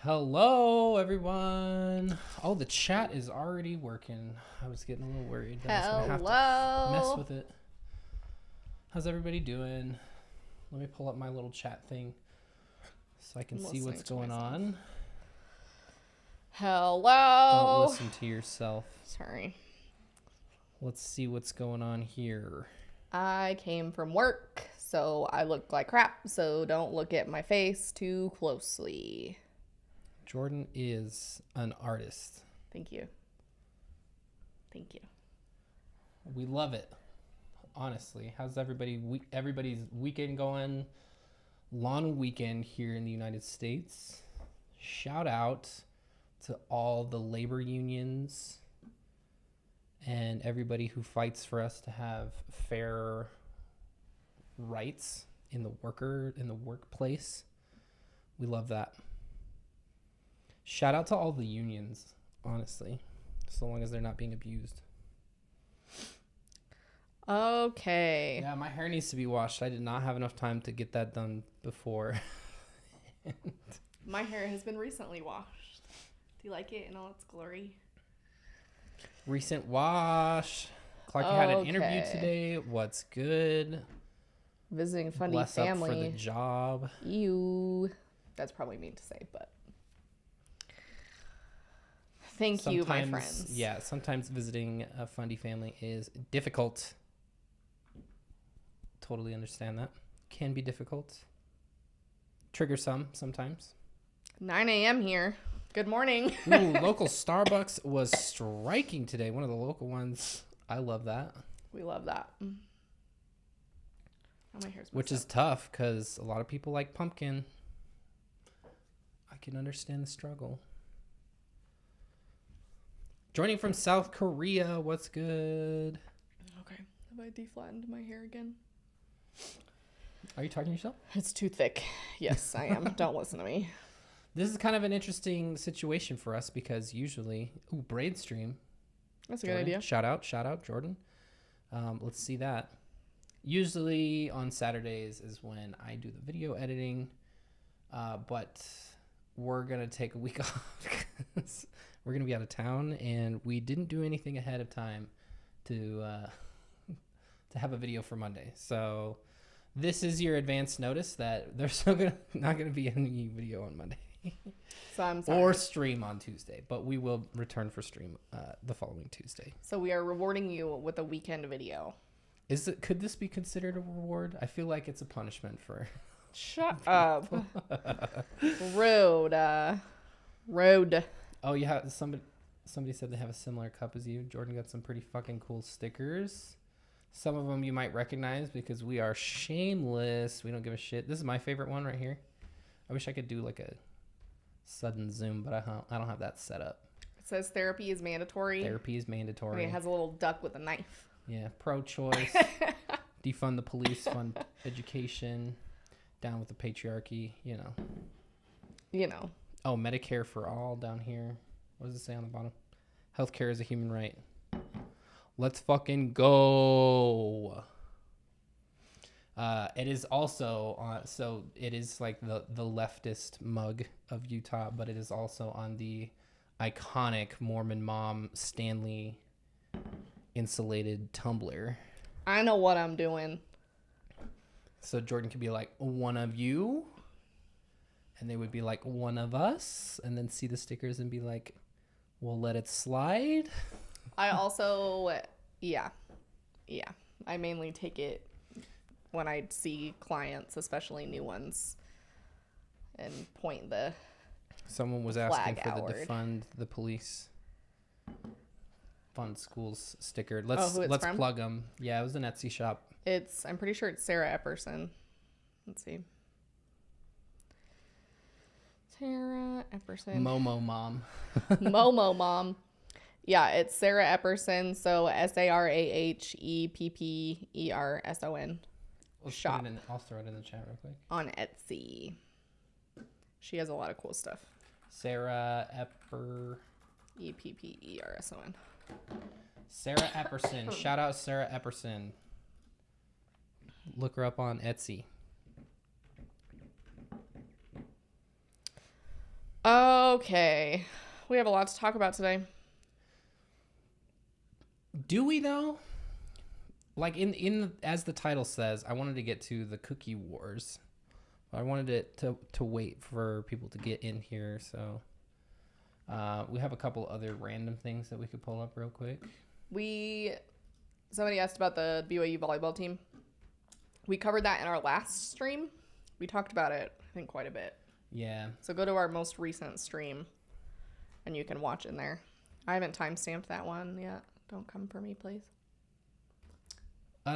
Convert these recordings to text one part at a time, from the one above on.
Hello, everyone. Oh, the chat is already working. I was getting a little worried that I was going to have to mess with it. How's everybody doing? Let me pull up my little chat thing so I can see what's going on. Hello. Don't listen to yourself. Sorry. Let's see what's going on here. I came from work, so I look like crap, so don't look at my face too closely. Jordan is an artist. Thank you. Thank you. We love it. Honestly, how's everybody's weekend going? Long weekend here in the United States. Shout out to all the labor unions and everybody who fights for us to have fair rights in the workplace. We love that. Shout out to all the unions, honestly, so long as they're not being abused. Okay. Yeah, my hair needs to be washed. I did not have enough time to get that done before. My hair has been recently washed. Do you like it in all its glory? Recent wash. Clark had an interview today. What's good? Visiting funny Bless family. up for the job. Ew. That's probably mean to say, but thank you, my friends. Yeah, sometimes visiting a fundy family is difficult. Totally understand that. Can be difficult. Trigger sometimes. 9 a.m. here. Good morning. Ooh, local Starbucks was striking today. One of the local ones. I love that. We love that. Oh, my hair's Which is tough because a lot of people like pumpkin. I can understand the struggle. Joining from South Korea, what's good? Okay. Have I deflattened my hair again? Are you talking to yourself? It's too thick. Yes, I am. Don't listen to me. This is kind of an interesting situation for us because usually... Ooh, braid stream. That's a Jordan. good idea. Shout out, Jordan. Let's see that. Usually on Saturdays is when I do the video editing, but we're going to take a week off because we're going to be out of town, and we didn't do anything ahead of time to have a video for Monday. So this is your advance notice that there's not going to be any video on Monday. So I'm sorry. Or stream on Tuesday, but we will return for stream the following Tuesday. So we are rewarding you with a weekend video. Could this be considered a reward? I feel like it's a punishment for... Shut up. Rude. Road. Oh, yeah. Somebody said they have a similar cup as you. Jordan got some pretty fucking cool stickers. Some of them you might recognize because we are shameless. We don't give a shit. This is my favorite one right here. I wish I could do like a sudden zoom, but I don't have that set up. It says therapy is mandatory. Therapy is mandatory. And it has a little duck with a knife. Yeah, pro-choice, defund the police, fund education, down with the patriarchy, you know. You know. Oh, Medicare for all down here. What does it say on the bottom? Healthcare is a human right. Let's fucking go. It is also so it is like the leftist mug of Utah, but it is also on the iconic Mormon mom Stanley insulated tumbler. I know what I'm doing. So Jordan could be like, one of you, and they would be like, one of us, and then see the stickers and be like, we'll let it slide. I also, yeah. I mainly take it when I see clients, especially new ones, and point the Someone was asking for outward. the defund the police, fund schools sticker. Let's from? plug them. Yeah, it was an Etsy shop. I'm pretty sure it's Sarah Epperson. Let's see. Sarah Epperson. Momo mom. Momo mom. Yeah, it's Sarah Epperson. So SarahEpperson. Shop. I'll throw it in the chat real quick. On Etsy. She has a lot of cool stuff. Sarah Epperson. Sarah Epperson. Shout out Sarah Epperson. Look her up on Etsy. Okay. We have a lot to talk about today. Do we though? Like in as the title says, I wanted to get to the cookie wars. I wanted it to wait for people to get in here, so we have a couple other random things that we could pull up real quick. Somebody asked about the BYU volleyball team. We covered that in our last stream. We talked about it, I think, quite a bit. Yeah. So go to our most recent stream, and you can watch in there. I haven't timestamped that one yet. Don't come for me, please.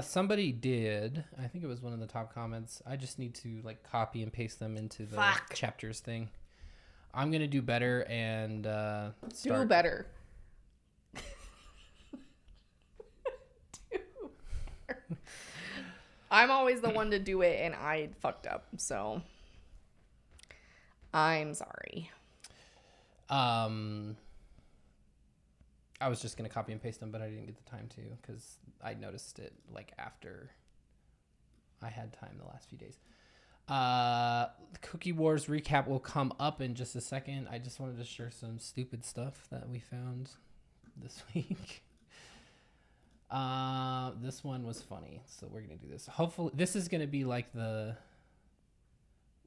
Somebody did. I think it was one of the top comments. I just need to like copy and paste them into the chapters thing. I'm gonna do better and start. Do better. I'm always the one to do it, and I fucked up, so I'm sorry. I was just gonna copy and paste them, but I didn't get the time to because I noticed it like after I had time the last few days. The Cookie Wars recap will come up in just a second. I just wanted to share some stupid stuff that we found this week. This one was funny, so we're gonna do this. Hopefully, this is gonna be like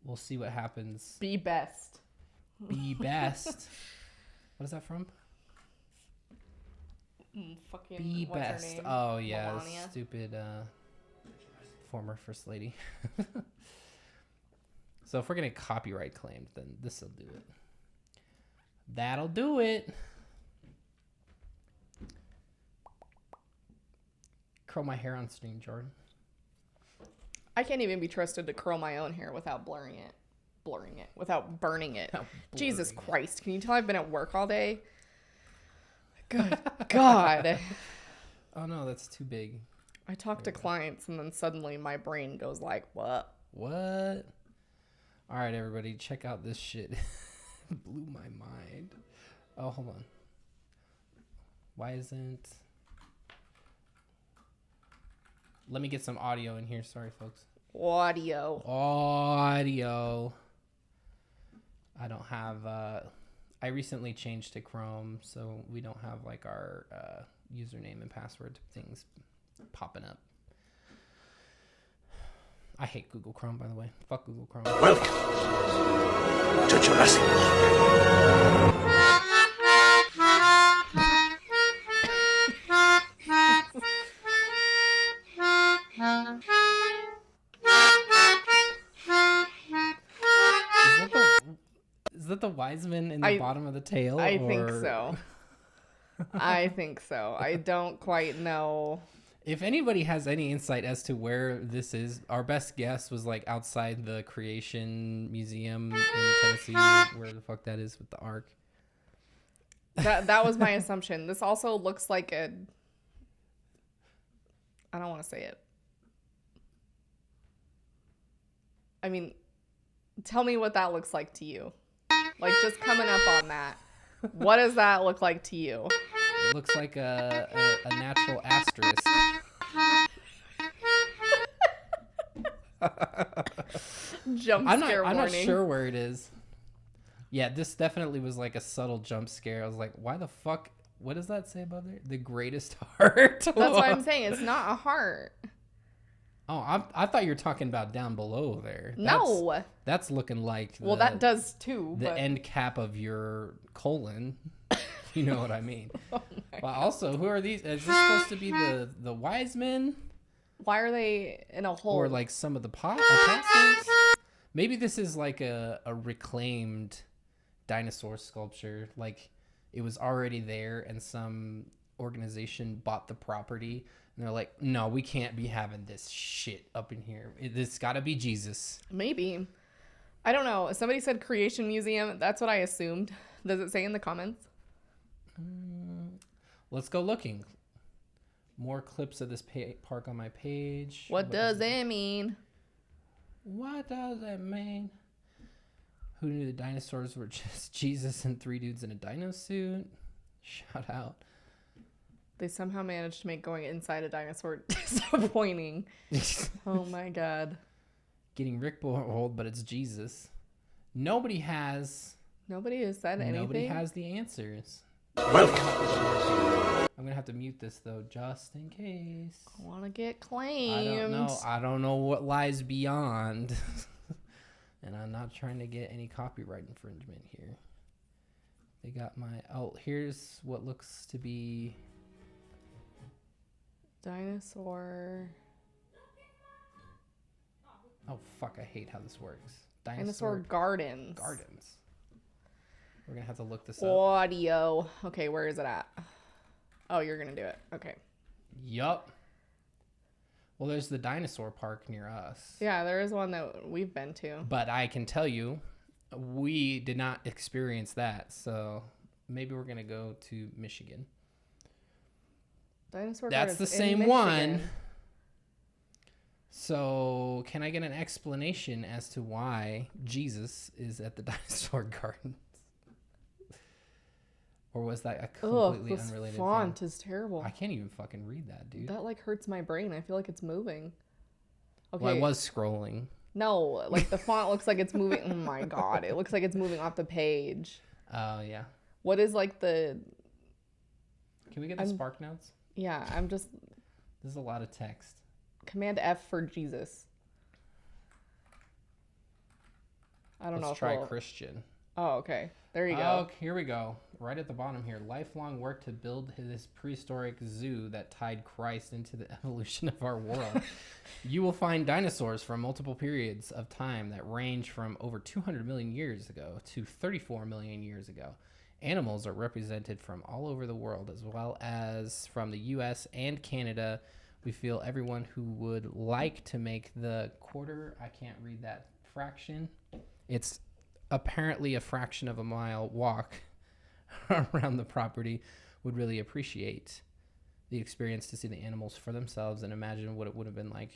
we'll see what happens. Be best. Be best. What is that from? Fucking Be what's best. her name? Oh yeah, Melania. stupid former first lady. So if we're gonna copyright claim, then this'll do it. That'll do it. Curl my hair on stream, Jordan. I can't even be trusted to curl my own hair without blurring it, without burning it. Jesus Christ! Can you tell I've been at work all day? Good God. Oh no, that's too big. I talk to clients and then suddenly my brain goes like, what? What? All right, everybody, check out this shit. Blew my mind. Oh, hold on. Why isn't... Let me get some audio in here. Sorry, folks. Audio. I don't have... I recently changed to Chrome, so we don't have like our username and password things popping up. I hate Google Chrome, by the way. Fuck Google Chrome. Welcome to Jurassic Is that the Wiseman in the bottom of the tail? I think so. I think so. I don't quite know. If anybody has any insight as to where this is, our best guess was like outside the Creation Museum in Tennessee, where the fuck that is with the Ark. That was my assumption. This also looks like I don't want to say it. I mean, tell me what that looks like to you. Like, just coming up on that. What does that look like to you? It looks like a natural asterisk. Jump scare I'm warning. not sure where it is. Yeah, this definitely was like a subtle jump scare. I was like, why the fuck? What does that say above there? The greatest heart. That's what I'm saying. It's not a heart. Oh, I thought you were talking about down below there. No. That's looking like Well, that does too. The end cap of your colon. You know what I mean. Oh Well, also, who are these? Is this supposed to be the wise men? Why are they in a hole? Or like some of the apostles? Maybe this is like a reclaimed dinosaur sculpture. Like it was already there and some organization bought the property. And they're like, no, we can't be having this shit up in here. It's got to be Jesus. Maybe. I don't know. Somebody said Creation Museum. That's what I assumed. Does it say in the comments? Let's go looking. More clips of this park on my page. What does that mean? What does that mean? Who knew the dinosaurs were just Jesus and three dudes in a dino suit? Shout out. They somehow managed to make going inside a dinosaur disappointing. Oh my God. Getting Rick rolled, but it's Jesus. Nobody has Nobody has said anything. Nobody has the answers. Welcome. I'm gonna have to mute this though, just in case. I want to get claimed. I don't know what lies beyond, and I'm not trying to get any copyright infringement here. They got my. Oh, here's what looks to be Dinosaur. Oh fuck! I hate how this works. Dinosaur gardens. Gardens. We're gonna have to look this up. Audio. Okay, where is it at? Oh, you're gonna do it. Okay. Yup. Well, there's the dinosaur park near us. Yeah, there is one that we've been to. But I can tell you, we did not experience that. So maybe we're gonna go to Michigan. Dinosaur That's gardens the in same Michigan. one. So can I get an explanation as to why Jesus is at the dinosaur gardens? Or was that a completely this unrelated font thing? is terrible. I can't even fucking read that, dude. That like hurts my brain. I feel like it's moving. Okay. Well, I was scrolling. No, like the font looks like it's moving. Oh my god, it looks like it's moving off the page. Oh, yeah. What is like the? Can we get the Spark Notes? Yeah, I'm just. This is a lot of text. Command F for Jesus. I don't know. Let's try Christian. Oh, okay. There you go. Oh, here we go. Right at the bottom here. Lifelong work to build this prehistoric zoo that tied Christ into the evolution of our world. You will find dinosaurs from multiple periods of time that range from over 200 million years ago to 34 million years ago. Animals are represented from all over the world, as well as from the U.S. and Canada. We feel everyone who would like to make the quarter, I can't read that fraction. It's apparently a fraction of a mile walk around the property would really appreciate the experience to see the animals for themselves and imagine what it would have been like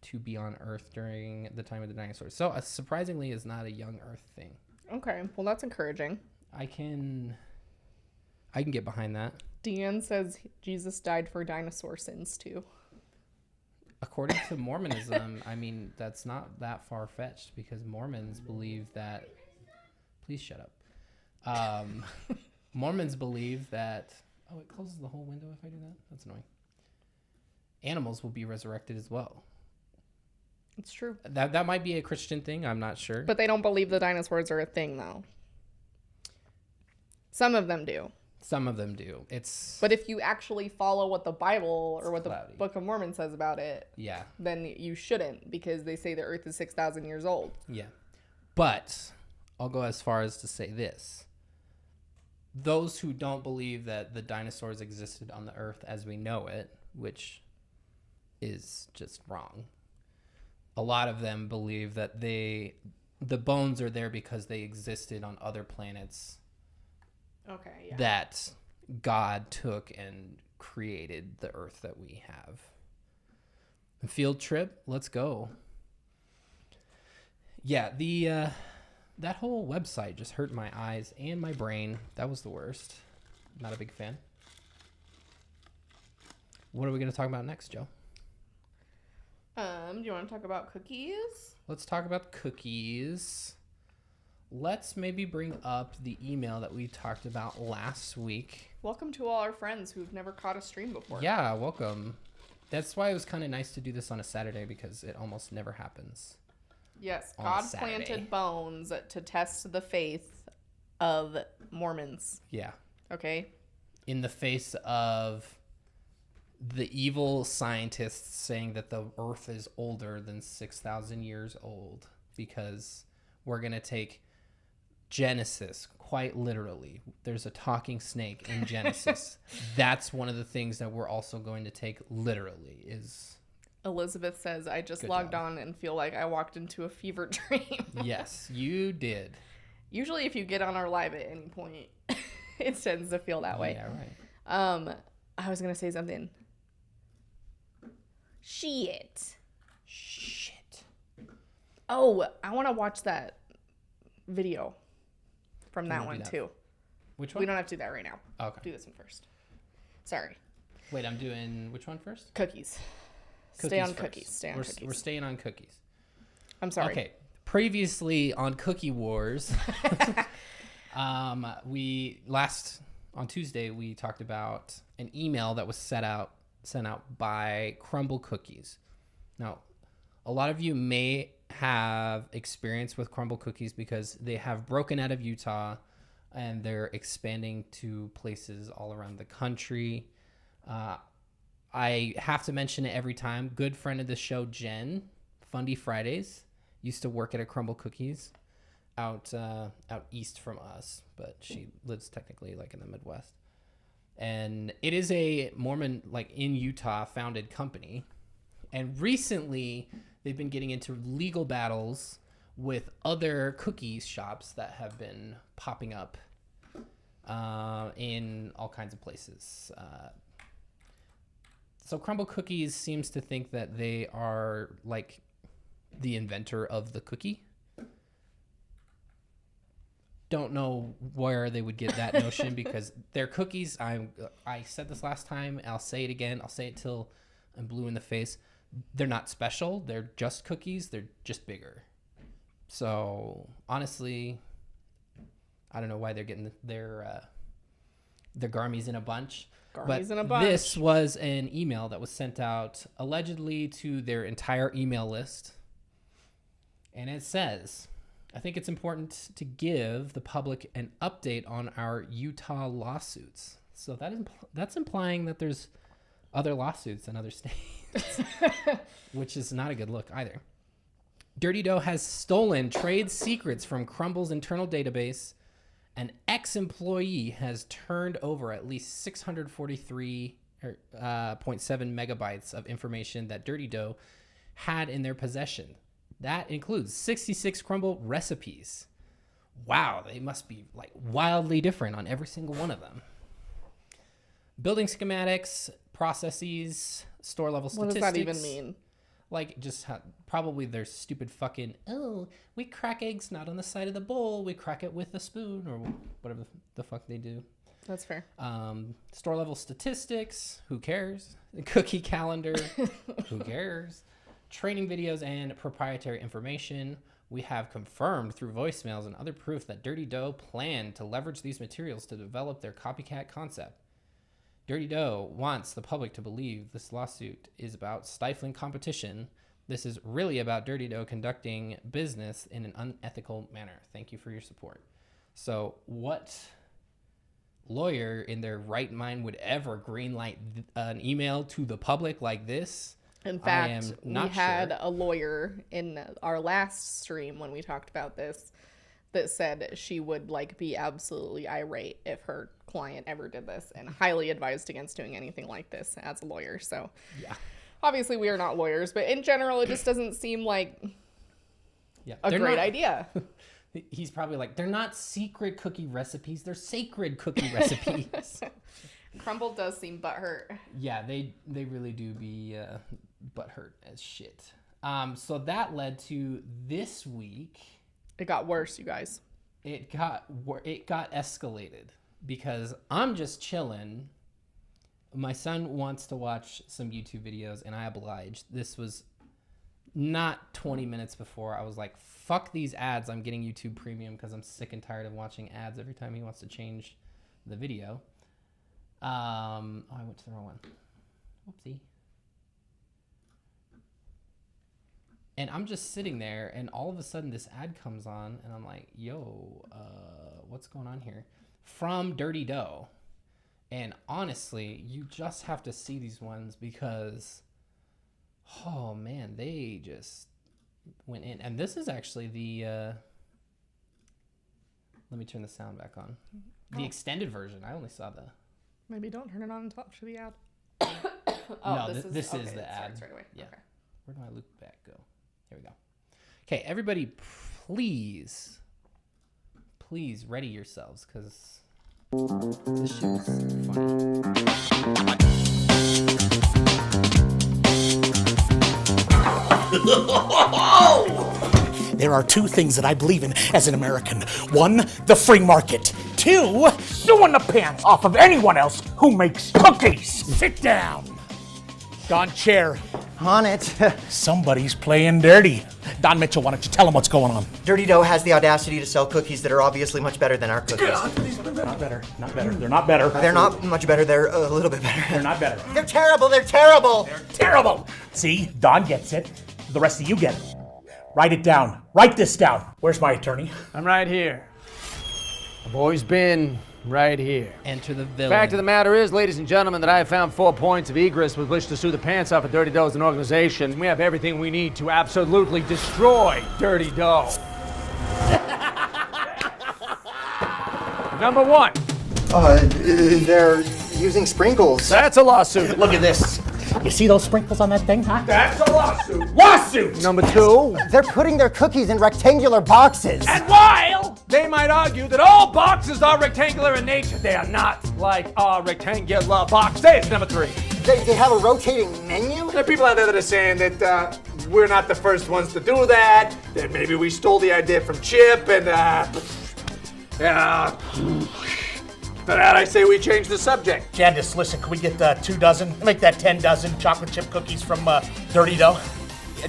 to be on Earth during the time of the dinosaurs. So surprisingly is not a young Earth thing. Okay, well that's encouraging. I can get behind that. Deanne says Jesus died for dinosaur sins too. According to Mormonism, I mean, that's not that far-fetched because Mormons believe that... Please shut up. Mormons believe that... Oh, it closes the whole window if I do that? That's annoying. Animals will be resurrected as well. It's true. That might be a Christian thing. I'm not sure. But they don't believe the dinosaurs are a thing, though. Some of them do. Some of them do. But if you actually follow what the Bible or what cloudy. the Book of Mormon says about it, yeah, then you shouldn't because they say the Earth is 6,000 years old. Yeah. But I'll go as far as to say this. Those who don't believe that the dinosaurs existed on the Earth as we know it, which is just wrong. A lot of them believe that the bones are there because they existed on other planets. Okay, yeah. That God took and created the Earth that we have. A field trip, let's go. Yeah, that whole website just hurt my eyes and my brain. That was the worst. Not a big fan. What are we going to talk about next, Joe? Do you want to talk about cookies? Let's talk about cookies. Let's maybe bring up the email that we talked about last week. Welcome to all our friends who've never caught a stream before. Yeah, welcome. That's why it was kind of nice to do this on a Saturday because it almost never happens. Yes, God planted bones to test the faith of Mormons. Yeah. Okay. In the face of the evil scientists saying that the Earth is older than 6,000 years old because we're going to take Genesis, quite literally. There's a talking snake in Genesis. That's one of the things that we're also going to take literally is... Elizabeth says, I just logged on and feel like I walked into a fever dream. Yes, you did. Usually if you get on our live at any point, it tends to feel that way. Yeah, right. I was going to say something. Shit. Oh, I want to watch that video from that one too. Which one? We don't have to do that right now. Okay. Do this one first. Sorry. Wait, I'm doing which one first? Cookies. Stay on cookies. We're staying on cookies. I'm sorry. Okay. Previously on Cookie Wars. On Tuesday we talked about an email that was sent out by Crumble Cookies. Now, a lot of you may have experience with Crumble Cookies because they have broken out of Utah and they're expanding to places all around the country. I have to mention it every time. Good friend of the show, Jen, Fundy Fridays, used to work at a Crumble Cookies out east from us, but she lives technically like in the Midwest. And it is a Mormon, like in Utah, founded company. And recently, they've been getting into legal battles with other cookies shops that have been popping up in all kinds of places. So Crumble Cookies seems to think that they are like the inventor of the cookie. Don't know where they would get that notion because their cookies, I said this last time, I'll say it again, I'll say it till I'm blue in the face. They're not special, they're just cookies, they're just bigger. So honestly, I don't know why they're getting their Garmies in a bunch. This was an email that was sent out allegedly to their entire email list. And it says, I think it's important to give the public an update on our Utah lawsuits. So that's implying that there's other lawsuits in other states, which is not a good look either. Dirty Dough has stolen trade secrets from Crumble's internal database. An ex-employee has turned over at least 643.7 megabytes of information that Dirty Dough had in their possession. That includes 66 Crumble recipes. Wow, they must be like wildly different on every single one of them. Building schematics, processes, store level statistics. What does that even mean? Like just probably their stupid fucking, we crack eggs not on the side of the bowl, we crack it with a spoon or whatever the fuck they do. That's fair. Store level statistics, who cares? The cookie calendar, who cares? Training videos and proprietary information. We have confirmed through voicemails and other proof that Dirty Dough planned to leverage these materials to develop their copycat concept. Dirty Dough wants the public to believe this lawsuit is about stifling competition. This is really about Dirty Dough conducting business in an unethical manner. Thank you for your support. So what lawyer in their right mind would ever greenlight an email to the public like this? In fact, we had a lawyer in our last stream when we talked about this that said she would like be absolutely irate if her client ever did this and highly advised against doing anything like this as a lawyer. So yeah, obviously we are not lawyers, but in general, it just doesn't seem like a great idea. He's probably like, they're not secret cookie recipes. They're sacred cookie recipes. Crumble does seem butthurt. Yeah, they really do be butthurt as shit. So that led to this week. It got worse, you guys. It got escalated because I'm just chilling. My son wants to watch some YouTube videos, and I obliged. This was not 20 minutes before. I was like, fuck these ads. I'm getting YouTube Premium because I'm sick and tired of watching ads every time he wants to change the video. I went to the wrong one. Whoopsie. And I'm just sitting there, and all of a sudden this ad comes on, and I'm like, yo, what's going on here? From Dirty Dough. And honestly, you just have to see these ones because, oh man, they just went in. And this is actually the, let me turn the sound back on. The extended version. I only saw the... Maybe don't turn it on until after the ad. No, this is the ad. Right away. Yeah. Okay. Where do my loop back go? Here we go. Okay, everybody, please ready yourselves because this shit is funny. There are two things that I believe in as an American. One, the free market. Two, suing the pants off of anyone else who makes cookies. Sit down. Gone chair. On it. Somebody's playing dirty. Don Mitchell, why don't you tell him what's going on? Dirty Dough has the audacity to sell cookies that are obviously much better than our cookies. Not better. They're not better. They're not much better, they're a little bit better. They're not better. They're terrible, they're terrible! They're terrible! See, Don gets it. The rest of you get it. Write it down. Write this down. Where's my attorney? I'm right here. I've always been right here. Enter the villain. Fact of the matter is, ladies and gentlemen, that I have found 4 points of egress with which to sue the pants off of Dirty Dough as an organization. We have everything we need to absolutely destroy Dirty Dough. Number 1. They're using sprinkles. That's a lawsuit. Look at this. You see those sprinkles on that thing, huh? That's a lawsuit. Lawsuit! Number 2. They're putting their cookies in rectangular boxes. And while they might argue that all boxes are rectangular in nature, they are not like our rectangular boxes. Number 3. They have a rotating menu? There are people out there that are saying that we're not the first ones to do that, that maybe we stole the idea from Chip, and for that I say we change the subject. Jandis, listen, can we get 2 dozen? Make that 10 dozen chocolate chip cookies from Dirty Dough?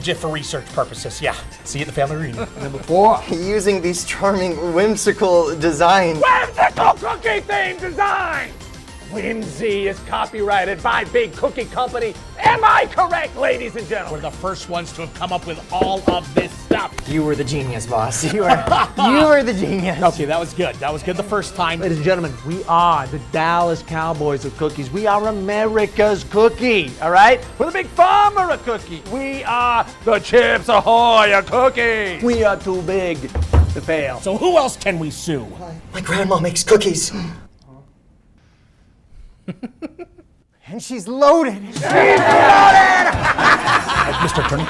Just for research purposes, yeah. See you at the family reunion. Number 4. Using these charming, whimsical designs. Whimsical cookie theme design! Whimsy is copyrighted by Big Cookie Company. Am I correct, ladies and We're gentlemen? the first ones to have come up with all of this stuff. You were the genius, boss. You were the genius. Okay, that was good. That was good the first time. Ladies and gentlemen, we are the Dallas Cowboys of cookies. We are America's cookie, all right? We're the big farmer of cookie. We are the Chips Ahoy of cookies. We are too big to fail. So who else can we sue? My grandma makes cookies. And she's loaded. Mr. Attorney?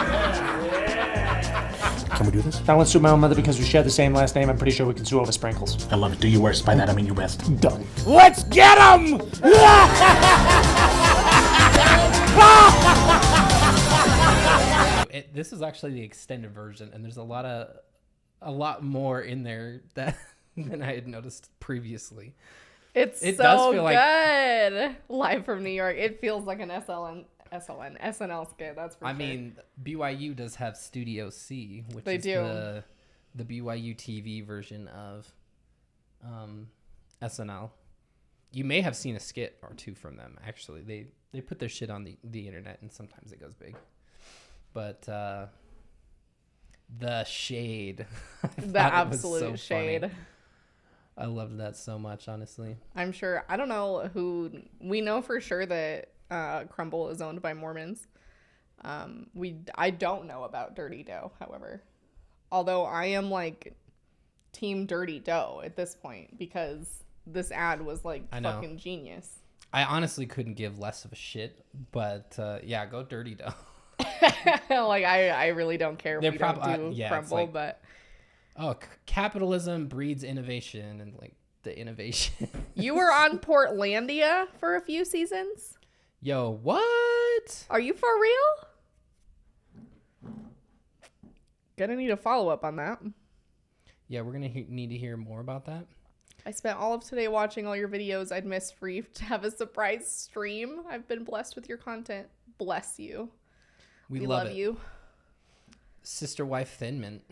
Can we do this? I want to sue my own mother because we share the same last name. I'm pretty sure we can sue over sprinkles. I love it. Do your worst. By that, I mean your best. Done. Let's get him! This is actually the extended version, and there's a lot more in there than I had noticed previously. It's It so does feel like- good. Live from New York. It feels like an SNL skit, that's for I sure. mean, BYU does have Studio C, which They is do. the BYU TV version of SNL. You may have seen a skit or two from them. Actually, they put their shit on the internet, and sometimes it goes big. But the shade, The absolute shade. Funny. I loved that so much, honestly. I'm sure. I don't know who. We know for sure that Crumble is owned by Mormons. I don't know about Dirty Dough, however. Although I am like team Dirty Dough at this point because this ad was like fucking genius. I honestly couldn't give less of a shit, but yeah, go Dirty Dough. Like I really don't care if They're we prob- don't do yeah, it's Crumble, like- but Capitalism breeds innovation, and like the innovation. you were on Portlandia for a few seasons. Yo, what? Are you for real? Gonna need a follow up on that. Yeah, we're gonna need to hear more about that. I spent all of today watching all your videos. I'd miss free to have a surprise stream. I've been blessed with your content. Bless you. We love it. you. Sister Wife Thin Mint.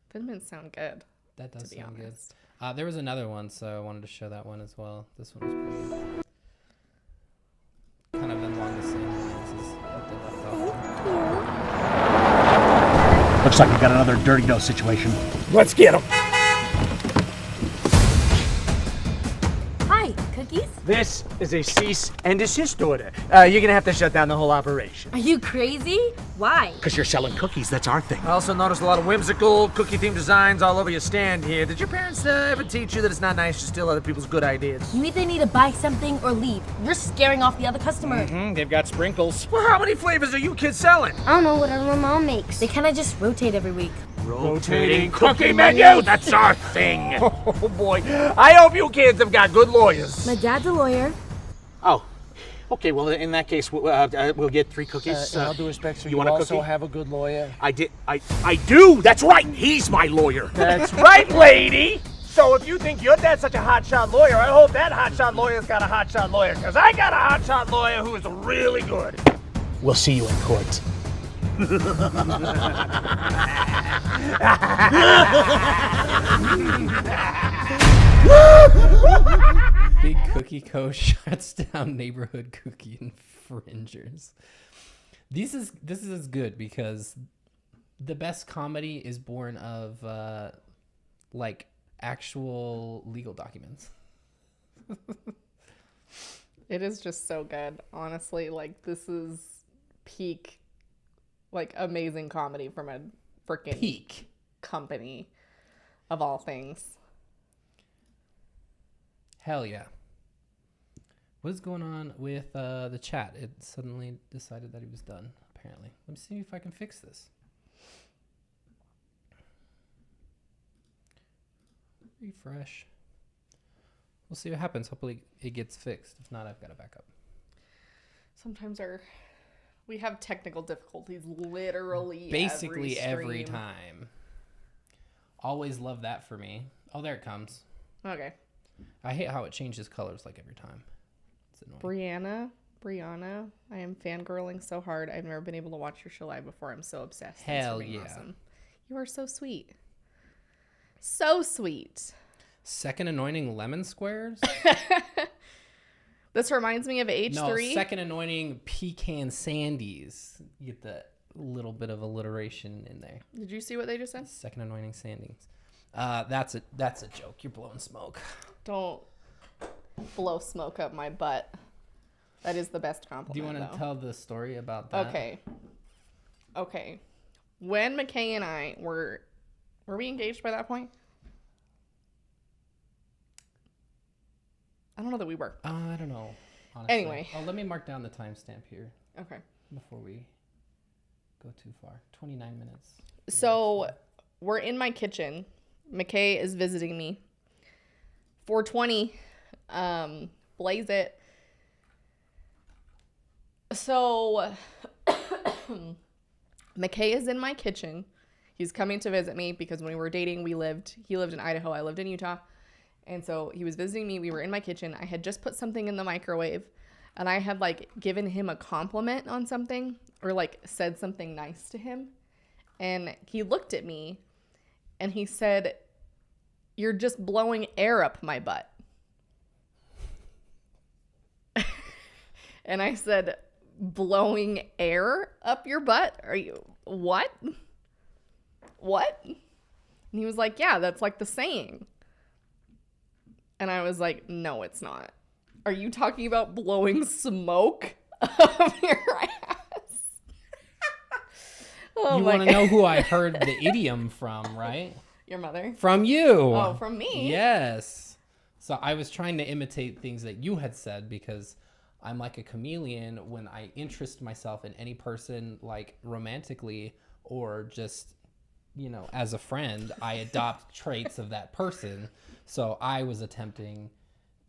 Thin Mints sound good. That does to be sound honest. good. There was another one, so I wanted to show that one as well. This one was pretty kind of along the same lines as what they left off. Looks like we got another Dirty Dough situation. Let's get them. Hi, cookies? This is a cease and desist order. You're gonna have to shut down the whole operation. Are you crazy? Why? Because you're selling cookies, that's our thing. I also noticed a lot of whimsical cookie-themed designs all over your stand here. Did your parents ever teach you that it's not nice to steal other people's good ideas? You either need to buy something or leave. You're scaring off the other customer. They've got sprinkles. Well, how many flavors are you kids selling? I don't know, whatever my mom makes. They kind of just rotate every week. Rotating cookie menu? That's our thing. Oh boy, I hope you kids have got good lawyers. My dad's a lawyer. Oh, okay. Well, in that case, we'll get 3 cookies. In all due respect, so you you want a also cookie? have a good lawyer. I do. That's right. He's my lawyer. That's right, lady. So if you think your dad's such a hotshot lawyer, I hope that hotshot lawyer's got a hotshot lawyer, because I got a hotshot lawyer who is really good. We'll see you in court. Big Cookie Co. shuts down neighborhood cookie infringers. This is good because the best comedy is born of like actual legal documents. It is just so good, honestly. Like, this is peak, like, amazing comedy from a freaking Peak company of all things. Hell yeah. What is going on with the chat? It suddenly decided that he was done, apparently. Let me see if I can fix this. Refresh. We'll see what happens. Hopefully it gets fixed. If not, I've got to back up. Sometimes we have technical difficulties literally Basically stream. every time. Always love that for me. Oh, there it comes. Okay. I hate how it changes colors like every time. It's annoying. Brianna, I am fangirling so hard. I've never been able to watch your show live before. I'm so obsessed. Hell Thanks for being yeah. Awesome. You are so sweet. So sweet. Second anointing lemon squares? This reminds me of H3. No, second anointing pecan sandies. You get that little bit of alliteration in there. Did you see what they just said? Second anointing sandies. That's a joke. You're blowing smoke. Don't blow smoke up my butt. That is the best compliment. Do you want to though. tell the story about that? Okay. When McKay and I were we engaged by that point? I don't know that we were. I don't know. Honestly. Anyway. Oh, let me mark down the timestamp here Okay. before we go too far. 29 minutes. So we're in my kitchen. McKay is visiting me. 420. Blaze it. So McKay is in my kitchen. He's coming to visit me because when we were dating, he lived in Idaho. I lived in Utah. And so he was visiting me. We were in my kitchen. I had just put something in the microwave and I had like given him a compliment on something or like said something nice to him. And he looked at me and he said, "You're just blowing air up my butt." And I said, "Blowing air up your butt? Are you, what? What?" And he was like, "Yeah, that's like the saying." And I was like, "No, it's not. Are you talking about blowing smoke up your ass?" Oh you want to know who I heard the idiom from, right? Your mother? From you. Oh, from me? Yes. So I was trying to imitate things that you had said because I'm like a chameleon when I interest myself in any person, like romantically or just, you know, as a friend, I adopt traits of that person. So I was attempting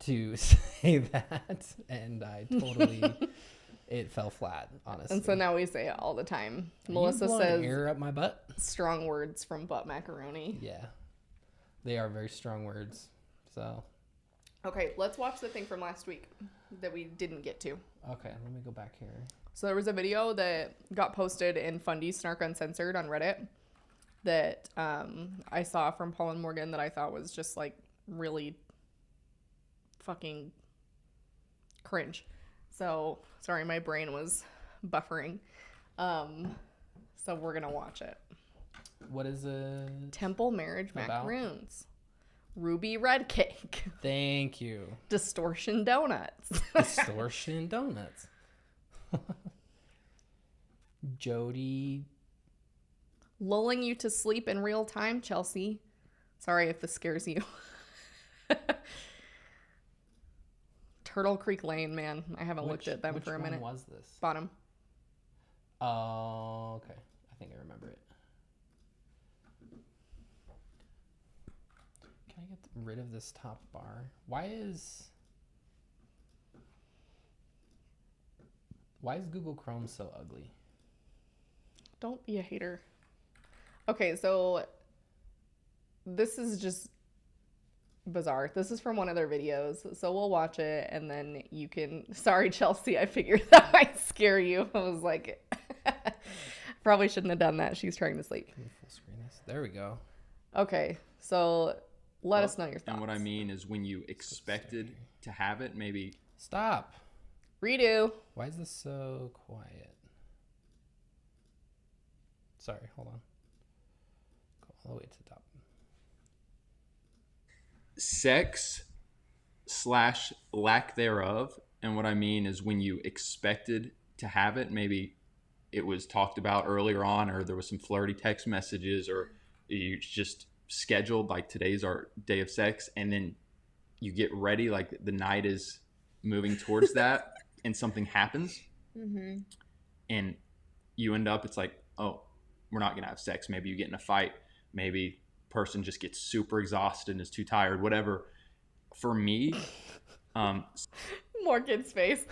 to say that and I totally, it fell flat, honestly. And so now we say it all the time. Are Melissa you blowing says air up my butt? strong words from butt macaroni. Yeah. They are very strong words. So. Okay, let's watch the thing from last week that we didn't get to. Okay, let me go back here. So there was a video that got posted in Fundy Snark Uncensored on Reddit that I saw from Paul and Morgan that I thought was just like really fucking cringe. So sorry, my brain was buffering. So we're gonna watch it. What is it? Temple Marriage About? Macaroons. Ruby Red Cake. Thank you. Distortion Donuts. Distortion Donuts. Jody. Lulling you to sleep in real time, Chelsea. Sorry if this scares you. Turtle Creek Lane, man. I haven't looked at them for a minute. Which one was this? Bottom. Oh, okay. I think I remember it. Can I get rid of this top bar? Why is Google Chrome so ugly? Don't be a hater. Okay, so this is just bizarre. This is from one of their videos, so we'll watch it and then you can... Sorry, Chelsea, I figured that might scare you. I was like... Probably shouldn't have done that. She's trying to sleep. Can we full screen this? There we go. Okay, so let us know your thoughts. And what I mean is when you expected to have it, maybe... Stop. Redo. Why is this so quiet? Sorry, hold on. Go all the way to the top. Sex / lack thereof. And what I mean is when you expected to have it, maybe it was talked about earlier on, or there was some flirty text messages, or you just scheduled like today's our day of sex, and then you get ready, like the night is moving towards that, and something happens, and you end up, it's like, oh, we're not gonna have sex. Maybe you get in a fight. Maybe person just gets super exhausted and is too tired. Whatever. For me, Morgan's face.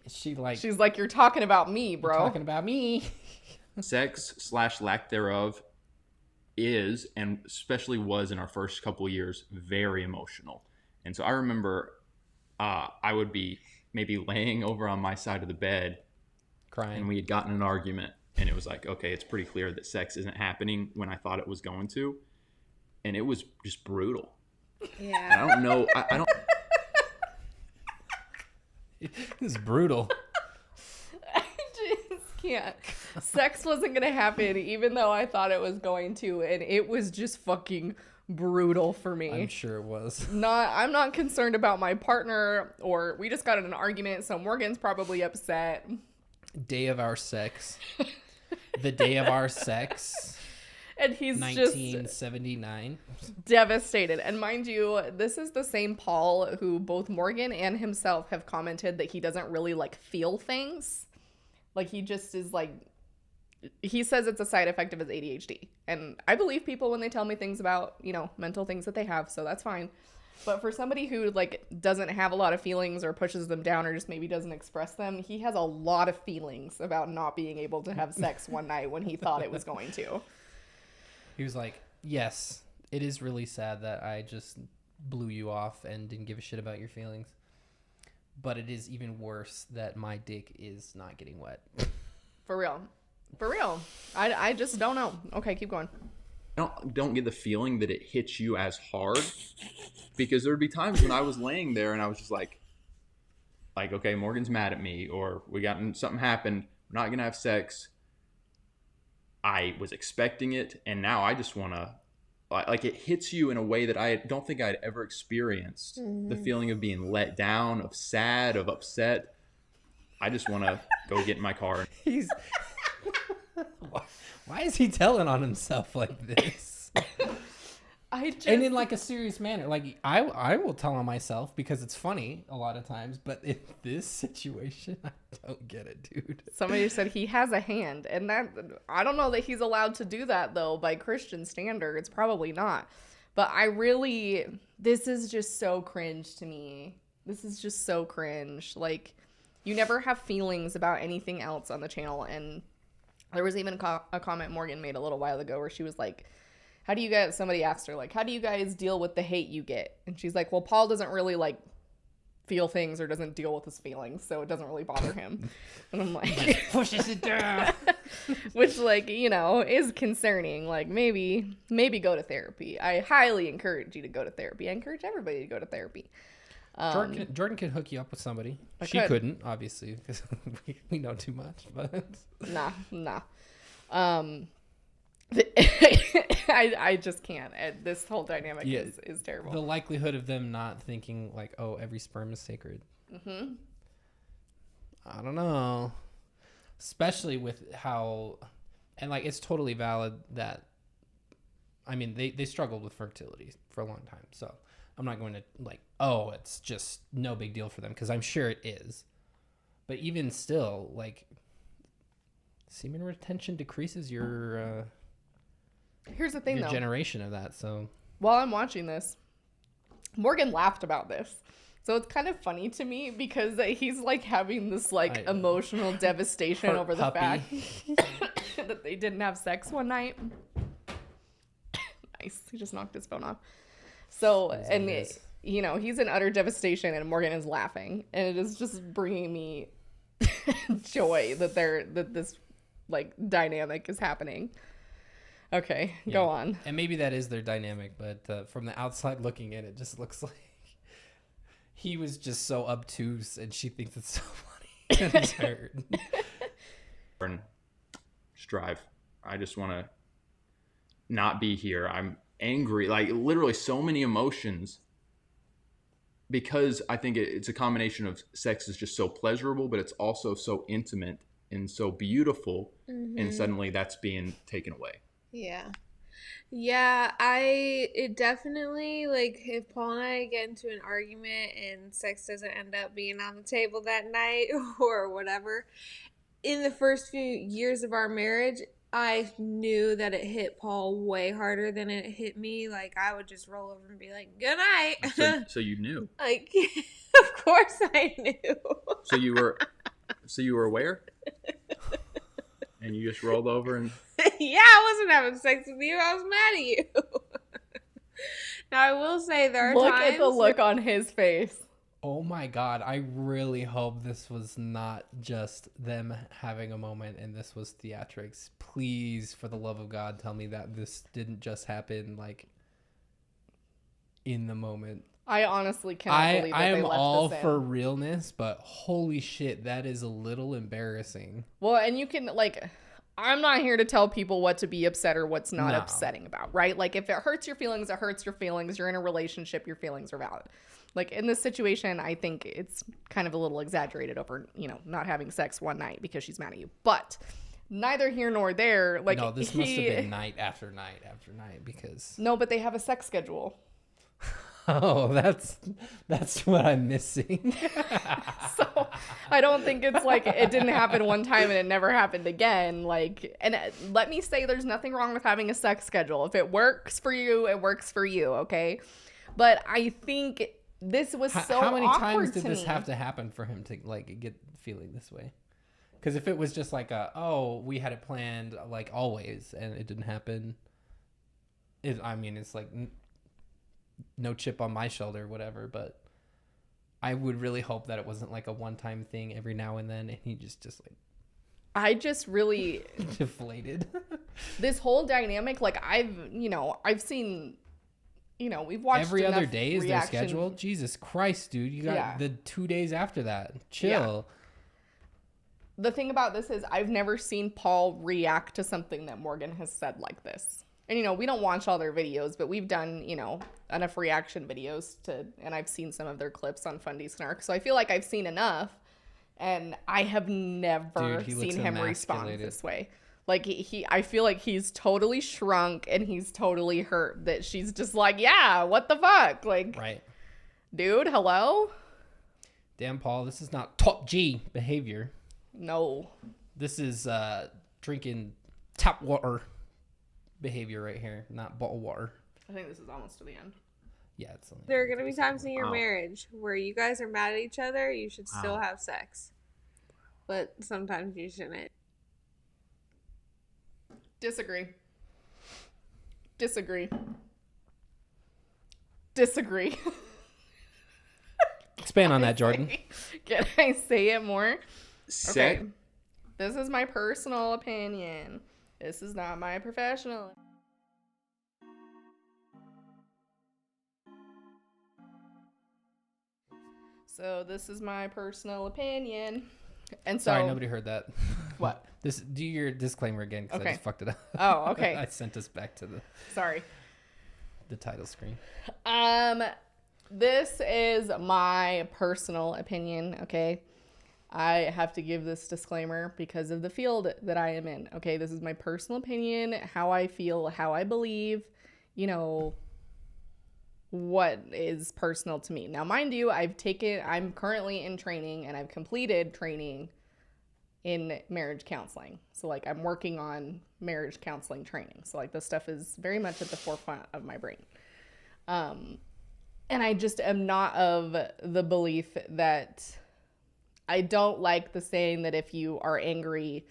She's like, you're talking about me, bro. talking about me. sex / lack thereof is, and especially was in our first couple of years, very emotional. And so I remember I would be maybe laying over on my side of the bed, Crying. and we had gotten in an argument, and it was like, okay, it's pretty clear that sex isn't happening when I thought it was going to, and it was just brutal. Yeah. And I don't know. I don't. This is brutal. I just can't. Sex wasn't going to happen, even though I thought it was going to, and it was just fucking brutal for me. I'm sure it was. I'm not concerned about my partner, or we just got in an argument, so Morgan's probably upset. Day of our sex. The day of our sex. And he's 1979. just devastated. And mind you, this is the same Paul who both Morgan and himself have commented that he doesn't really like feel things. Like he just is like, he says it's a side effect of his ADHD. And I believe people when they tell me things about, you know, mental things that they have. So that's fine. But for somebody who like doesn't have a lot of feelings or pushes them down or just maybe doesn't express them, he has a lot of feelings about not being able to have sex one night when he thought it was going to. He was like, yes, it is really sad that I just blew you off and didn't give a shit about your feelings. But it is even worse that my dick is not getting wet. For real. For real. I just don't know. Okay, keep going. I don't get the feeling that it hits you as hard, because there would be times when I was laying there and I was just like, okay, Morgan's mad at me, or something happened. We're not going to have sex. I was expecting it, and now I just want to, like, it hits you in a way that I don't think I'd ever experienced. The feeling of being let down, of sad, of upset. I just want to go get in my car. He's... Why is he telling on himself like this? And in like a serious manner. Like I will tell on myself because it's funny a lot of times, but in this situation, I don't get it, dude. Somebody said he has a hand, and that I don't know that he's allowed to do that though by Christian standards. Probably not. But this is just so cringe to me. This is just so cringe. Like, you never have feelings about anything else on the channel. And there was even a comment Morgan made a little while ago where she was like, somebody asked her, like, how do you guys deal with the hate you get? And she's like, well, Paul doesn't really, like, feel things or doesn't deal with his feelings, so it doesn't really bother him. And I'm like... pushes it down. Which, like, you know, is concerning. Like, maybe go to therapy. I highly encourage you to go to therapy. I encourage everybody to go to therapy. Jordan could hook you up with somebody. She couldn't, obviously, because we know too much. But Nah. I just can't. This whole dynamic is terrible. The likelihood of them not thinking like, oh, every sperm is sacred. Mm-hmm. I don't know. Especially with how, and like, it's totally valid that, I mean, they struggled with fertility for a long time. So I'm not going to like, oh, it's just no big deal for them, because I'm sure it is. But even still, like, semen retention decreases your here's the thing, your though, generation of that. So while I'm watching this, Morgan laughed about this, so it's kind of funny to me because he's like having this like emotional devastation over the fact that they didn't have sex one night. Nice, he just knocked his phone off. So, and you know, he's in utter devastation, and Morgan is laughing, and it is just bringing me joy that this like dynamic is happening. Okay, Yeah. go on. And maybe that is their dynamic, but from the outside looking in, it just looks like he was just so obtuse, and she thinks it's so funny. It's hurt. And strive. I just want to not be here. I'm angry, like literally so many emotions, because I think it's a combination of sex is just so pleasurable, but it's also so intimate and so beautiful, and suddenly that's being taken away. Yeah, it definitely, like, if Paul and I get into an argument and sex doesn't end up being on the table that night or whatever, in the first few years of our marriage, I knew that it hit Paul way harder than it hit me. Like, I would just roll over and be like, good night. So you knew. Like, of course I knew. So you were aware? And you just rolled over and... Yeah, I wasn't having sex with you. I was mad at you. Now, I will say there are Look times... at the look on his face. Oh my God, I really hope this was not just them having a moment and this was theatrics. Please, for the love of God, tell me that this didn't just happen, like, in the moment. I honestly cannot believe that I they am left all this in. for realness, but holy shit, that is a little embarrassing. Well, and you can, like, I'm not here to tell people what to be upset or what's not No. upsetting about, right? Like, if it hurts your feelings, it hurts your feelings. You're in a relationship, your feelings are valid. Like, in this situation, I think it's kind of a little exaggerated over, not having sex one night because she's mad at you. But neither here nor there. Like, No, this must have been night after night after night because... No, but they have a sex schedule. Oh, that's what I'm missing. So I don't think it's like it didn't happen one time and it never happened again. Like, and let me say, there's nothing wrong with having a sex schedule. If it works for you, it works for you. Okay. But I think this was so how many awkward times did to this me. have to happen for him to like get feeling this way? Because if it was just like we had it planned like always and it didn't happen, it's like no chip on my shoulder, whatever. But I would really hope that it wasn't like a one-time thing every now and then, and he just like I just really deflated. This whole dynamic, like I've seen, we've watched every other enough day is reaction- their schedule. Jesus Christ, dude, you got the 2 days after that. Chill. Yeah. The thing about this is I've never seen Paul react to something that Morgan has said like this. And, we don't watch all their videos, but we've done, enough reaction videos and I've seen some of their clips on Fundy Snark. So I feel like I've seen enough, and I have never seen him respond this way. Like, I feel like he's totally shrunk and he's totally hurt that she's just like, yeah, what the fuck? Like, Right. Dude, hello? Damn, Paul, this is not top G behavior. No. This is drinking tap water behavior right here, not bottled water. I think this is almost to the end. Yeah, it's only... There are going to be times in your Wow. marriage where you guys are mad at each other. You should still have sex. But sometimes you shouldn't. Disagree. Expand on that, Jordan. Can I say it more? Set. Okay. This is my personal opinion. This is not my professional. So this is my personal opinion. And so Sorry, nobody heard that. What? Do your disclaimer again because I Okay. just fucked it up. Oh, okay. I sent us back to Sorry. the title screen. This is my personal opinion, okay? I have to give this disclaimer because of the field that I am in, okay? This is my personal opinion, how I feel, how I believe, what is personal to me. Now, mind you, I'm currently in training and I've completed training in marriage counseling. So, like, I'm working on marriage counseling training. So, like, this stuff is very much at the forefront of my brain. And I just am not of the belief that I don't like the saying that if you are angry,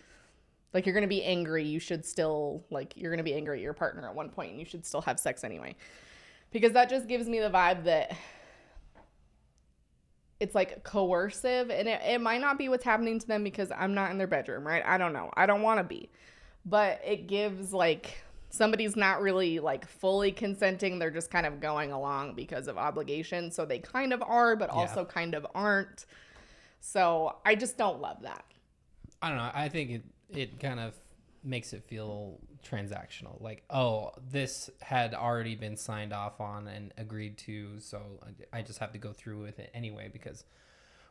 like you're going to be angry, you should still, like, you're going to be angry at your partner at one point and you should still have sex anyway. Because that just gives me the vibe that it's like coercive, and it might not be what's happening to them because I'm not in their bedroom, right? I don't know. I don't want to be. But it gives like somebody's not really like fully consenting. They're just kind of going along because of obligation. So they kind of are, but also kind of aren't. So I just don't love that. I don't know. I think it kind of makes it feel transactional. Like, oh, this had already been signed off on and agreed to, so I just have to go through with it anyway because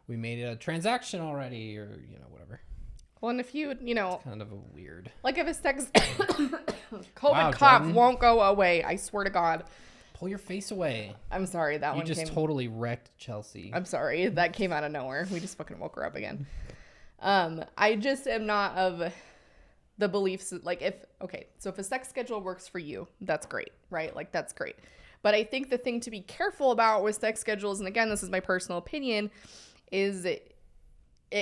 we made it a transaction already, or, you know, whatever. Well, and if you know... It's kind of a weird... Like if a sex... COVID cough won't go away, I swear to God. Pull your face away. I'm sorry, that you one just totally wrecked Chelsea. I'm sorry, that came out of nowhere. We just fucking woke her up again. I just am not of the beliefs, like so if a sex schedule works for you, that's great, right? Like that's great. But I think the thing to be careful about with sex schedules, and again, this is my personal opinion, is it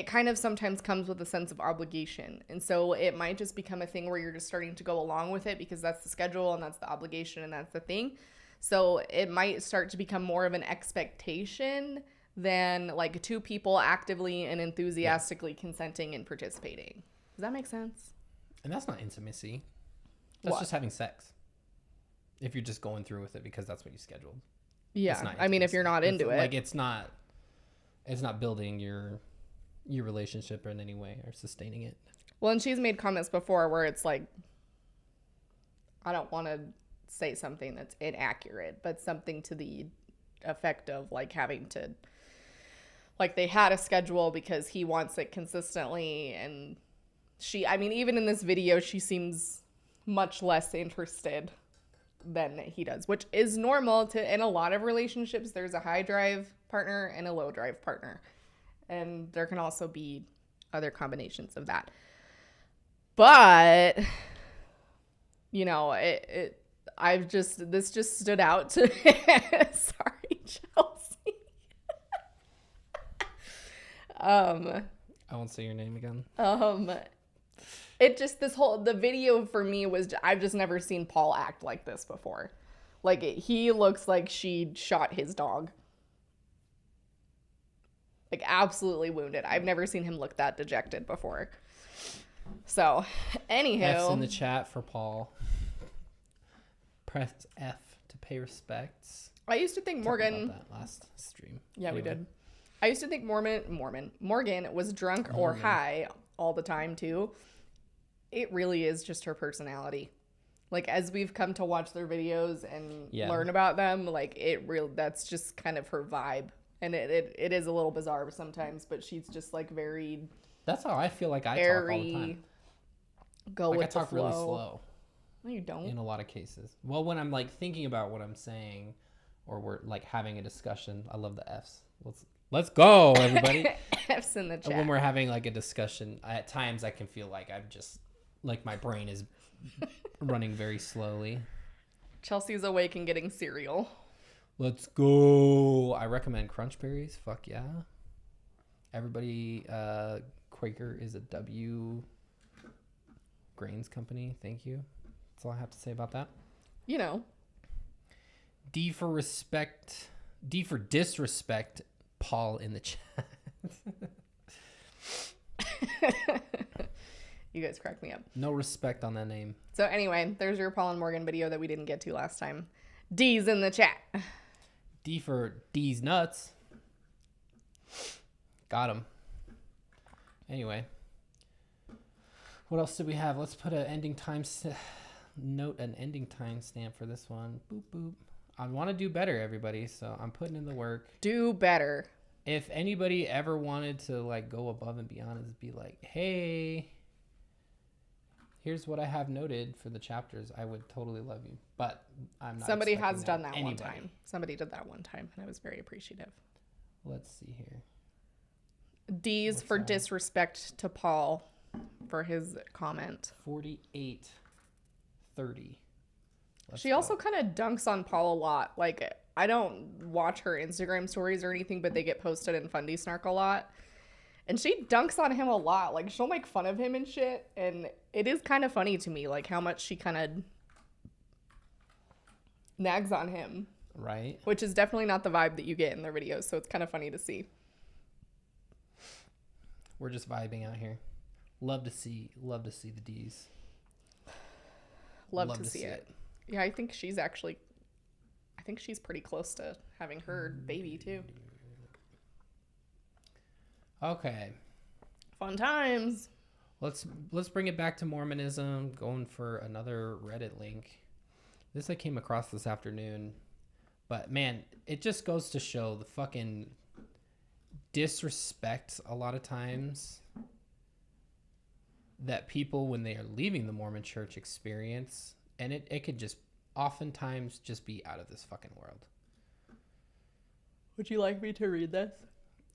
kind of sometimes comes with a sense of obligation. And so it might just become a thing where you're just starting to go along with it because that's the schedule and that's the obligation and that's the thing. So it might start to become more of an expectation than like two people actively and enthusiastically consenting and participating. Does that make sense? And that's not intimacy. That's just having sex. If you're just going through with it because that's what you scheduled. Yeah. I mean, if you're not into it. Like it's not building your relationship in any way or sustaining it. Well, and she's made comments before where it's like, I don't want to say something that's inaccurate, but something to the effect of like having to, like they had a schedule because he wants it consistently. And I mean, even in this video, she seems much less interested than he does, which is normal in a lot of relationships. There's a high drive partner and a low drive partner. And there can also be other combinations of that. But, you know, this just stood out to me. Sorry, Chelsea. I won't say your name again. It just, the video for me was, I've just never seen Paul act like this before. Like, he looks like she shot his dog. Like, absolutely wounded. I've never seen him look that dejected before. So, anywho. F's in the chat for Paul. Press F to pay respects. I used to think Morgan... about that last stream. Yeah, anyway. We did. I used to think Morgan was drunk or high all the time, too. It really is just her personality. Like, as we've come to watch their videos and learn about them, like, that's just kind of her vibe. And it is a little bizarre sometimes, but she's just like very. That's how I feel like I talk all the time. Go like with the flow. I talk really slow. No, you don't. In a lot of cases. Well, when I'm like thinking about what I'm saying, or we're like having a discussion, I love the F's. Let's go, everybody. F's in the chat. When we're having like a discussion, at times I can feel like I'm just like my brain is running very slowly. Chelsea's awake and getting cereal. Let's go. I recommend Crunch Berries. Fuck yeah. Everybody, Quaker is a W grains company. Thank you. That's all I have to say about that. You know. D for disrespect, Paul in the chat. You guys crack me up. No respect on that name. So anyway, there's your Paul and Morgan video that we didn't get to last time. D's in the chat. D for D's nuts. Got him. Anyway. What else did we have? Let's put an ending time stamp for this one. Boop, boop. I want to do better, everybody, so I'm putting in the work. Do better. If anybody ever wanted to like go above and beyond, is be like, hey, here's what I have noted for the chapters. I would totally love you, but I'm not. Somebody has done that one time. Somebody did that one time, and I was very appreciative. Let's see here. D's for disrespect to Paul for his comment. 48:30. She also kind of dunks on Paul a lot. Like, I don't watch her Instagram stories or anything, but they get posted in Fundy Snark a lot. And she dunks on him a lot. Like, she'll make fun of him and shit. And it is kind of funny to me, like, how much she kind of nags on him. Right. Which is definitely not the vibe that you get in their videos. So it's kind of funny to see. We're just vibing out here. Love to see the D's. Love to see it. Yeah, I think she's pretty close to having her baby too. Okay. Fun times. Let's bring it back to Mormonism. Going for another Reddit link. This I came across this afternoon, but man, it just goes to show the fucking disrespect a lot of times that people, when they are leaving the Mormon church, experience, and it could just oftentimes just be out of this fucking world. Would you like me to read this?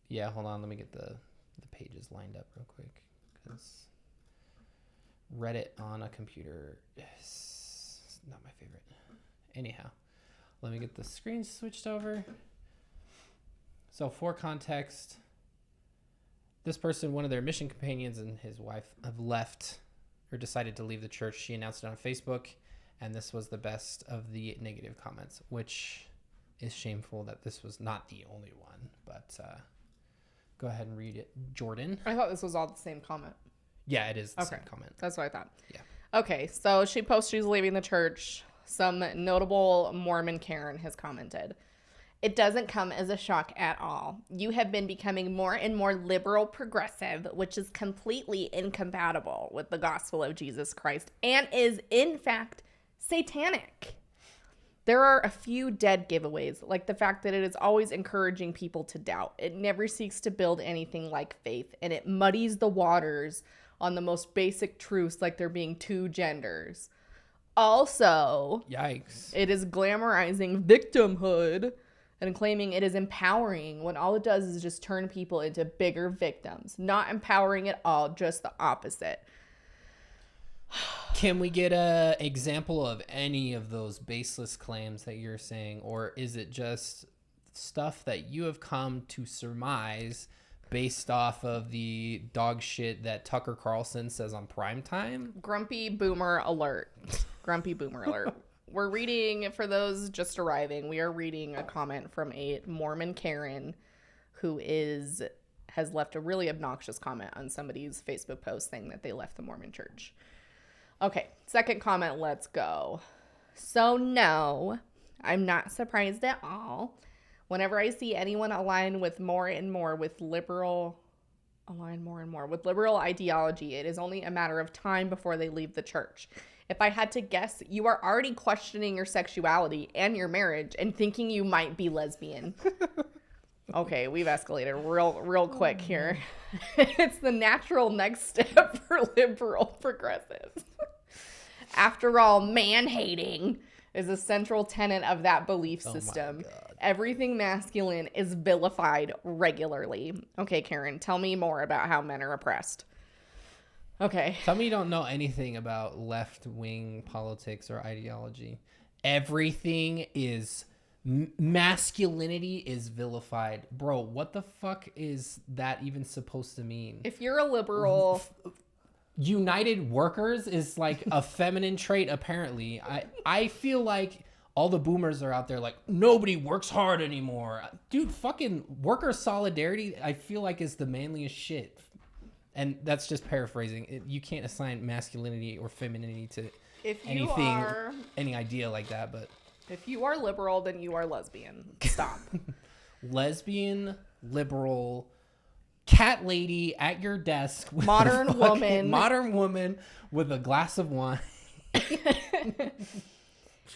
Yeah, hold on, let me get the pages lined up real quick, because Reddit on a computer is not my favorite. Anyhow, let me get the screen switched over. So for context, this person, one of their mission companions and his wife, have left or decided to leave the church. She announced it on Facebook, and this was the best of the negative comments, which is shameful that this was not the only one. But go ahead and read it, Jordan. I thought this was all the same comment. Yeah, it is the same comment. That's what I thought. Yeah. Okay, so she posts she's leaving the church. Some notable Mormon Karen has commented, "It doesn't come as a shock at all. You have been becoming more and more liberal progressive, which is completely incompatible with the gospel of Jesus Christ and is, in fact, satanic. There are a few dead giveaways, like the fact that it is always encouraging people to doubt. It never seeks to build anything like faith, and it muddies the waters on the most basic truths, like there being two genders. Also, yikes, it is glamorizing victimhood and claiming it is empowering when all it does is just turn people into bigger victims. Not empowering at all, just the opposite." Can we get a example of any of those baseless claims that you're saying, or is it just stuff that you have come to surmise based off of the dog shit that Tucker Carlson says on primetime? Grumpy boomer alert. Grumpy boomer alert. We're reading, for those just arriving, we are reading a comment from a Mormon Karen who has left a really obnoxious comment on somebody's Facebook post saying that they left the Mormon church. Okay, second comment, let's go. "So no, I'm not surprised at all. Whenever I see anyone align more and more with liberal ideology, it is only a matter of time before they leave the church. If I had to guess, you are already questioning your sexuality and your marriage and thinking you might be lesbian." Okay, we've escalated real quick here. It's the natural next step for liberal progressives. After all, man-hating is a central tenet of that belief system. Everything masculine is vilified regularly. Okay, Karen, tell me more about how men are oppressed. Okay. Tell me you don't know anything about left-wing politics or ideology. Everything is... masculinity is vilified. Bro, what the fuck is that even supposed to mean? If you're a liberal... United Workers is like a feminine trait, apparently. I feel like all the boomers are out there like, nobody works hard anymore. Dude, fucking worker solidarity, I feel like, is the manliest shit. And that's just paraphrasing. You can't assign masculinity or femininity to any idea like that. But if you are liberal, then you are lesbian. Stop. Lesbian, liberal, cat lady at your desk. Modern woman with a glass of wine.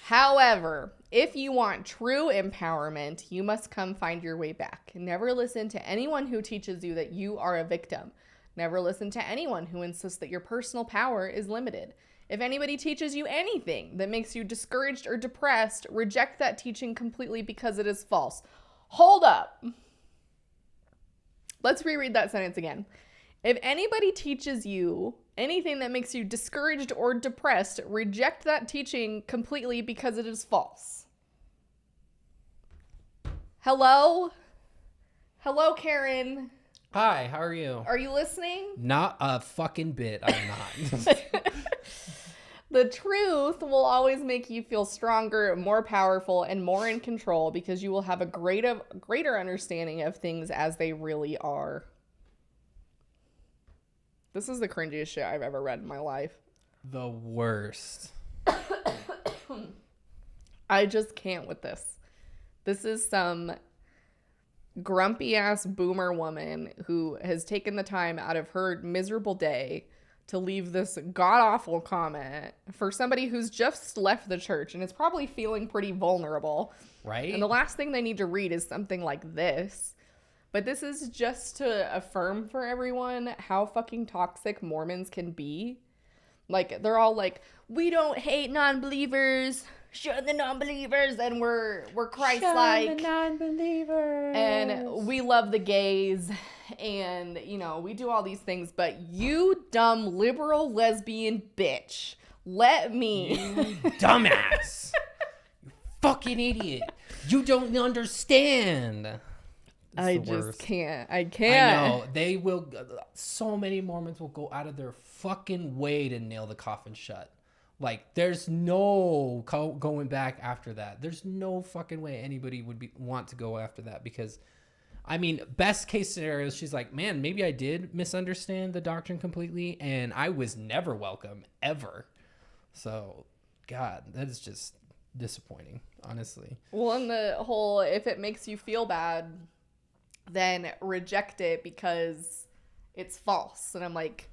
However, if you want true empowerment, you must come find your way back. Never listen to anyone who teaches you that you are a victim. Never listen to anyone who insists that your personal power is limited. If anybody teaches you anything that makes you discouraged or depressed, reject that teaching completely because it is false. Hold up. Let's reread that sentence again. If anybody teaches you anything that makes you discouraged or depressed, reject that teaching completely because it is false. Hello? Hello, Karen. Hi, how are you? Are you listening? Not a fucking bit. I'm not. The truth will always make you feel stronger, more powerful, and more in control because you will have a greater understanding of things as they really are. This is the cringiest shit I've ever read in my life. The worst. I just can't with this. This is some grumpy ass boomer woman who has taken the time out of her miserable day to leave this god awful comment for somebody who's just left the church and is probably feeling pretty vulnerable. Right? And the last thing they need to read is something like this. But this is just to affirm for everyone how fucking toxic Mormons can be. Like, they're all like, we don't hate non-believers. Shun the non-believers. And we're Christ-like. Shun the non-believers. And we love the gays. And, you know, we do all these things. But you dumb liberal lesbian bitch. Let me. You dumbass. You fucking idiot. You don't understand. I just can't. I can't. I know. They will. So many Mormons will go out of their fucking way to nail the coffin shut. Like, there's no going back after that. There's no fucking way anybody would want to go after that because, I mean, best case scenario, she's like, man, maybe I did misunderstand the doctrine completely and I was never welcome, ever. So, God, that is just disappointing, honestly. Well, and the whole, if it makes you feel bad, then reject it because it's false. And I'm like,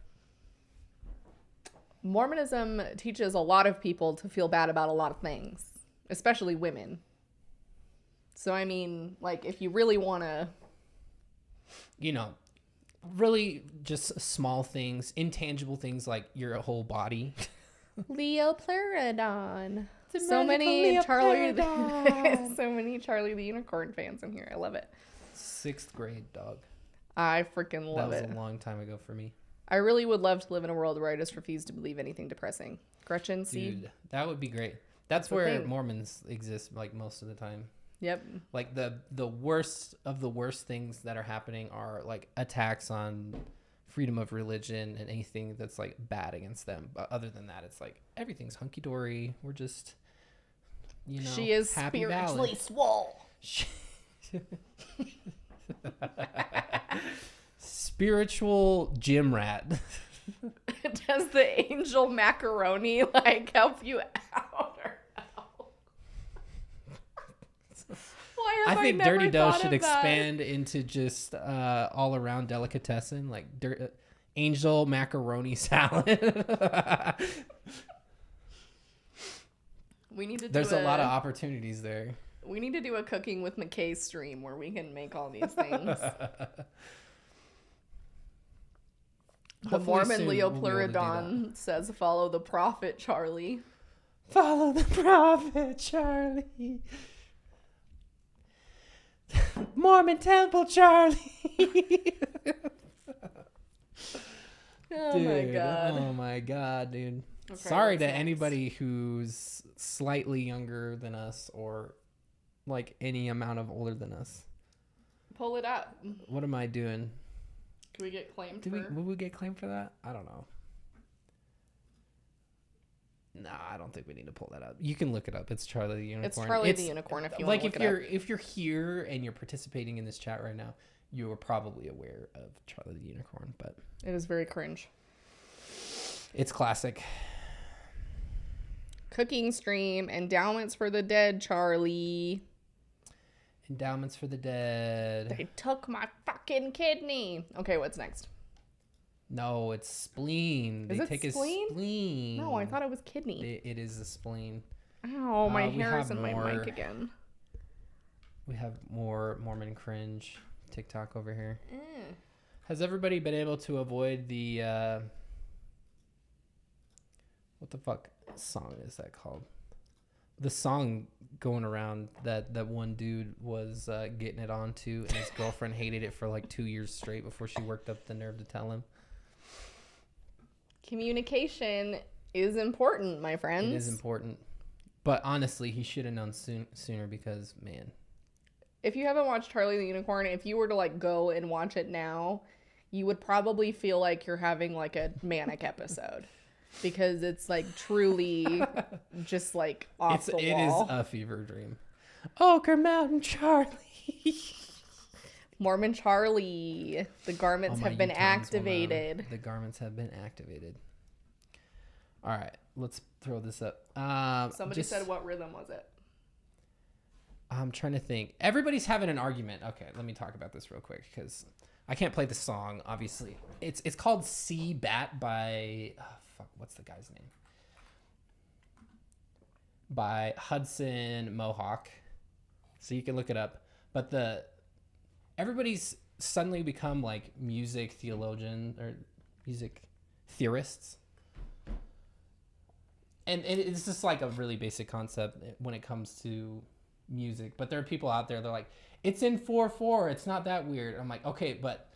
Mormonism teaches a lot of people to feel bad about a lot of things, especially women. So, I mean, like, if you really want to, you know, really just small things, intangible things like your whole body. Leopleurodon. So many Charlie the Unicorn fans in here. I love it. 6th grade, dog. I freaking love it. That was a long time ago for me. I really would love to live in a world where I just refuse to believe anything depressing. Gretchen, see? Dude, that would be great. That's where Mormons exist, like, most of the time. Yep. Like, the worst of the worst things that are happening are, like, attacks on freedom of religion and anything that's, like, bad against them. But other than that, it's like, everything's hunky-dory. We're just, you know, she is happy spiritually swole. Spiritual gym rat. Does the angel macaroni like help you out or no? I think Dirty Dough should expand into just all around delicatessen, like angel macaroni salad. We need to. There's a lot of opportunities there. We need to do a cooking with McKay stream where we can make all these things. The Mormon Leopleurodon says, follow the prophet, Charlie. Follow the prophet, Charlie. Mormon temple, Charlie. Oh, dude, my God. Oh, my God, dude. Okay, sorry to anybody who's slightly younger than us or, like, any amount of older than us. Pull it up. What am I doing? Can we get claimed Will we get claimed for that? I don't know. Nah, I don't think we need to pull that up. You can look it up. It's Charlie the Unicorn. It's Charlie the Unicorn if you want to look it up. If you're here and you're participating in this chat right now, you are probably aware of Charlie the Unicorn, but it is very cringe. It's classic. Cooking stream, endowments for the dead, Charlie. Endowments for the dead. They took my fucking kidney. Okay, what's next? No, it's spleen. They take his spleen. No, I thought it was kidney. It is a spleen. Ow, my hair is in my mic again. We have more Mormon cringe TikTok over here. Has everybody been able to avoid the what the fuck song is that called? The song going around that one dude was getting it onto, and his girlfriend hated it for like 2 years straight before she worked up the nerve to tell him. Communication is important, my friends. It is important. But honestly, he should have known sooner because, man. If you haven't watched Charlie the Unicorn, if you were to like go and watch it now, you would probably feel like you're having like a manic episode. Because it's like truly just like off the wall. It is a fever dream. Ochre Mountain Charlie. Mormon Charlie. The garments All my have been Utahns will know. activated. The garments have been activated. All right, let's throw this up. Somebody said, what rhythm was it? I'm trying to think. Everybody's having an argument. Okay, let me talk about this real quick because I can't play the song, obviously. It's called Sea Bat by... what's the guy's name? By Hudson Mohawk. So you can look it up. But everybody's suddenly become like music theologian or music theorists. And it's just like a really basic concept when it comes to music. But there are people out there, they're like, it's in 4/4. It's not that weird. I'm like, okay, but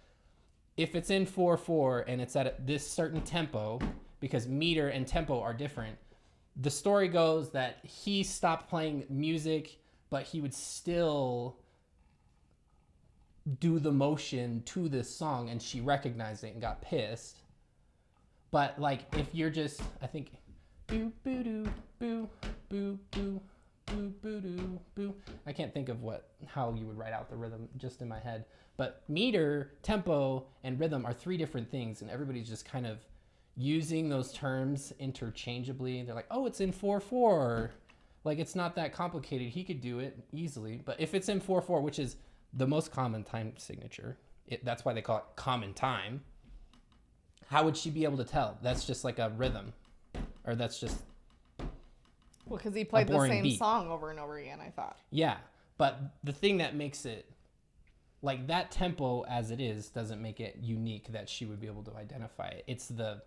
if it's in 4/4 and it's at this certain tempo, because meter and tempo are different, the story goes that he stopped playing music, but he would still do the motion to this song, and she recognized it and got pissed. But like, if you're just, I think, boo boo doo boo boo boo boo boo doo boo. I can't think of how you would write out the rhythm just in my head. But meter, tempo, and rhythm are three different things, and everybody's just kind of using those terms interchangeably. They're like, oh, it's in 4/4. Like, it's not that complicated. He could do it easily. But if it's in 4/4, which is the most common time signature, that's why they call it common time, how would she be able to tell? That's just like a rhythm. Or that's just... Well, because he played the same song over and over again, I thought. Yeah, but the thing that makes it... Like, that tempo as it is doesn't make it unique that she would be able to identify it. It's the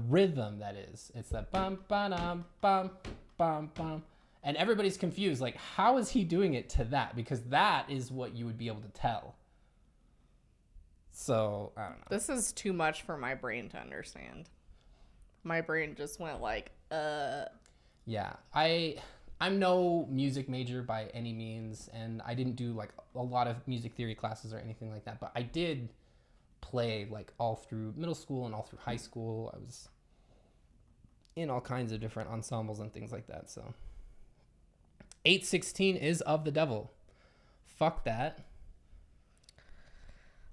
rhythm that is. It's that bum ba bum bum bum, and everybody's confused. Like, how is he doing it to that? Because that is what you would be able to tell. So I don't know. This is too much for my brain to understand. My brain just went like, Yeah, I'm no music major by any means, and I didn't do like a lot of music theory classes or anything like that, but I did play like all through middle school and all through high school. I was in all kinds of different ensembles and things like that. So 8/16 is of the devil. Fuck that.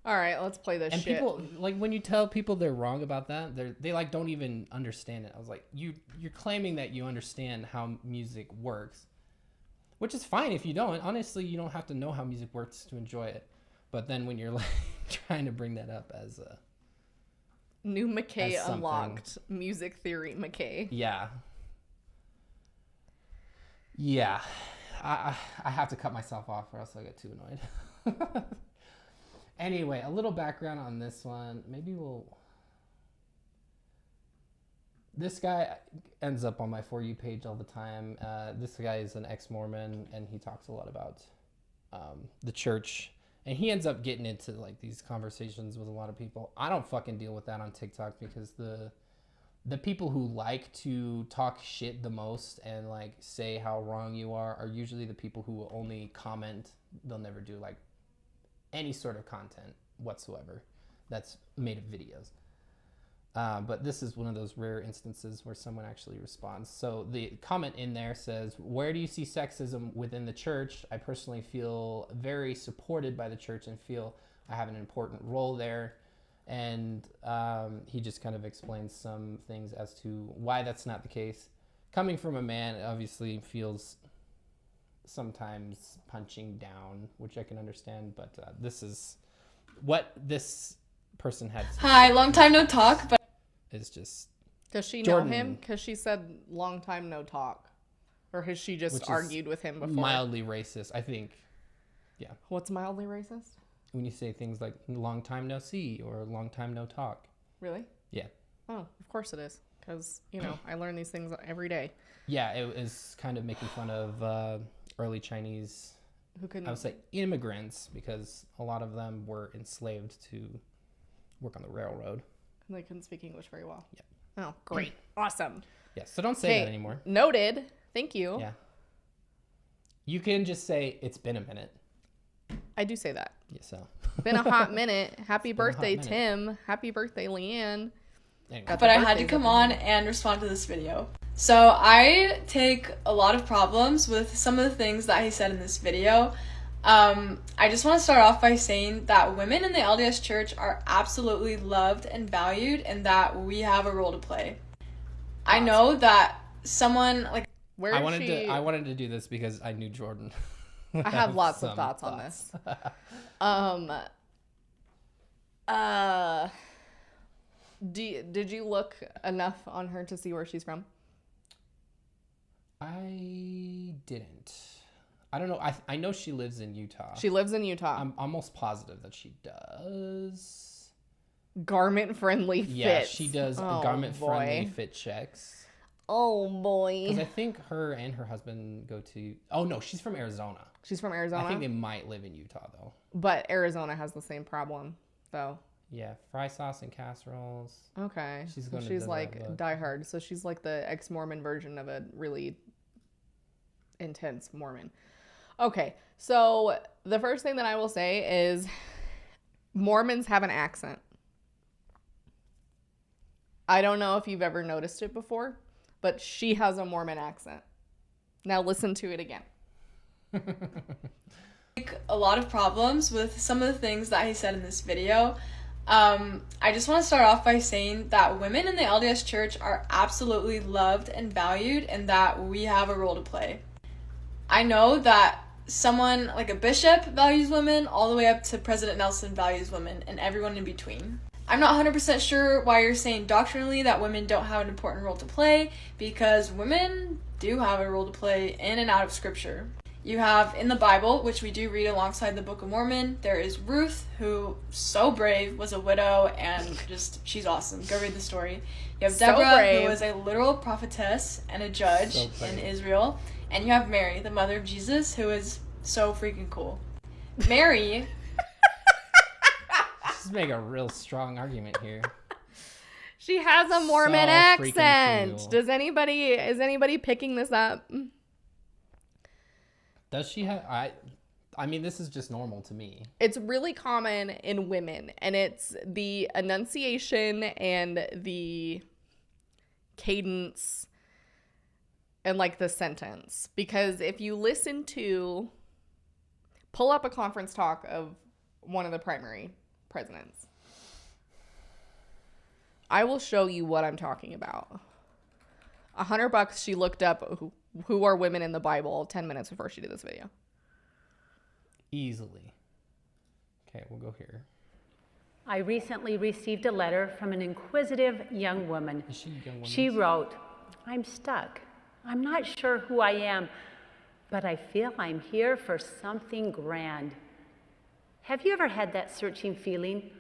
all right, let's play this And shit. people, like, when you tell people they're wrong about that, they like don't even understand it. I was like, you're claiming that you understand how music works, which is fine if you don't. Honestly, you don't have to know how music works to enjoy it. But then when you're like trying to bring that up as a new McKay unlocked, music theory McKay. Yeah. I have to cut myself off or else I'll get too annoyed. Anyway, a little background on this one. This guy ends up on my For You page all the time. This guy is an ex-mormon, and he talks a lot about the church. And he ends up getting into like these conversations with a lot of people. I don't fucking deal with that on TikTok because the people who like to talk shit the most and like say how wrong you are usually the people who will only comment. They'll never do like any sort of content whatsoever that's made of videos. But this is one of those rare instances where someone actually responds. So the comment in there says, where do you see sexism within the church? I personally feel very supported by the church and feel I have an important role there. And he just kind of explains some things as to why that's not the case. Coming from a man, it obviously feels sometimes punching down, which I can understand, but this is what this person had to Hi, long time no talk, but is just... Does she Jordan, know him? Because she said long time no talk. Or has she just argued with him before? Mildly racist, I think. Yeah. What's mildly racist? When you say things like long time no see or long time no talk. Really? Yeah. Oh, of course it is. Because, I learn these things every day. Yeah, it was kind of making fun of early Chinese, I would say immigrants, because a lot of them were enslaved to work on the railroad. And they couldn't speak English very well. Yeah. Oh, great. Awesome. Yeah, so don't say that anymore. Noted. Thank you. Yeah. You can just say, it's been a minute. I do say that. Yeah, so. Been a hot minute. Happy birthday, Tim. Happy birthday, Leanne. Anyway. But I had to come on and respond to this video. So I take a lot of problems with some of the things that he said in this video. I just want to start off by saying that women in the LDS Church are absolutely loved and valued, and that we have a role to play. I know that someone like I wanted to do this because I knew Jordan. I have lots of thoughts on this. Did you look enough on her to see where she's from? I didn't. I don't know. I know she lives in Utah. She lives in Utah. I'm almost positive that she does. Garment-friendly fits. Yeah, she does garment-friendly fit checks. Oh, boy. Because I think her and her husband go to... Oh, no, she's from Arizona. She's from Arizona? I think they might live in Utah, though. But Arizona has the same problem, though. Yeah, fry sauce and casseroles. Okay. She's like diehard. So she's like the ex-Mormon version of a really intense Mormon. Okay, so the first thing that I will say is Mormons have an accent. I don't know if you've ever noticed it before, but she has a Mormon accent. Now listen to it again. a lot of problems with some of the things that he said in this video. I just want to start off by saying that women in the LDS Church are absolutely loved and valued, and that we have a role to play. I know that someone like a bishop values women all the way up to President Nelson values women, and everyone in between. I'm not 100% sure why you're saying doctrinally that women don't have an important role to play, because women do have a role to play in and out of scripture. You have in the Bible, which we do read alongside the Book of Mormon, there is Ruth, who so brave, was a widow, and just, she's awesome. Go read the story. You have Deborah, who was a literal prophetess and a judge in Israel. And you have Mary, the mother of Jesus, who is so freaking cool. Mary... Just make a real strong argument here. She has a Mormon accent. Cool. Is anybody picking this up? Does she have... I mean, this is just normal to me. It's really common in women, and it's the enunciation and the cadence and like the sentence. Because if you listen to... Pull up a conference talk of one of the primary presidents. I will show you what I'm talking about. $100 she looked up who are women in the Bible 10 minutes before she did this video. Easily. Okay, we'll go here. I recently received a letter from an inquisitive young woman. Is she a young woman? She wrote, "I'm stuck. I'm not sure who I am, but I feel I'm here for something grand." Have you ever had that searching feeling,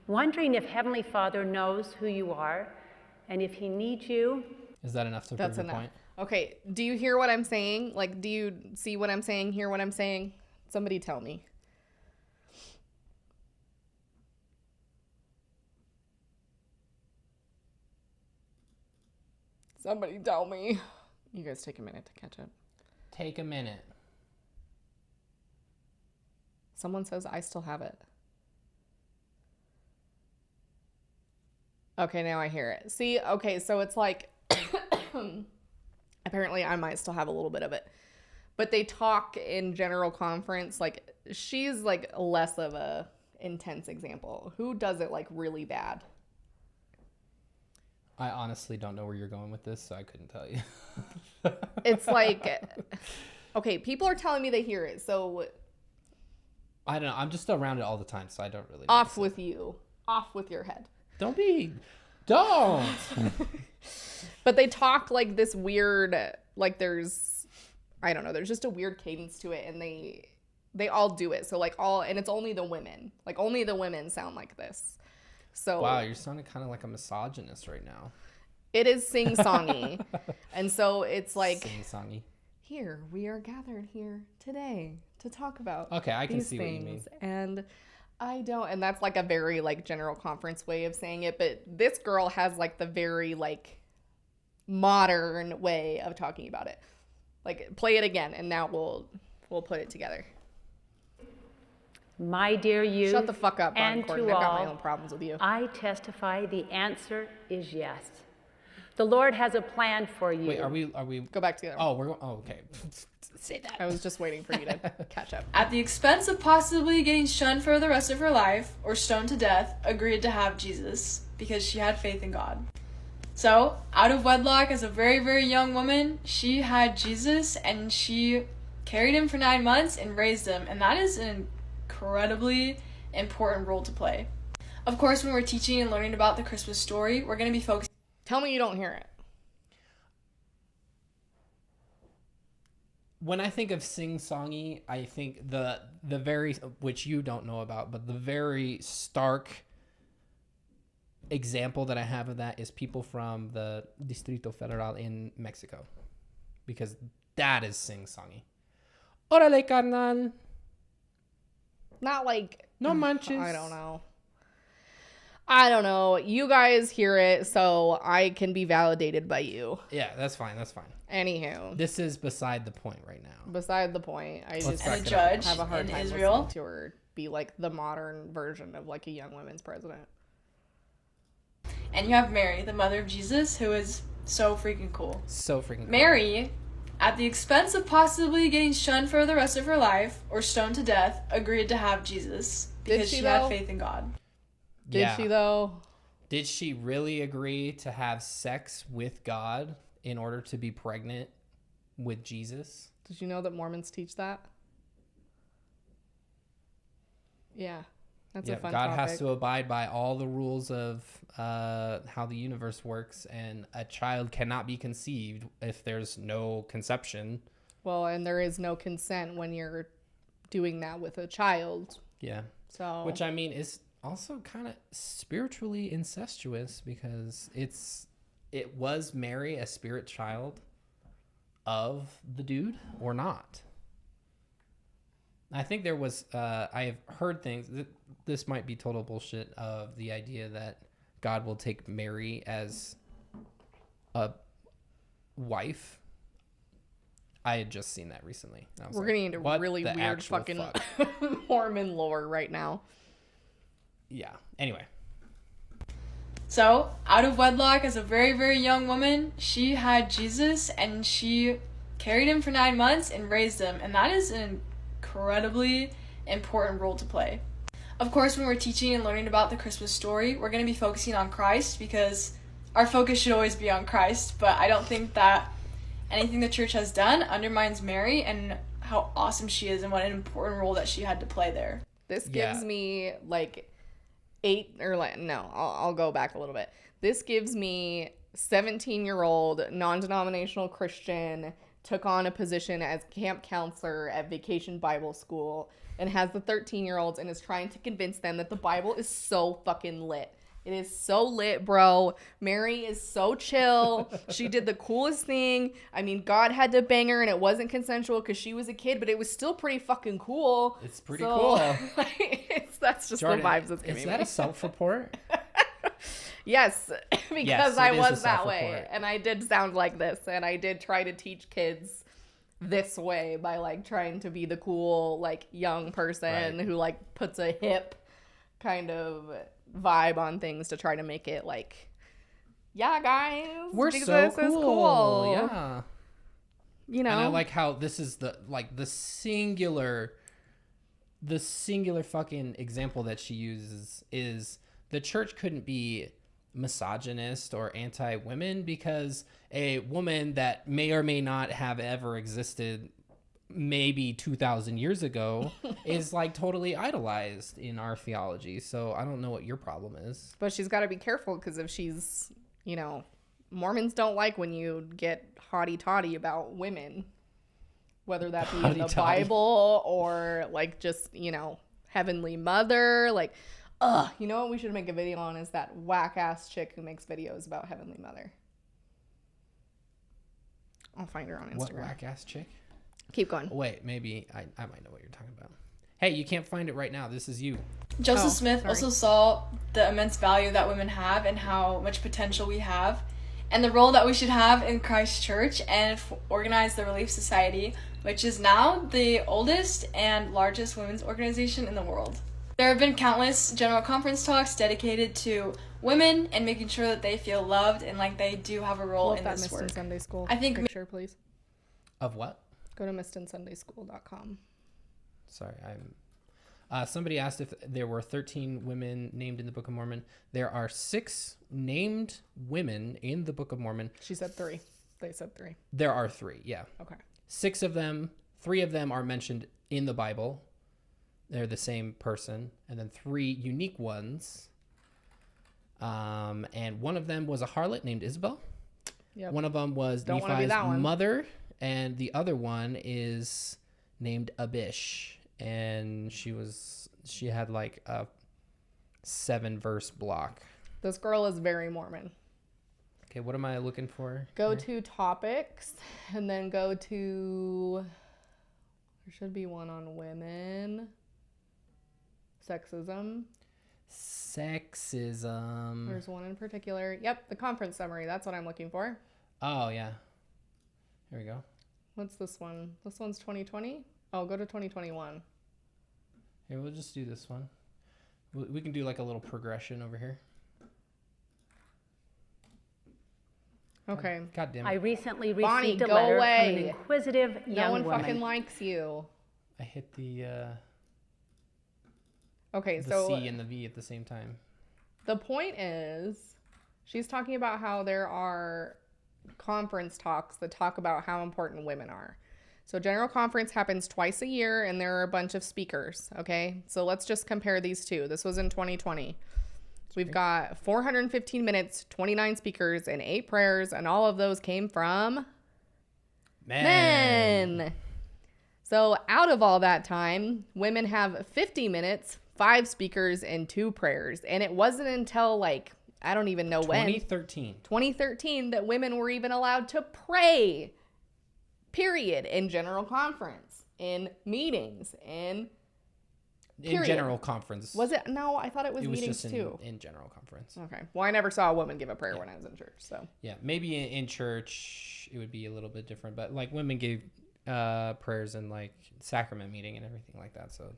wondering if Heavenly Father knows who you are and if he needs you? Is that enough to prove your point? Okay, do you hear what I'm saying? Like, do you see what I'm saying, hear what I'm saying? Somebody tell me. Somebody tell me. You guys take a minute to catch up. Take a minute. Someone says, I still have it. Okay, now I hear it. See, okay, so it's like, apparently I might still have a little bit of it. But they talk in general conference, like, she's like less of a intense example. Who does it like really bad? I honestly don't know where you're going with this, so I couldn't tell you. It's like, okay, people are telling me they hear it, so... I don't know. I'm just around it all the time, so I don't really... Off with you. Off with your head. Don't! But they talk like this weird, like there's, I don't know, there's just a weird cadence to it, and they all do it. So like and it's only the women. Like only the women sound like this. So wow, you're sounding kind of like a misogynist right now. It is sing-songy. And so it's like... Sing-songy. Here, we are gathered here today to talk about okay, I can these see things. What you mean. And I don't, and that's like a very like general conference way of saying it, but this girl has like the very like modern way of talking about it. Like play it again, and now we'll put it together. My dear youth, shut the fuck up, and Gordon. to I've got all, my own problems with you. I testify the answer is yes. The Lord has a plan for you. Wait, are we go back together? Oh, we're going. Oh, okay. Say that. I was just waiting for you to catch up. At the expense of possibly getting shunned for the rest of her life or stoned to death, agreed to have Jesus because she had faith in God. So, out of wedlock, as a very, very young woman, she had Jesus and she carried him for 9 months and raised him. And that is an incredibly important role to play. Of course, when we're teaching and learning about the Christmas story, we're going to be focusing. Tell me you don't hear it. When I think of sing-songy, I think the very, which you don't know about, but the very stark example that I have of that is people from the Distrito Federal in Mexico. Because that is sing-songy. Órale, carnal. Not like... No manches. I don't know. You guys hear it, so I can be validated by you. Yeah, that's fine. That's fine. Anywho. This is beside the point right now. Beside the point. I just a judge have a hard in time Israel listening to her be like the modern version of like a young women's president. And you have Mary, the mother of Jesus, who is so freaking cool. So freaking cool. Mary, at the expense of possibly getting shunned for the rest of her life or stoned to death, agreed to have Jesus because she had faith in God. Did she though? Did she really agree to have sex with God in order to be pregnant with Jesus? Did you know that Mormons teach that? Yeah. That's a fun God topic. has to abide by all the rules of how the universe works, and a child cannot be conceived if there's no conception. Well, and there is no consent when you're doing that with a child. Yeah. So, which I mean is also kind of spiritually incestuous, because it was Mary a spirit child of the dude or not? I think there was I have heard things, this might be total bullshit, of the idea that God will take Mary as a wife. I had just seen that recently. We're getting into really weird fucking Mormon lore right now. Yeah. Anyway. So, out of wedlock, as a very, very young woman, she had Jesus and she carried him for 9 months and raised him. And that is an incredibly important role to play. Of course, when we're teaching and learning about the Christmas story, we're going to be focusing on Christ because our focus should always be on Christ. But I don't think that anything the church has done undermines Mary and how awesome she is and what an important role that she had to play there. This gives me like I'll go back a little bit. This gives me 17-year-old non-denominational Christian, took on a position as camp counselor at Vacation Bible School, and has the 13-year-olds and is trying to convince them that the Bible is so fucking lit. It is so lit, bro. Mary is so chill. She did the coolest thing. I mean, God had to bang her and it wasn't consensual because she was a kid, but it was still pretty fucking cool. It's pretty cool. That's just Jordan, the vibes it's giving me. Is that a self-report? Yes, because yes, I was that way. And I did sound like this. And I did try to teach kids this way by like trying to be the cool, like young person who like puts a hip kind of vibe on things to try to make it like, yeah, guys, we're Jesus so is cool. cool. Yeah. You know, and I like how this is the singular fucking example that she uses is the church couldn't be misogynist or anti-women because a woman that may or may not have ever existed maybe 2,000 years ago is like totally idolized in our theology. So I don't know what your problem is. But she's got to be careful because if she's, you know, Mormons don't like when you get haughty-toddy about women, whether that be in the Bible or like just, you know, Heavenly Mother. Like, you know what we should make a video on is that whack-ass chick who makes videos about Heavenly Mother. I'll find her on Instagram. What whack-ass chick? Keep going. Wait, maybe I might know what you're talking about. Hey, you can't find it right now. This is you. Joseph Smith also saw the immense value that women have and how much potential we have and the role that we should have in Christ's church and organize the Relief Society, which is now the oldest and largest women's organization in the world. There have been countless general conference talks dedicated to women and making sure that they feel loved and like they do have a role in this work. Sunday school. I think picture, please. Of what? Go to mistonsundayschool.com. Sorry, somebody asked if there were 13 women named in the Book of Mormon. There are 6 named women in the Book of Mormon. She said 3. They said 3. There are 3, yeah. Okay. 6 of them, 3 of them are mentioned in the Bible. They're the same person. And then 3 unique ones. And one of them was a harlot named Isabel. Yep. One of them was Don't wanna be Nephi's that one. mother. And the other one is named Abish. And she had like a 7-verse block. This girl is very Mormon. Okay, what am I looking for? Go here? to topics and then go to, there should be one on women. Sexism. There's one in particular. Yep, the conference summary. That's what I'm looking for. Oh, yeah. Here we go. What's this one? This one's 2020? Oh, go to 2021. Here, we'll just do this one. We can do like a little progression over here. Okay. God damn it. I recently Bonnie, received a go letter away. from an inquisitive No young one woman. fucking likes you. I hit the Okay, so C and the V at the same time. the point is, she's talking about how there are conference talks that talk about how important women are. So General Conference happens twice a year, and there are a bunch of speakers, okay? So let's just compare these two. This was in 2020. We've got 415 minutes, 29 speakers, and 8 prayers, and all of those came from men. So out of all that time, women have 50 minutes, 5 speakers, and 2 prayers. And it wasn't until like, I don't even know when. 2013 that women were even allowed to pray. Period. In General Conference, in meetings, in General Conference. Was it? No, I thought it was meetings just too. in General Conference. Okay. Well, I never saw a woman give a prayer when I was in church. So yeah, maybe in church it would be a little bit different, but like women gave prayers in like sacrament meeting and everything like that. So,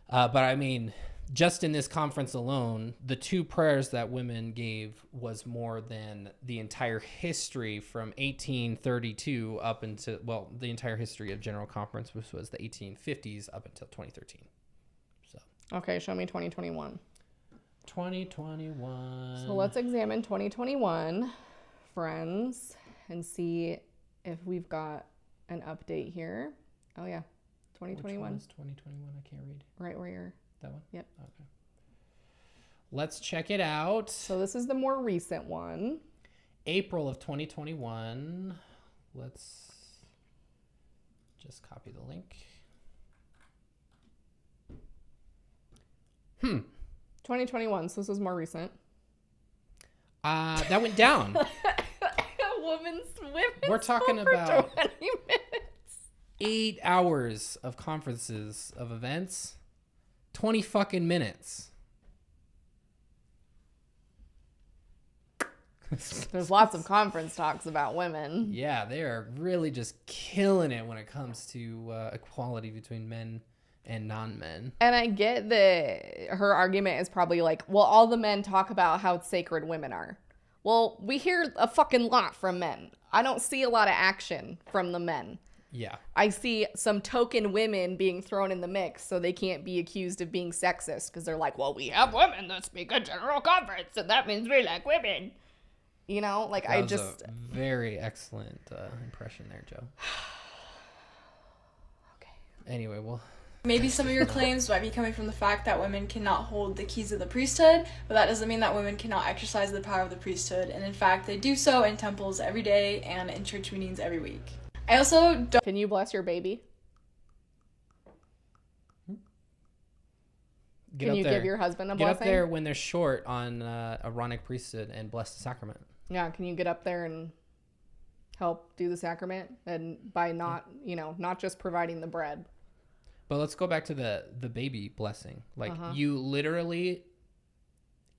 but I mean, just in this conference alone, the 2 prayers that women gave was more than the entire history from 1832 up until, well, the entire history of General Conference, which was the 1850s up until 2013. So. Okay, show me 2021. 2021. So let's examine 2021, friends, and see if we've got an update here. Oh yeah, 2021. Which one is 2021? I can't read. Right where you're. That one? Yep. Okay. Let's check it out. So this is the more recent one. April of 2021. Let's just copy the link. 2021. So this is more recent. That went down. Women's We're talking over about 20 minutes. 8 hours of conferences, of events. 20 fucking minutes. There's lots of conference talks about women. Yeah, they are really just killing it when it comes to equality between men and non-men. And I get that her argument is probably like, well, all the men talk about how sacred women are. Well, we hear a fucking lot from men. I don't see a lot of action from the men. Yeah. I see some token women being thrown in the mix so they can't be accused of being sexist because they're like, well, we have women that speak at General Conference, and that means we like women. You know, like That was a very excellent impression there, Joe. Okay. Anyway, well. Maybe some of your claims might be coming from the fact that women cannot hold the keys of the priesthood, but that doesn't mean that women cannot exercise the power of the priesthood. And in fact, they do so in temples every day and in church meetings every week. I also don't... Can you bless your baby? Can you give your husband a blessing? Get up there when they're short on Aaronic priesthood and bless the sacrament. Yeah, can you get up there and help do the sacrament? And by not, not just providing the bread. But let's go back to the baby blessing. Like, you literally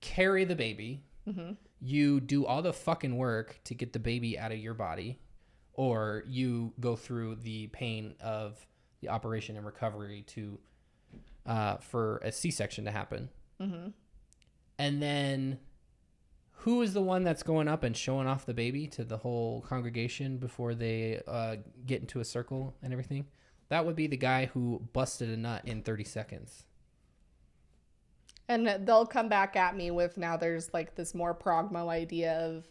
carry the baby. Mm-hmm. You do all the fucking work to get the baby out of your body. Or you go through the pain of the operation and recovery for a C-section to happen. Mm-hmm. And then Who is the one that's going up and showing off the baby to the whole congregation before they get into a circle and everything? That would be the guy who busted a nut in 30 seconds. And they'll come back at me with, now there's like this more progmo idea of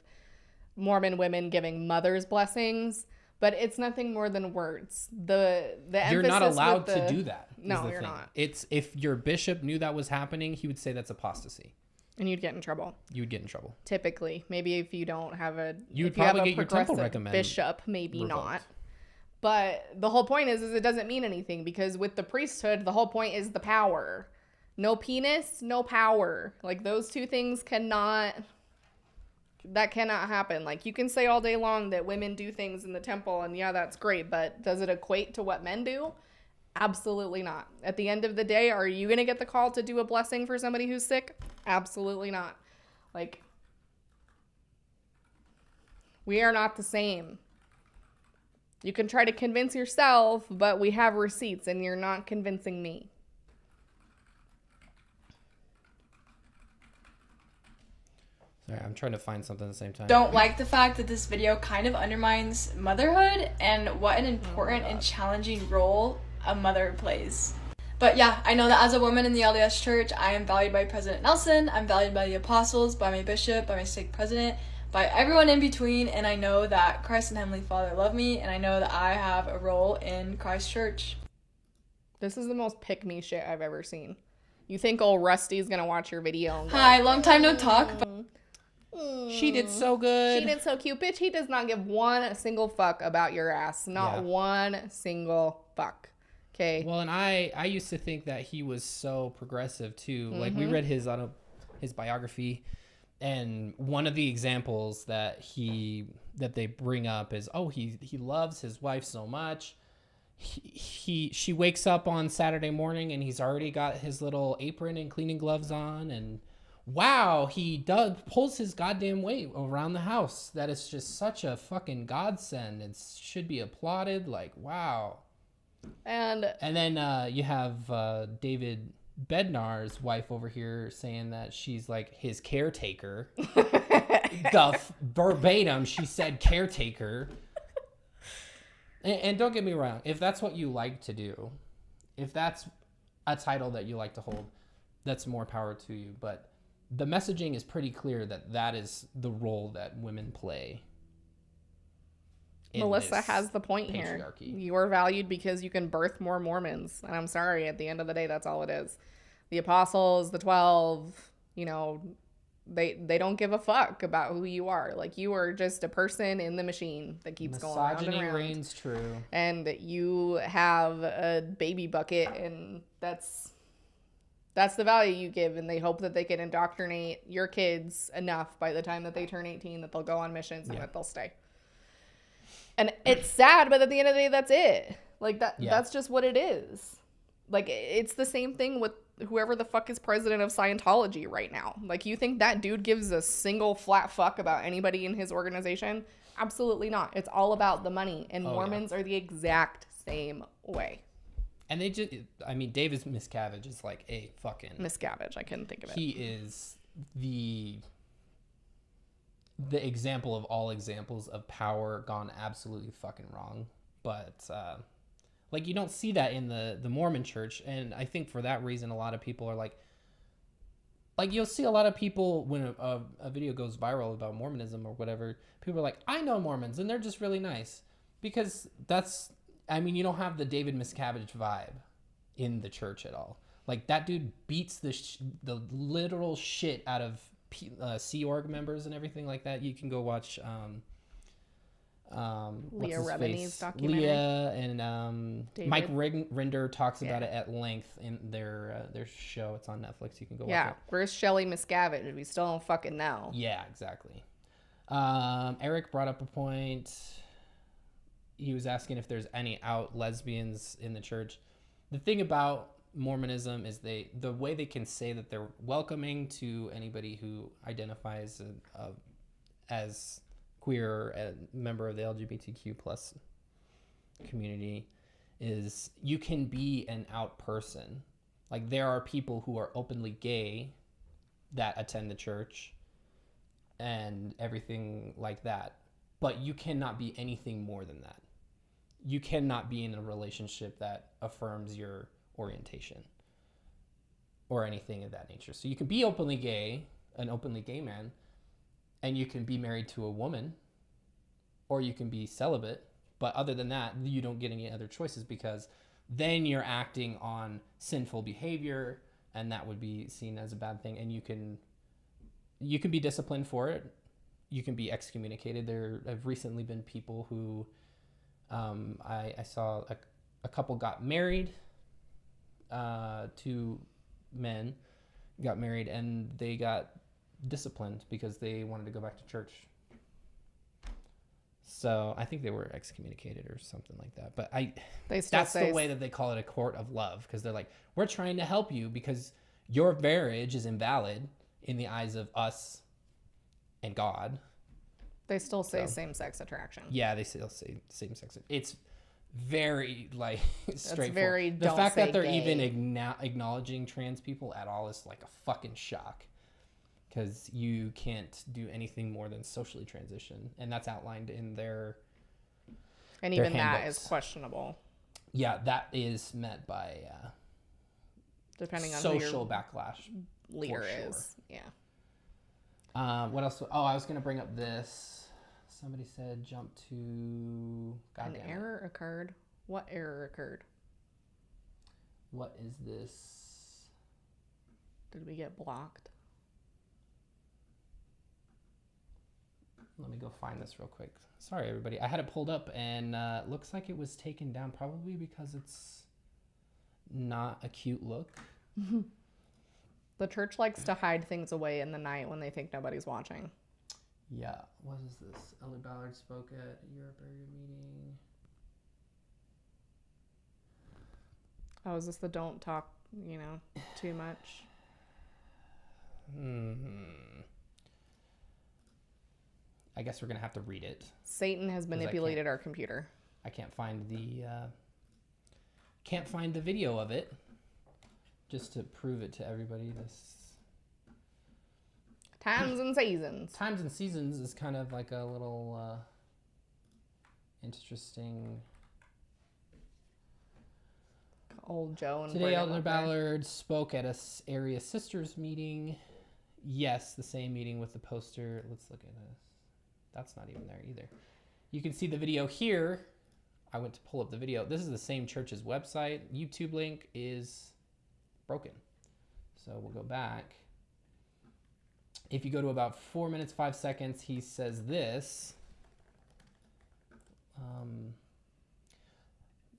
Mormon women giving mothers blessings, but it's nothing more than words. The You're not emphasis allowed with to do that. No, you're not. It's if your bishop knew that was happening, he would say that's apostasy. And you'd get in trouble. You would get in trouble. Typically. Maybe if you don't have a you would if you have probably a get your temple progressive recommend bishop, maybe revoked. not. But the whole point is it doesn't mean anything, because with the priesthood, the whole point is the power. No penis, no power. Like, those two things cannot happen. Like, you can say all day long that women do things in the temple, and yeah, that's great, but does it equate to what men do? Absolutely not. At the end of the day, are you going to get the call to do a blessing for somebody who's sick? Absolutely not. Like, we are not the same. You can try to convince yourself, but we have receipts, and you're not convincing me. Sorry, I'm trying to find something at the same time. Don't like the fact that this video kind of undermines motherhood and what an important and challenging role a mother plays. But yeah, I know that as a woman in the LDS Church, I am valued by President Nelson, I'm valued by the apostles, by my bishop, by my stake president, by everyone in between, and I know that Christ and Heavenly Father love me, and I know that I have a role in Christ's church. This is the most pick-me shit I've ever seen. You think old Rusty's gonna watch your video and go, Hi, long time no talk, but she did so good. She did so cute. Bitch, he does not give one single fuck about your ass. Not one single fuck. Okay. Well, and I used to think that he was so progressive too. Like, we read his biography, and one of the examples that they bring up is, he loves his wife so much. She wakes up on Saturday morning and he's already got his little apron and cleaning gloves on, and wow, he pulls his goddamn weight around the house. That is just such a fucking godsend. It should be applauded. Like, wow. And then you have David Bednar's wife over here saying that she's like his caretaker. Verbatim, she said caretaker. And don't get me wrong, if that's what you like to do, if that's a title that you like to hold, that's more power to you. But the messaging is pretty clear that is the role that women play. Melissa has the point here. You are valued because you can birth more Mormons. And I'm sorry, at the end of the day, that's all it is. The apostles, the 12, they don't give a fuck about who you are. Like, you are just a person in the machine that keeps going around and around. Reigns true. And you have a baby bucket, and that's the value you give, and they hope that they can indoctrinate your kids enough by the time that they turn 18 that they'll go on missions and that they'll stay. And it's sad, but at the end of the day, that's it. Like, that's just what it is. Like, it's the same thing with whoever the fuck is president of Scientology right now. Like, you think that dude gives a single flat fuck about anybody in his organization? Absolutely not. It's all about the money, and Mormons are the exact same way. And they just, David Miscavige is like a fucking... Miscavige, I couldn't think of it. He is the example of all examples of power gone absolutely fucking wrong. But, you don't see that in the Mormon church. And I think for that reason, a lot of people are like, you'll see a lot of people when a video goes viral about Mormonism or whatever, people are like, I know Mormons and they're just really nice. Because you don't have the David Miscavige vibe in the church at all. Like, that dude beats the literal shit out of Sea Org members and everything like that. You can go watch Leah Remini's documentary. Leah and Mike Rinder talks about it at length in their show. It's on Netflix. You can go watch it. Yeah, where's Shelley Miscavige? We still don't fucking know. Yeah, exactly. Eric brought up a point. He was asking if there's any out lesbians in the church. The thing about Mormonism is the way they can say that they're welcoming to anybody who identifies as queer, a member of the LGBTQ plus community, is you can be an out person. Like, there are people who are openly gay that attend the church, and everything like that. But you cannot be anything more than that. You cannot be in a relationship that affirms your orientation or anything of that nature. So you can be openly gay, an openly gay man, and you can be married to a woman, or you can be celibate. But other than that, you don't get any other choices, because then you're acting on sinful behavior, and that would be seen as a bad thing. And you can be disciplined for it. You can be excommunicated. There have recently been people who I saw a couple got married, two men got married, and they got disciplined because they wanted to go back to church. So I think they were excommunicated or something like that. But that's the way that they call it, a court of love, because they're like, we're trying to help you because your marriage is invalid in the eyes of us and God. They still say same-sex attraction. Yeah, they still say same-sex. It's very straightforward. Very the fact that they're even acknowledging trans people at all is like a fucking shock, because you can't do anything more than socially transition, and that's outlined in their even handbooks. That is questionable. Yeah, that is met by depending on social backlash. Leader is. Yeah. What else? Oh, I was gonna bring up this. Somebody said jump to. An error occurred. What error occurred? What is this? Did we get blocked? Let me go find this real quick. Sorry, everybody. I had it pulled up, and looks like it was taken down, probably because it's not a cute look. The church likes to hide things away in the night when they think nobody's watching. Yeah. What is this? Elder Ballard spoke at Europe area meeting. Oh, is this the don't talk, too much? I guess we're going to have to read it. Satan has manipulated our computer. I can't find the video of it, just to prove it to everybody. This Times and Seasons. Times and Seasons is kind of like a little interesting. Old Joe and Today, Elder Ballard spoke at a area sisters meeting. Yes, the same meeting with the poster. Let's look at this. That's not even there either. You can see the video here. I went to pull up the video. This is the same church's website. YouTube link is broken. So we'll go back. If you go to about 4 minutes, 5 seconds, he says this.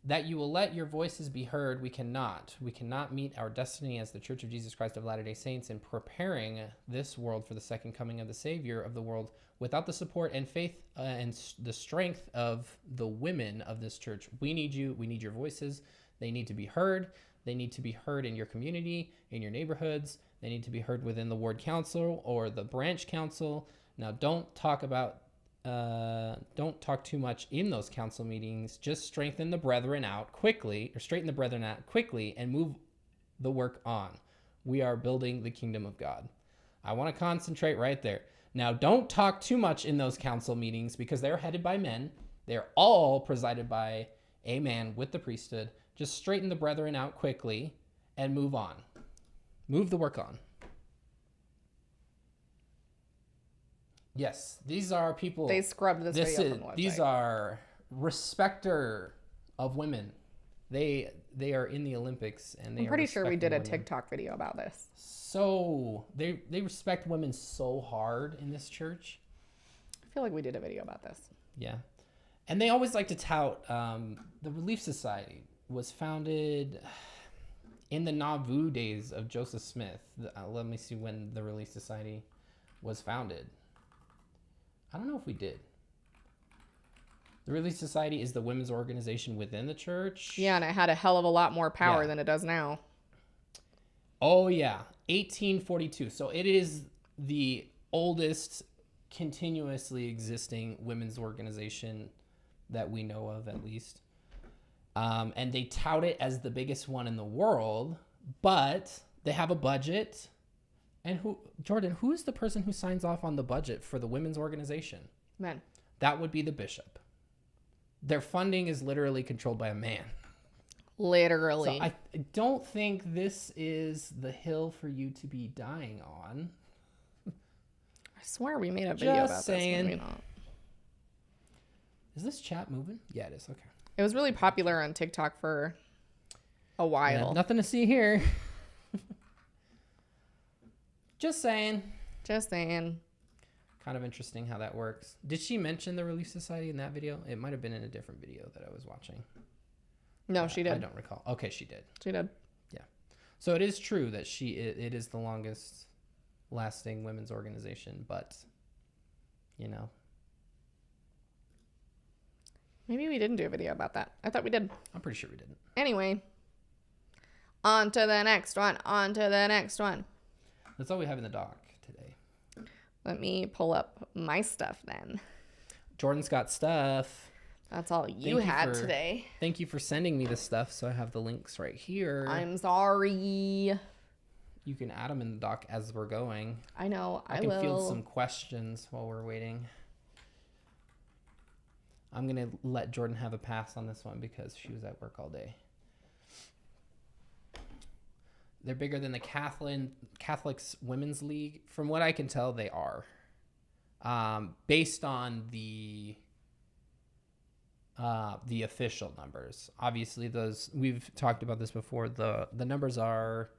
That you will let your voices be heard, we cannot. We cannot meet our destiny as the Church of Jesus Christ of Latter-day Saints in preparing this world for the second coming of the Savior of the world without the support and faith and the strength of the women of this church. We need you. We need your voices. They need to be heard. They need to be heard in your community, in your neighborhoods. They need to be heard within the ward council or the branch council. Now, don't talk too much in those council meetings. Just straighten the brethren out quickly and move the work on. We are building the kingdom of God. I want to concentrate right there. Now, don't talk too much in those council meetings, because they're headed by men. They're all presided by a man with the priesthood. Just straighten the brethren out quickly and move on. Move the work on. Yes, these are people. They scrubbed this video from the website. These are respecter of women. They are in the Olympics, and I'm pretty sure we did a TikTok video about this. So they respect women so hard in this church. I feel like we did a video about this. Yeah, and they always like to tout the Relief Society was founded in the Nauvoo days of Joseph Smith. Let me see when the Relief Society was founded. I don't know if we did. The Relief Society is the women's organization within the church. Yeah, and it had a hell of a lot more power than it does now. Oh, yeah. 1842. So it is the oldest continuously existing women's organization that we know of, at least. And they tout it as the biggest one in the world, but they have a budget And Jordan, who is the person who signs off on the budget for the women's organization? Men. That would be the bishop. Their funding is literally controlled by a man. Literally. So I don't think this is the hill for you to be dying on. I swear we made a video about saying. this. Maybe not. Is this chat moving? Yeah, it is. Okay. It was really popular on TikTok for a while. Yeah, nothing to see here. Just saying. Just saying. Kind of interesting how that works. Did she mention the Relief Society in that video? It might have been in a different video that I was watching. No, she did. I don't recall. Okay, she did. She did. Yeah. So it is true that it is the longest lasting women's organization, but, you know. Maybe we didn't do a video about that. I thought we did. I'm pretty sure we didn't. Anyway. On to the next one. On to the next one. That's all we have in the doc today. Let me pull up my stuff then. Jordan's got stuff. That's all you had today. Thank you for sending me the stuff, so I have the links right here. I'm sorry. You can add them in the doc as we're going. I know. I can field some questions while we're waiting. I'm going to let Jordan have a pass on this one because she was at work all day. They're bigger than the Catholics Women's League. From what I can tell, they are. Based on the official numbers. Obviously, we've talked about this before. The numbers are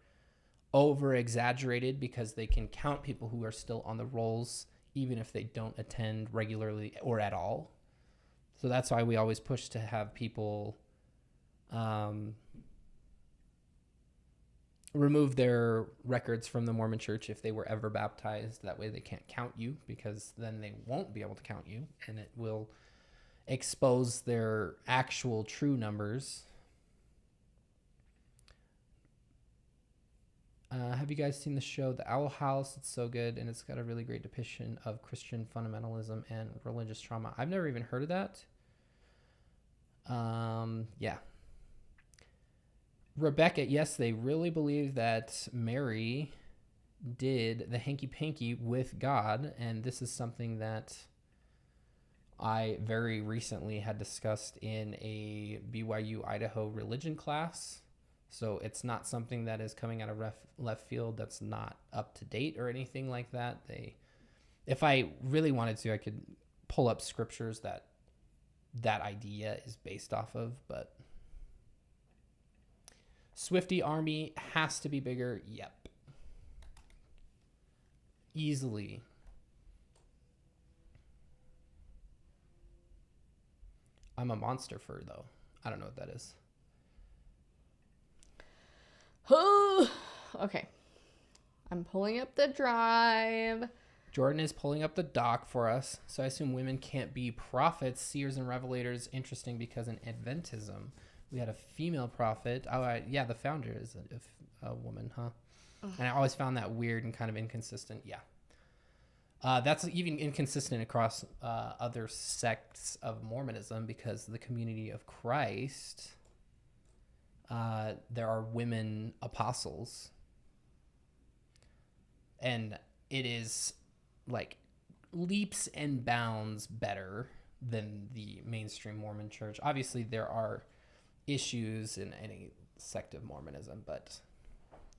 over exaggerated because they can count people who are still on the rolls, even if they don't attend regularly or at all. So that's why we always push to have people remove their records from the Mormon Church if they were ever baptized. That way they can't count you, because then they won't be able to count you, and it will expose their actual true numbers. Have you guys seen the show The Owl House? It's so good, and it's got a really great depiction of Christian fundamentalism and religious trauma. I've never even heard of that. Yeah. Rebecca, yes, they really believe that Mary did the hanky-panky with God, and this is something that I very recently had discussed in a BYU Idaho religion class. So it's not something that is coming out of left field that's not up to date or anything like that. If I really wanted to, I could pull up scriptures that idea is based off of, but Swifty Army has to be bigger. Yep. Easily. I'm a monster fur, though. I don't know what that is. Okay. I'm pulling up the drive. Jordan is pulling up the doc for us. So I assume women can't be prophets, seers, and revelators. Interesting, because in Adventism, we had a female prophet. Oh, yeah, the founder is a woman, huh? And I always found that weird and kind of inconsistent. Yeah. That's even inconsistent across other sects of Mormonism, because the community of Christ, there are women apostles. And it is like leaps and bounds better than the mainstream Mormon church. Obviously, there are issues in any sect of Mormonism, but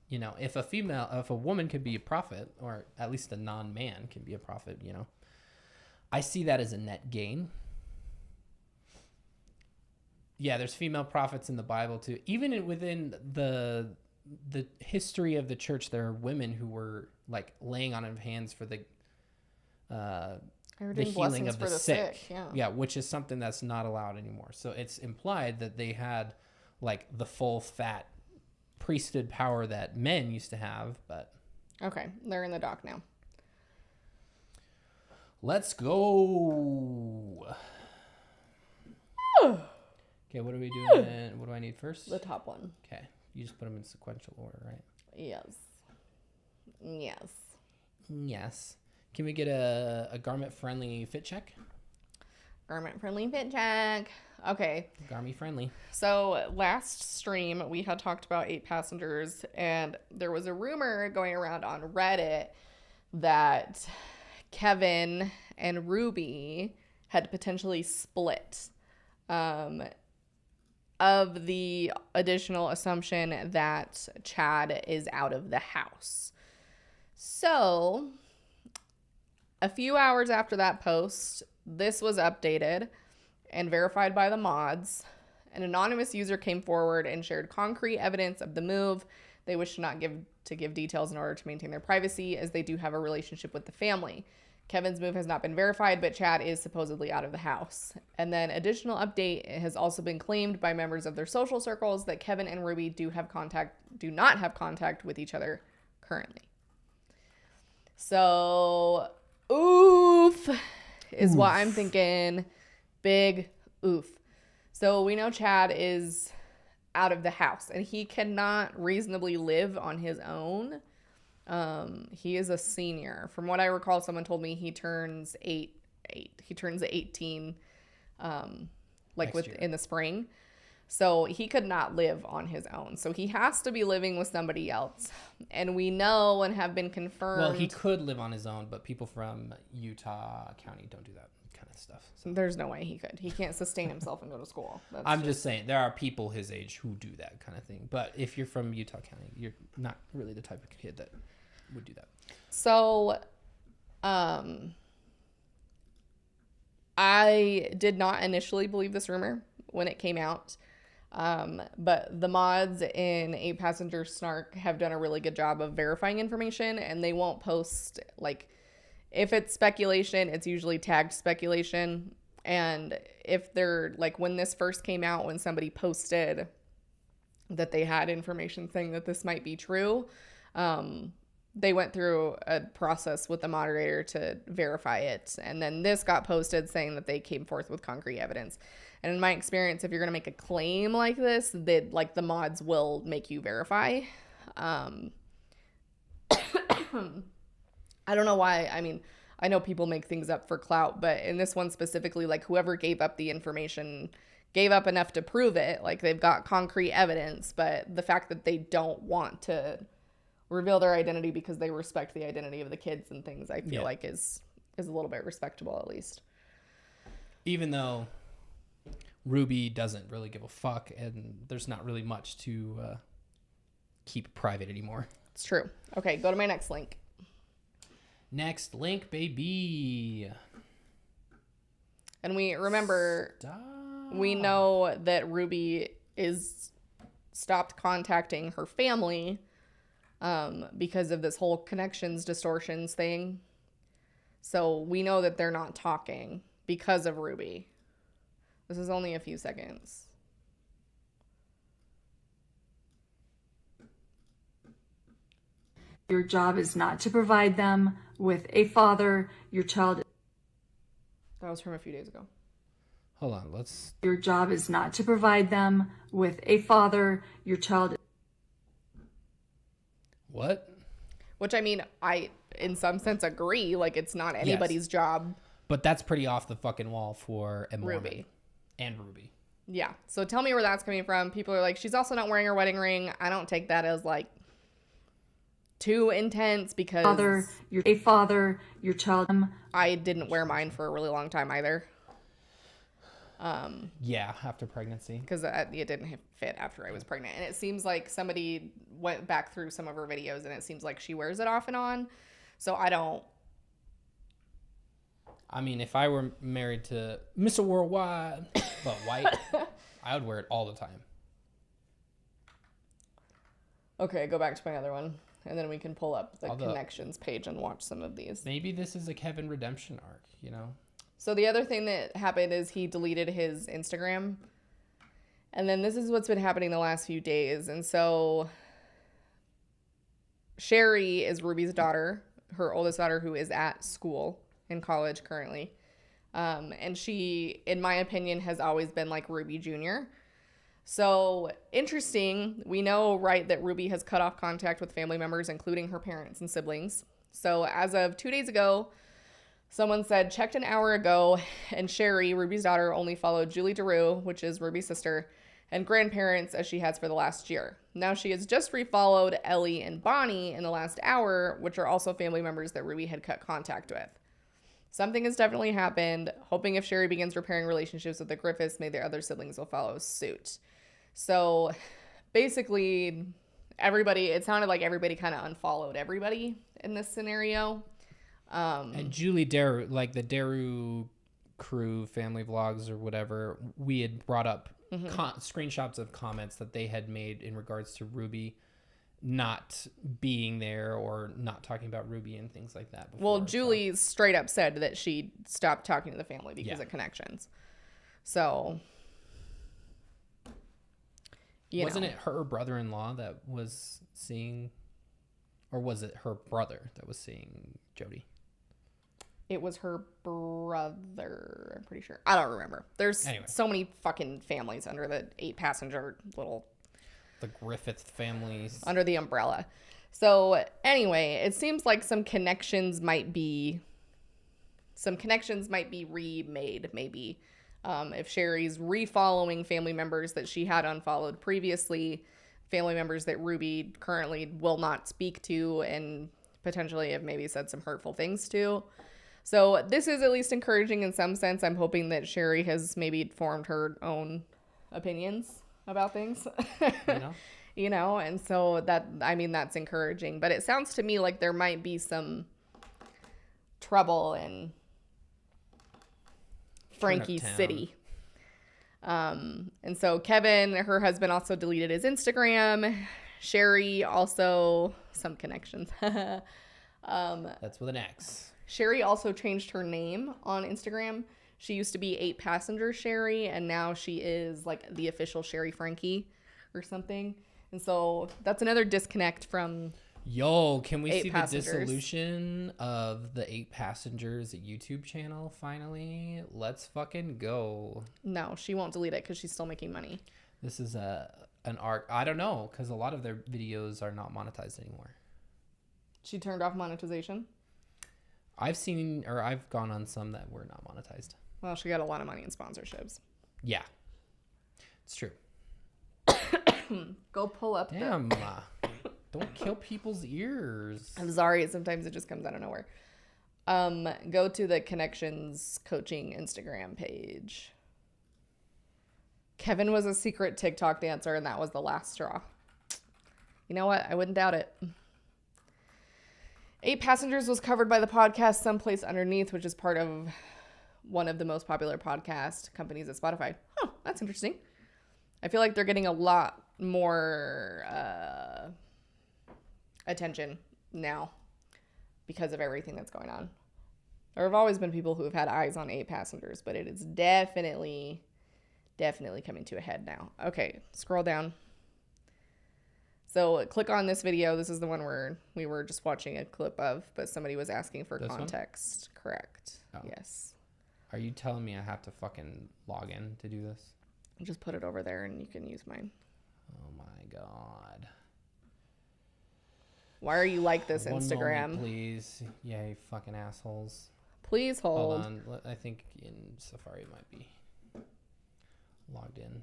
you know, if a woman can be a prophet, or at least a non-man can be a prophet, you know, I see that as a net gain. Yeah, there's female prophets in the Bible too. Even within the history of the church, there are women who were like laying on of hands for the healing of the sick. Yeah, which is something that's not allowed anymore. So it's implied that they had like the full fat priesthood power that men used to have, but okay, they're in the dock now. Let's go. Okay, what are we doing? What do I need first? The top one. Okay, you just put them in sequential order, right? Yes. Can we get a garment friendly fit check? Garment friendly fit check. Okay. Garmy friendly. So last stream, we had talked about 8 passengers, and there was a rumor going around on Reddit that Kevin and Ruby had potentially split, of the additional assumption that Chad is out of the house. So a few hours after that post, this was updated and verified by the mods. An anonymous user came forward and shared concrete evidence of the move. They wish to not give details in order to maintain their privacy, as they do have a relationship with the family. Kevin's move has not been verified, but Chad is supposedly out of the house. And then additional update has also been claimed by members of their social circles that Kevin and Ruby do not have contact with each other currently. So, oof is what I'm thinking. Big oof. So we know Chad is out of the house and he cannot reasonably live on his own. He is a senior. From what I recall, someone told me he turns 18, in the spring. So he could not live on his own. So he has to be living with somebody else. And we know and have been confirmed. Well, he could live on his own, but people from Utah County don't do that kind of stuff. So. There's no way he could. He can't sustain himself and go to school. I'm just saying, there are people his age who do that kind of thing. But if you're from Utah County, you're not really the type of kid that would do that. So, I did not initially believe this rumor when it came out. But the mods in 8 Passenger Snark have done a really good job of verifying information, and they won't post, like, if it's speculation, it's usually tagged speculation. And if they're, like, when this first came out, when somebody posted that they had information saying that this might be true, they went through a process with the moderator to verify it. And then this got posted saying that they came forth with concrete evidence. And in my experience, if you're going to make a claim like this, the mods will make you verify. I don't know why. I mean, I know people make things up for clout, but in this one specifically, like, whoever gave up the information gave up enough to prove it. Like, they've got concrete evidence, but the fact that they don't want to reveal their identity because they respect the identity of the kids and things, I feel like is a little bit respectable, at least. Even though Ruby doesn't really give a fuck, and there's not really much to keep private anymore. It's true. Okay, go to my next link. Next link, baby. And we remember, we know that Ruby is stopped contacting her family because of this whole connections distortions thing. So we know that they're not talking because of Ruby. This is only a few seconds. Your job is not to provide them with a father. Your child. That was from a few days ago. Hold on, let's. Your job is not to provide them with a father. Your child. What? Which, I mean, I, in some sense, agree. Like, it's not anybody's job. But that's pretty off the fucking wall for Ruby. And Ruby. Yeah. So tell me where that's coming from. People are like, she's also not wearing her wedding ring. I don't take that as, like, too intense because a father, your child. I didn't wear mine for a really long time either. Yeah, after pregnancy. Because it didn't fit after I was pregnant. And it seems like somebody went back through some of her videos and it seems like she wears it off and on. So I don't. I mean, if I were married to Mr. Worldwide, but white, I would wear it all the time. Okay, go back to my other one. And then we can pull up the connections page and watch some of these. Maybe this is a Kevin redemption arc, you know? So the other thing that happened is he deleted his Instagram. And then this is what's been happening the last few days. And so Sherry is Ruby's daughter, her oldest daughter, who is at school in college currently. And she, in my opinion, has always been like Ruby Jr. So interesting. We know, right, that Ruby has cut off contact with family members, including her parents and siblings. So as of 2 days ago, Someone said, checked an hour ago, and Sherry, Ruby's daughter, only followed Julie DeRue, which is Ruby's sister, and grandparents as she has for the last year. Now she has just refollowed Ellie and Bonnie in the last hour, which are also family members that Ruby had cut contact with. Something has definitely happened. Hoping if Sherry begins repairing relationships with the Griffiths, maybe their other siblings will follow suit. So basically, it sounded like everybody kind of unfollowed everybody in this scenario. And Julie Daru, like the Daru crew family vlogs or whatever, we had brought up screenshots of comments that they had made in regards to Ruby not being there or not talking about Ruby and things like that before. Well, Julie straight up said that she stopped talking to the family because of connections. So, wasn't it her brother-in-law that was seeing, or was it her brother that was seeing Jody? It was her brother, I'm pretty sure. I don't remember. There's so many fucking families under the 8-passenger little... The Griffith families. Under the umbrella. So, anyway, it seems like some connections might be remade, maybe. If Sherry's refollowing family members that she had unfollowed previously, family members that Ruby currently will not speak to and potentially have maybe said some hurtful things to. So this is at least encouraging in some sense. I'm hoping that Sherry has maybe formed her own opinions about things, and so that's encouraging. But it sounds to me like there might be some trouble in Frankie City. And so Kevin, her husband, also deleted his Instagram. Sherry also, some connections. That's with an X. Sherry also changed her name on Instagram. She used to be 8-passenger Sherry, and now she is like the official Sherry Frankie or something. And so that's another disconnect from can we see the dissolution of the 8 Passengers YouTube channel finally? Let's fucking go. No, she won't delete it because she's still making money. This is an arc. I don't know, because a lot of their videos are not monetized anymore. She turned off monetization? I've gone on some that were not monetized. Well, she got a lot of money in sponsorships. Yeah, it's true. Go pull up. Damn. Don't kill people's ears. I'm sorry. Sometimes it just comes out of nowhere. Go to the Connections Coaching Instagram page. Kevin was a secret TikTok dancer, and that was the last straw. You know what? I wouldn't doubt it. 8 Passengers was covered by the podcast Someplace Underneath, which is part of one of the most popular podcast companies at Spotify. Oh, that's interesting. I feel like they're getting a lot more attention now because of everything that's going on. There have always been people who have had eyes on 8 Passengers, but it is definitely coming to a head now. Okay, scroll down. So click on this video. This is the one where we were just watching a clip of, but somebody was asking for context. One? Correct. Oh. Yes. Are you telling me I have to fucking log in to do this? Just put it over there and you can use mine. Oh my God. Why are you like this, One Instagram? Moment, please. Yeah, you fucking assholes. Please hold. Hold on. I think in Safari it might be logged in.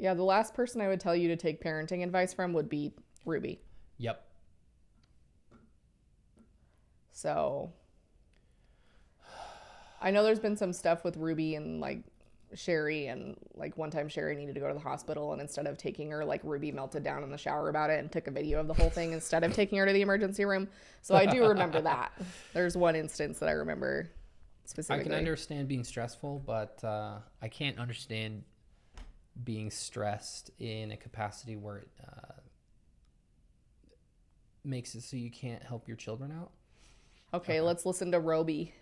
Yeah, the last person I would tell you to take parenting advice from would be Ruby. Yep. So I know there's been some stuff with Ruby and like Sherry, and like one time Sherry needed to go to the hospital, and instead of taking her, like Ruby melted down in the shower about it and took a video of the whole thing instead of taking her to the emergency room. So I do remember that. There's one instance that I remember specifically. I can understand being stressful, but I can't understand being stressed in a capacity where it makes it so you can't help your children out. Okay, let's listen to Roby.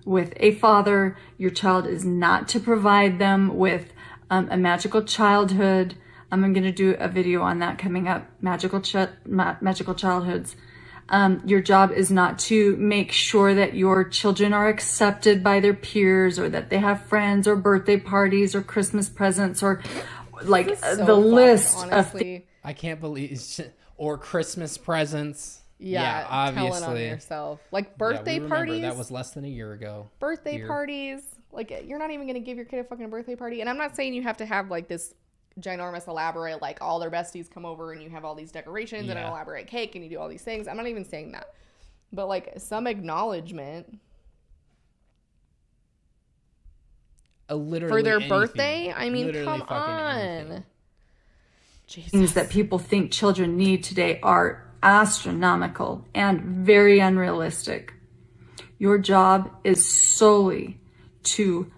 With a father, your child is not to provide them with a magical childhood. I'm going to do a video on that coming up, magical childhoods. Your job is not to make sure that your children are accepted by their peers, or that they have friends or birthday parties or Christmas presents, or like the list of I can't believe or Christmas presents. Yeah, obviously. telling on yourself. Like birthday parties. That was less than a year ago. Birthday parties. Like, you're not even going to give your kid a fucking birthday party. And I'm not saying you have to have like this ginormous, elaborate, like all their besties come over and you have all these decorations and an elaborate cake and you do all these things. I'm not even saying that. But like some acknowledgement for their birthday. I mean, come on. Things that people think children need today are astronomical and very unrealistic. Your job is solely to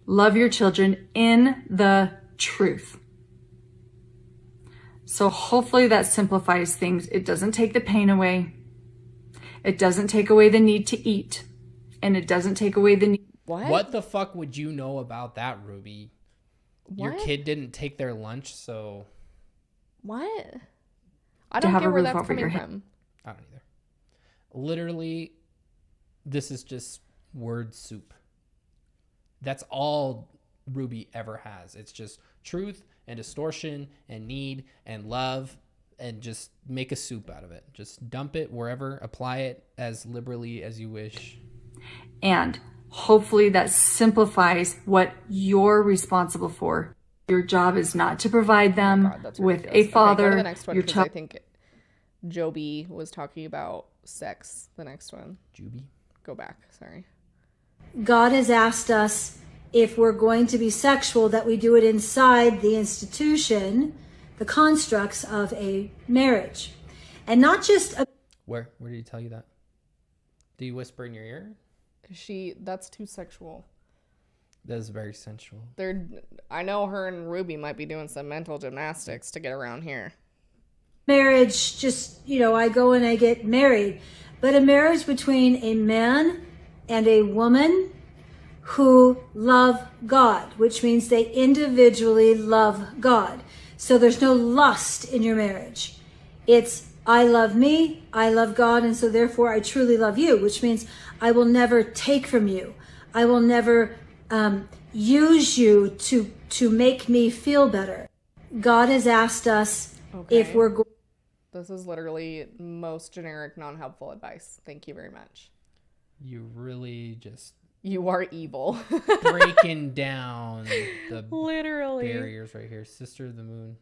love your children in the truth. So hopefully that simplifies things. It doesn't take the pain away. It doesn't take away the need to eat. And it doesn't take away the need. What the fuck would you know about that, Ruby? Your What? kid didn't take their lunch, so... What? I don't get where that's coming from. I don't either. Literally, this is just word soup. That's all Ruby ever has. It's just truth and distortion and need and love, and just make a soup out of it. Just dump it wherever, apply it as liberally as you wish. And hopefully that simplifies what you're responsible for. Your job is not to provide them with a father. Okay, go to the next one, your 'cause child. I think Joby was talking about sex. The next one. Joby? Go back. Sorry. God has asked us, if we're going to be sexual, that we do it inside the institution, the constructs of a marriage. And not just a... Where did he tell you that? Do you whisper in your ear? That's too sexual. That is very sensual. I know her and Ruby might be doing some mental gymnastics to get around here. marriage, just, I go and I get married. But a marriage between a man and a woman who love God, which means they individually love God. So there's no lust in your marriage. It's, I love me, I love God, and so therefore I truly love you, which means I will never take from you. I will never use you to make me feel better. God has asked us if we're going. This is literally most generic, non-helpful advice. Thank you very much. You really just... You are evil. breaking down the literally barriers right here. Sister of the Moon.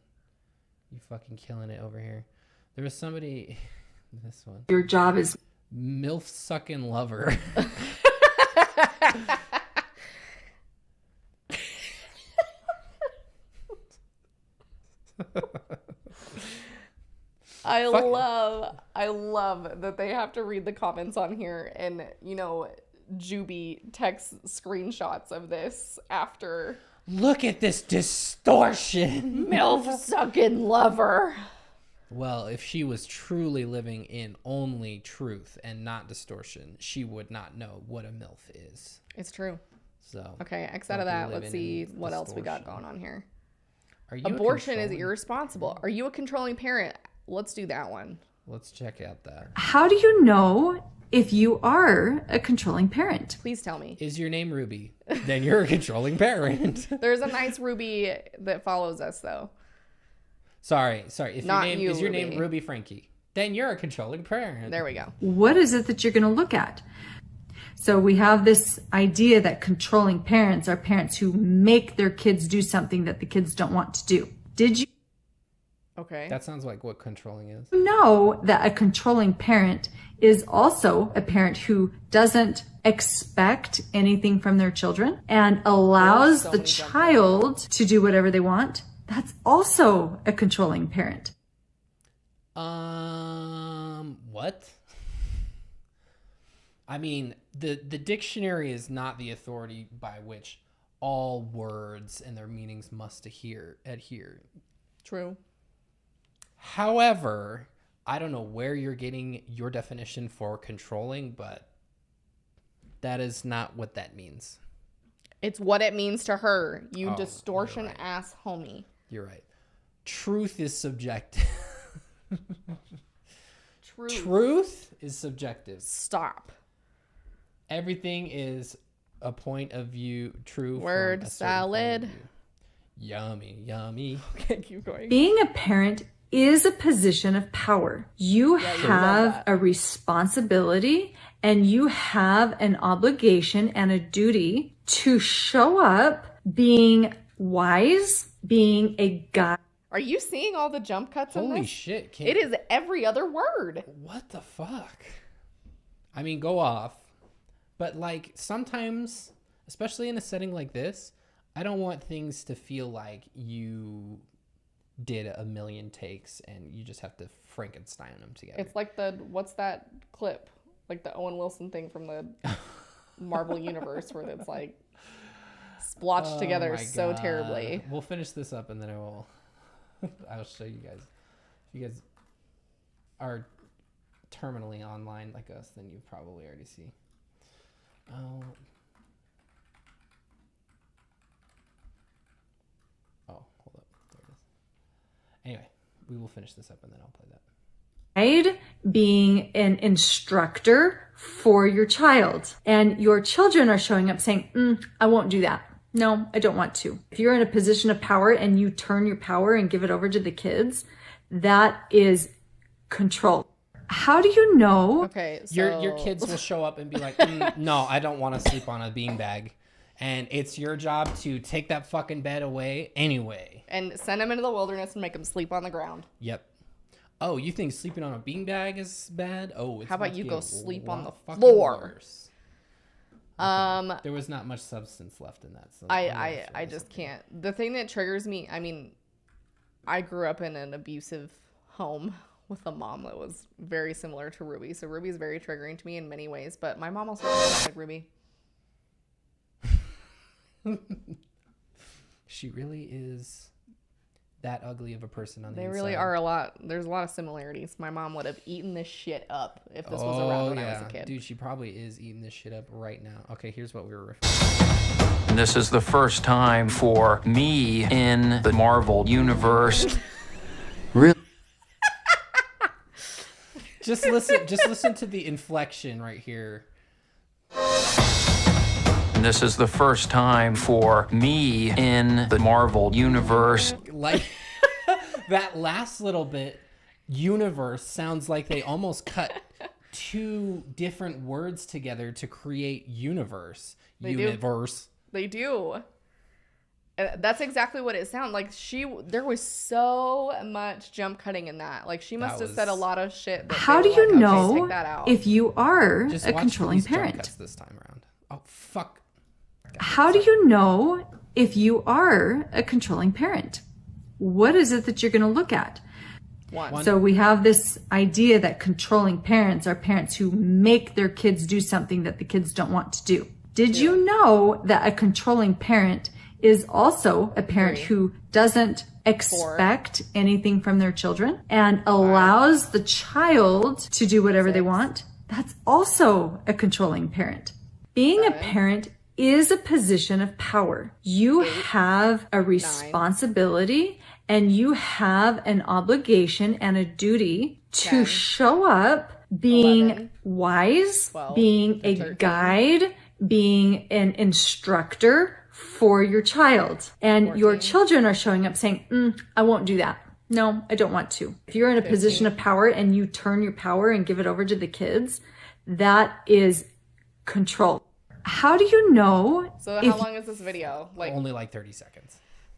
You fucking killing it over here. There was somebody... This one. Your job is... MILF sucking lover. I love that they have to read the comments on here, and Juby texts screenshots of this after. Look at this distortion. MILF sucking lover. Well, if she was truly living in only truth and not distortion, she would not know what a MILF is. It's true. So okay, X out of that. Let's see what else we got going on here. Abortion is irresponsible. Are you a controlling parent? Let's do that one. Let's check out that. How do you know if you are a controlling parent? Please tell me. Is your name Ruby? Then you're a controlling parent. There's a nice Ruby that follows us, though. Sorry. If Not your name you, is your Ruby. name Ruby Frankie, then you're a controlling parent. There we go. What is it that you're going to look at? So we have this idea that controlling parents are parents who make their kids do something that the kids don't want to do. Did you Okay. That sounds like what controlling is. know that a controlling parent is also a parent who doesn't expect anything from their children and allows the child to do whatever they want? That's also a controlling parent. What? I mean, the dictionary is not the authority by which all words and their meanings must adhere. True. However, I don't know where you're getting your definition for controlling, but that is not what that means. It's what it means to her. You Oh, distortion ass homie. You're right. Truth is subjective. Truth is subjective. Stop. Everything is a point of view. True. Word from a certain point of salad. view. Yummy. Okay, keep going. Being a parent is a position of power. You have a responsibility and you have an obligation and a duty to show up being wise, being a guide. Are you seeing all the jump cuts in this? Holy shit. It is every other word. What the fuck? I mean, go off. But like sometimes, especially in a setting like this, I don't want things to feel like you did a million takes and you just have to Frankenstein them together. It's like what's that clip? Like the Owen Wilson thing from the Marvel universe where it's like splotched together so terribly. We'll finish this up and then I'll show you guys. If you guys are terminally online like us, then you probably already see. Oh, hold up. There it is. Anyway, we will finish this up and then I'll play that. Guide, being an instructor for your child. And your children are showing up saying, I won't do that. No, I don't want to. If you're in a position of power and you turn your power and give it over to the kids, that is control. How do you know? Okay, so your kids will show up and be like, no, I don't want to sleep on a beanbag. And it's your job to take that fucking bed away anyway. And send them into the wilderness and make them sleep on the ground. Yep. Oh, you think sleeping on a beanbag is bad? Oh, it's how about you go sleep on the fucking floor? Worse. Okay. There was not much substance left in that. So I just can't. The thing that triggers me, I mean, I grew up in an abusive home with a mom that was very similar to Ruby. So Ruby's very triggering to me in many ways, but my mom also looks like Ruby. She really is that ugly of a person on the inside. They really are there's a lot of similarities. My mom would have eaten this shit up if this was around when I was a kid. Dude, she probably is eating this shit up right now. Okay, here's what we were referring to. This is the first time for me in the Marvel universe. Really? Just listen to the inflection right here. This is the first time for me in the Marvel universe. Like that last little bit, universe, sounds like they almost cut two different words together to create universe. They do. That's exactly what it sounded like. There was so much jump cutting in that. Like she must have said a lot of shit. How do you know if you are a controlling parent? This time around. Oh fuck. How do you know if you are a controlling parent? What is it that you're going to look at? So we have this idea that controlling parents are parents who make their kids do something that the kids don't want to do. Did you know that a controlling parent is also a parent who doesn't expect anything from their children and allows the child to do whatever they want? That's also a controlling parent. Being a parent is a position of power. You have a responsibility and you have an obligation and a duty to show up being wise, being a guide, being an instructor for your child. And your children are showing up saying, I won't do that. No, I don't want to. If you're in a position of power and you turn your power and give it over to the kids, that is control. How do you know? So how long is this video? Like only like 30 seconds.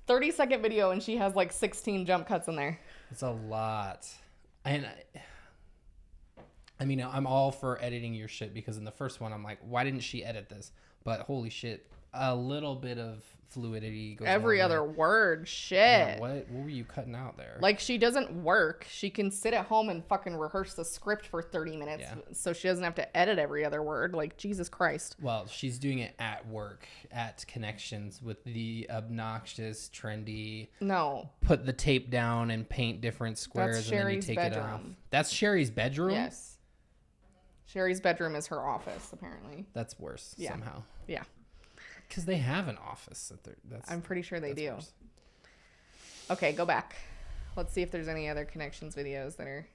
30-second video and she has like 16 jump cuts in there. It's a lot. And I mean, I'm all for editing your shit because in the first one I'm like, why didn't she edit this? But holy shit, a little bit of fluidity goes every other word. Shit. Yeah, what were you cutting out there? Like she doesn't work. She can sit at home and fucking rehearse the script for 30 minutes so she doesn't have to edit every other word. Like Jesus Christ. Well, she's doing it at work, at Connections with the obnoxious, trendy. No. Put the tape down and paint different squares. That's and then you Sherry's take bedroom. it off. That's Sherry's bedroom? Yes. Sherry's bedroom is her office, apparently. That's worse somehow. Yeah. Because they have an office. I'm pretty sure they do. Worse. Okay, go back. Let's see if there's any other Connections videos that are...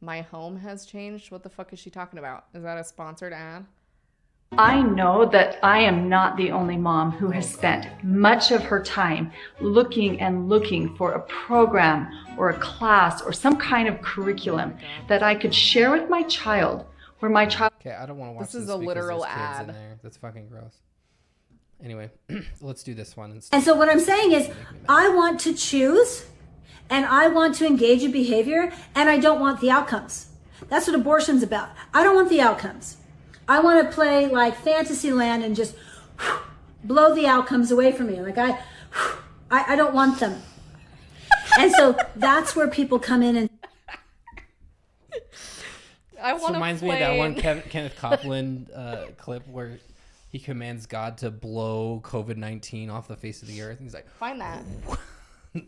My home has changed? What the fuck is she talking about? Is that a sponsored ad? I know that I am not the only mom who has spent much of her time looking for a program or a class or some kind of curriculum that I could share with my child where my child... Okay, I don't want to watch This is this a because literal there's kids in ad. there. That's fucking gross. Anyway, let's do this one instead. And so what I'm saying is, I want to choose and I want to engage in behavior and I don't want the outcomes. That's what abortion's about. I don't want the outcomes. I want to play like Fantasyland and just blow the outcomes away from me. Like I don't want them. And so that's where people come in and... This reminds me of that one Kenneth Copeland clip where he commands God to blow COVID-19 off the face of the earth. And he's like, Find that.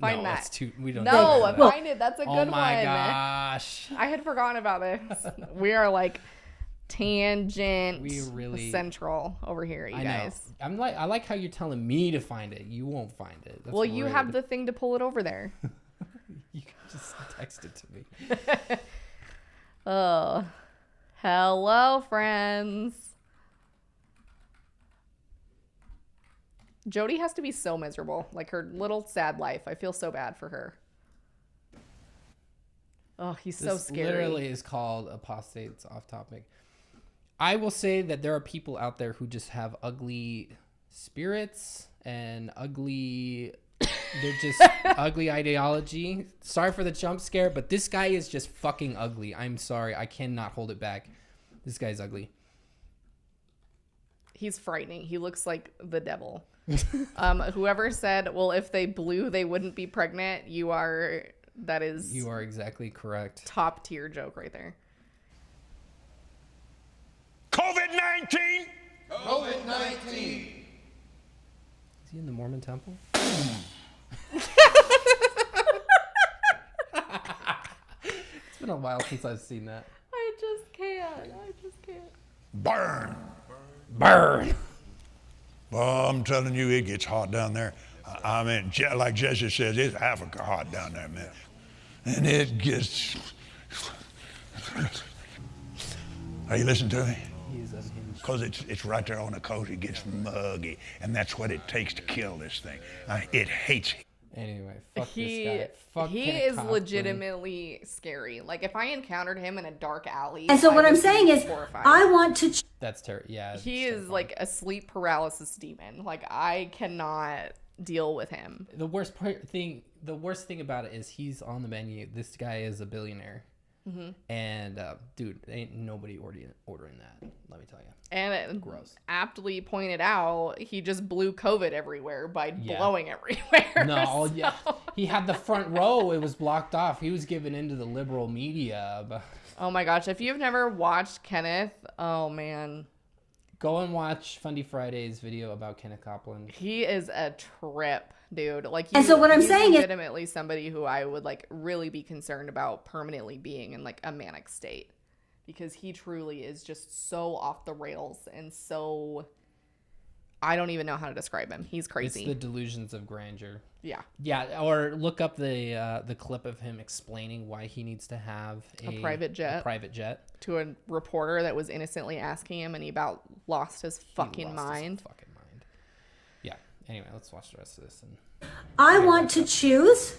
Find that. It's too, we don't No, need that. find it. That's a good one. Oh my gosh. I had forgotten about this. We are like tangent central over here, you guys. I like how you're telling me to find it. You won't find it. That's well, you rude. have the thing to pull it over there. You can just text it to me. Oh, hello, friends. Jody has to be so miserable. Like her little sad life. I feel so bad for her. Oh, he's so scary. This literally is called Apostates, off topic. I will say that there are people out there who just have ugly spirits and ugly... They're just ugly ideology. Sorry for the jump scare, but this guy is just fucking ugly. I'm sorry. I cannot hold it back. This guy's ugly. He's frightening. He looks like the devil. Whoever said, well, if they blew, they wouldn't be pregnant. You are exactly correct. Top tier joke right there. COVID-19! COVID-19! Is he in the Mormon temple? It's been a while since I've seen that. I just can't. Burn. Well, I'm telling you, it gets hot down there. I mean, like Jesse says, it's Africa hot down there, man. And it gets... Are you listening to me? Because it's right there on the coast. It gets muggy. And that's what it takes to kill this thing. It hates... Anyway, fuck this guy. Fuck he Kenneth is Copeland. legitimately scary. Like if I encountered him in a dark alley, And so what I I'm would saying be is, horrified. I want to... That's terrible. Yeah. He is like a sleep paralysis demon. Like I cannot deal with him. The worst thing about it is he's on the menu. This guy is a billionaire. Mm-hmm. And dude, ain't nobody ordering that. Let me tell you. And gross. Aptly pointed out, he just blew COVID everywhere by blowing everywhere. No, yeah, he had the front row. It was blocked off. He was given into the liberal media. But... Oh my gosh! If you've never watched Kenneth, oh man, go and watch Fundy Friday's video about Kenneth Copeland. He is a trip, dude. Like, And so what I'm saying is, legitimately somebody who I would like really be concerned about permanently being in like a manic state, because he truly is just so off the rails and so, I don't even know how to describe him. He's crazy. It's the delusions of grandeur. Yeah. Yeah, or look up the clip of him explaining why he needs to have a private jet. To a reporter that was innocently asking him, and he about lost his fucking mind. Yeah. Anyway, let's watch the rest of this. I want to choose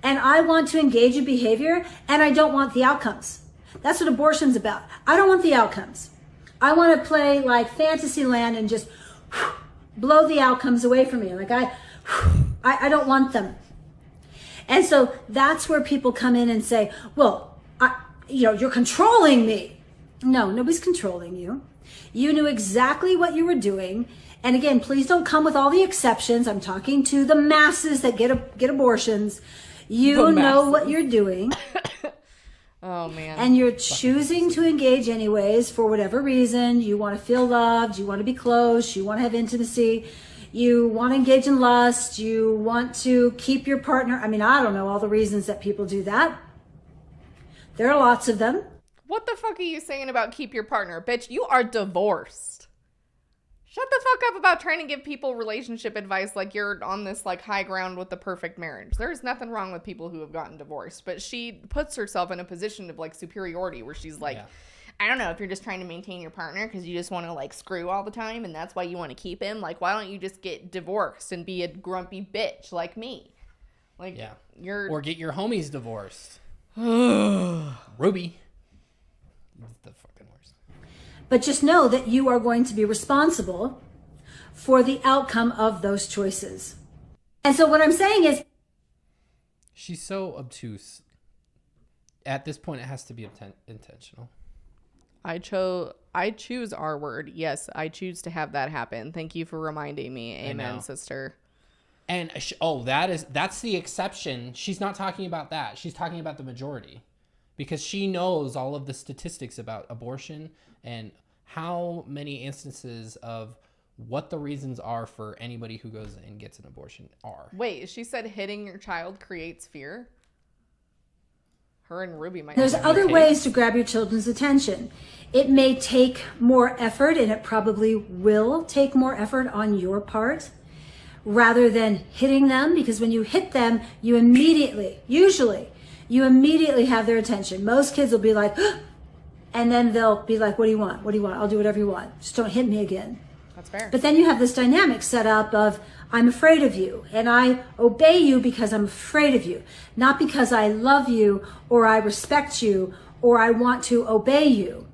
and I want to engage in behavior and I don't want the outcomes. That's what abortion's about. I don't want the outcomes. I want to play like Fantasyland and just blow the outcomes away from me. Like I don't want them. And so that's where people come in and say, well, you're controlling me. No, nobody's controlling you. You knew exactly what you were doing. And again, please don't come with all the exceptions. I'm talking to the masses that get abortions. You know what you're doing. Oh man. And you're choosing to engage anyways for whatever reason. You want to feel loved, you want to be close, you want to have intimacy, you want to engage in lust, you want to keep your partner. I mean, I don't know all the reasons that people do that. There are lots of them. What the fuck are you saying about keep your partner? Bitch, you are divorced. Shut the fuck up about trying to give people relationship advice like you're on this like high ground with the perfect marriage. There's nothing wrong with people who have gotten divorced, but she puts herself in a position of like superiority where she's like, I don't know if you're just trying to maintain your partner because you just want to like screw all the time and that's why you want to keep him. Like, why don't you just get divorced and be a grumpy bitch like me? Like, Yeah. you're Or get your homies divorced. Ruby. The fucking worst. But just know that you are going to be responsible for the outcome of those choices. And so what I'm saying is, She's so obtuse. At this point, it has to be intentional. I choose our word. Yes, I choose to have that happen. Thank you for reminding me. Amen, sister. And that's the exception. She's not talking about that. She's talking about the majority, because she knows all of the statistics about abortion and how many instances of what the reasons are for anybody who goes and gets an abortion are. Wait, she said hitting your child creates fear? Her and Ruby might. there's other ways to grab your children's attention. It may take more effort, and it probably will take more effort on your part, rather than hitting them, because when you hit them, you immediately have their attention. Most kids will be like, and then they'll be like, what do you want? What do you want? I'll do whatever you want. Just don't hit me again. That's fair. But then you have this dynamic set up of, I'm afraid of you, and I obey you because I'm afraid of you, not because I love you or I respect you or I want to obey you.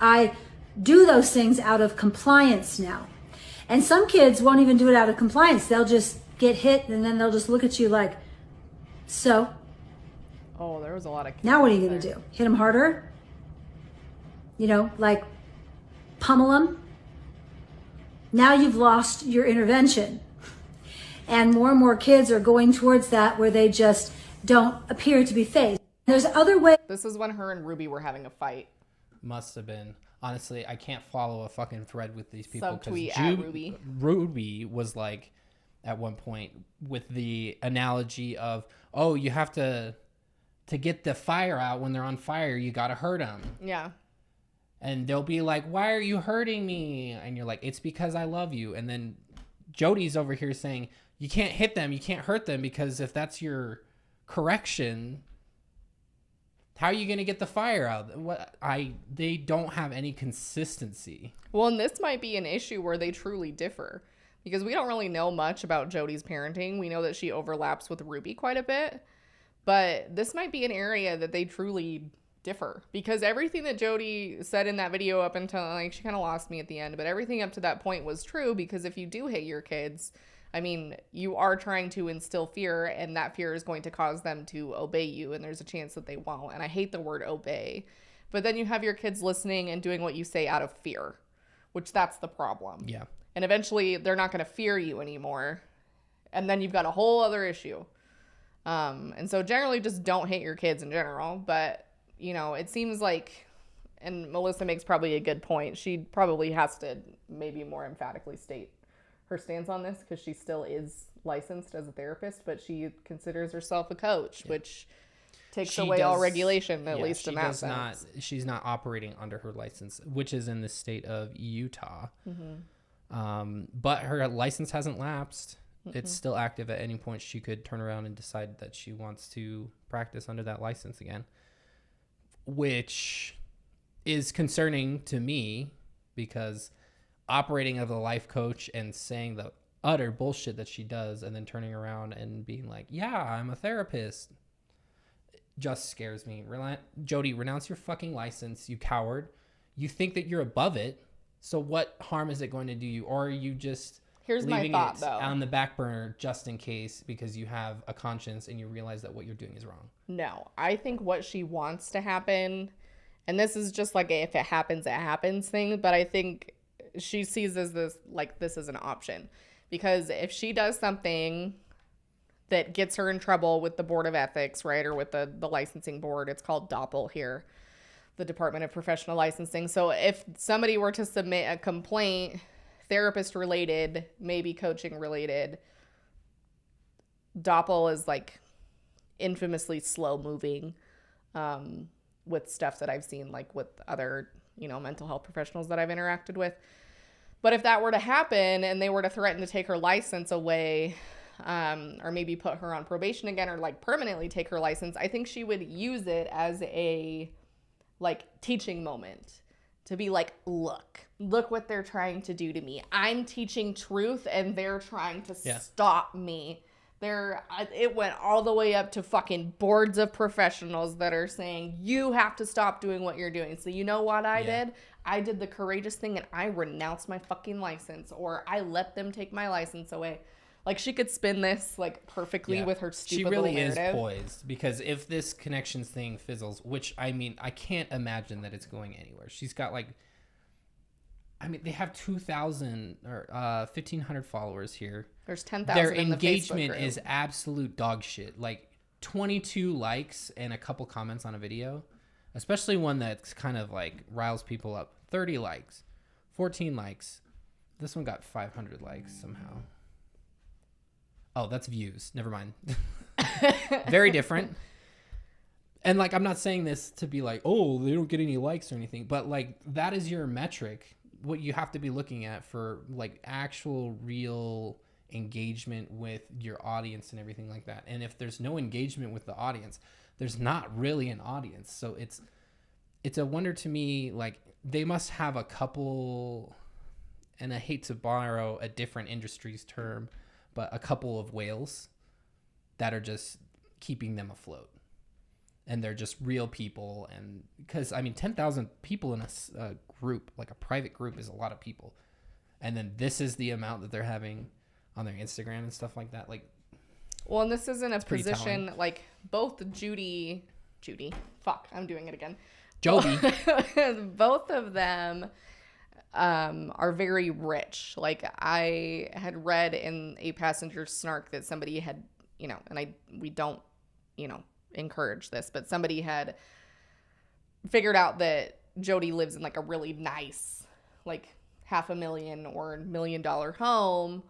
I do those things out of compliance now. And some kids won't even do it out of compliance. They'll just get hit and then they'll just look at you like, so? Oh, there was a lot of kids. Now what are you going to do? Hit them harder? You know, like pummel them? Now you've lost your intervention. And more kids are going towards that where they just don't appear to be phased. There's other ways. This is when her and Ruby were having a fight. Must have been. Honestly, I can't follow a fucking thread with these people. Subtweet at Ruby. Ruby was like, at one point, with the analogy of, oh, you have to get the fire out when they're on fire, you got to hurt them. Yeah. And they'll be like, why are you hurting me? And you're like, it's because I love you. And then Jody's over here saying, you can't hit them, you can't hurt them, because if that's your correction, how are you going to get the fire out? They don't have any consistency. Well, and this might be an issue where they truly differ, because we don't really know much about Jody's parenting. We know that she overlaps with Ruby quite a bit, but this might be an area that they truly differ, because everything that Jody said in that video up until, like, she kind of lost me at the end, but everything up to that point was true, because if you do hate your kids, I mean, you are trying to instill fear, and that fear is going to cause them to obey you, and there's a chance that they won't. And I hate the word obey. But then you have your kids listening and doing what you say out of fear, which that's the problem. Yeah. And eventually they're not going to fear you anymore. And then you've got a whole other issue. And so generally just don't hate your kids in general. But, you know, it seems like, and Melissa makes probably a good point, she probably has to maybe more emphatically state her stance on this, because she still is licensed as a therapist, but she considers herself a coach, which takes away all regulation, at least in that sense. She's not operating under her license, which is in the state of Utah. But her license hasn't lapsed. It's still active. At any point she could turn around and decide that she wants to practice under that license again, which is concerning to me, because operating as a life coach and saying the utter bullshit that she does and then turning around and being like, yeah, I'm a therapist, just scares me. Jody, renounce your fucking license, you coward. You think that you're above it, so what harm is it going to do you? Or are you just leaving it on the back burner just in case, because you have a conscience and you realize that what you're doing is wrong? No, I think what she wants to happen, and this is just like a if it happens thing, but I think she sees this is an option, because if she does something that gets her in trouble with the Board of Ethics, right, or with the licensing board, it's called DOPL here, the Department of Professional Licensing. So if somebody were to submit a complaint, therapist related, maybe coaching related, DOPL is like infamously slow moving with stuff that I've seen, like with other, you know, mental health professionals that I've interacted with. But if that were to happen and they were to threaten to take her license away, or maybe put her on probation again, or like permanently take her license, I think she would use it as a like teaching moment to be like, look what they're trying to do to me. I'm teaching truth and they're trying to stop me. It went all the way up to fucking boards of professionals that are saying, you have to stop doing what you're doing. So you know what I did? I did the courageous thing and I renounced my fucking license, or I let them take my license away. Like, she could spin this like perfectly with her stupid little narrative. She really is poised, because if this connections thing fizzles, which I mean, I can't imagine that it's going anywhere. She's got like, I mean, they have 2,000 or 1,500 followers here. There's 10,000 Their in the engagement Facebook group. is absolute dog shit. Like 22 likes and a couple comments on a video, especially one that's kind of like riles people up. 30 likes, 14 likes. This one got 500 likes somehow. Oh, that's views. Never mind. Very different. And like, I'm not saying this to be like, oh, they don't get any likes or anything, but like, that is your metric. What you have to be looking at for like actual real engagement with your audience and everything like that. And if there's no engagement with the audience, there's not really an audience. So it's a wonder to me, like, they must have a couple, and I hate to borrow a different industry's term, but a couple of whales that are just keeping them afloat. And they're just real people. And because, I mean, 10,000 people in a group, like a private group, is a lot of people. And then this is the amount that they're having on their Instagram and stuff like that. Like, well, and this is in a position, like, both Judy, fuck, I'm doing it again. Joby. Both of them are very rich. Like, I had read in a passenger snark that somebody had, you know, and we don't, you know, encourage this, but somebody had figured out that Jody lives in like a really nice, like $500,000 or $1 million home.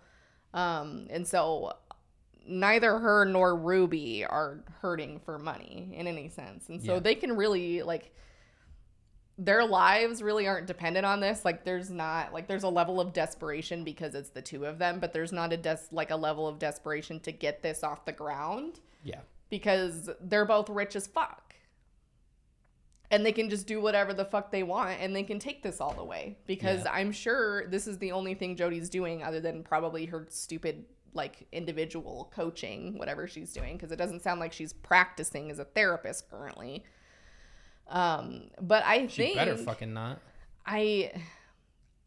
And so neither her nor Ruby are hurting for money in any sense. And so they can really, like, their lives really aren't dependent on this. Like, there's not, like, there's a level of desperation because it's the two of them, but there's not a level of desperation to get this off the ground. Yeah. Because they're both rich as fuck. And they can just do whatever the fuck they want, and they can take this all the way. Because I'm sure this is the only thing Jody's doing other than probably her stupid, like, individual coaching, whatever she's doing. Because it doesn't sound like she's practicing as a therapist currently. But I think... She better fucking not.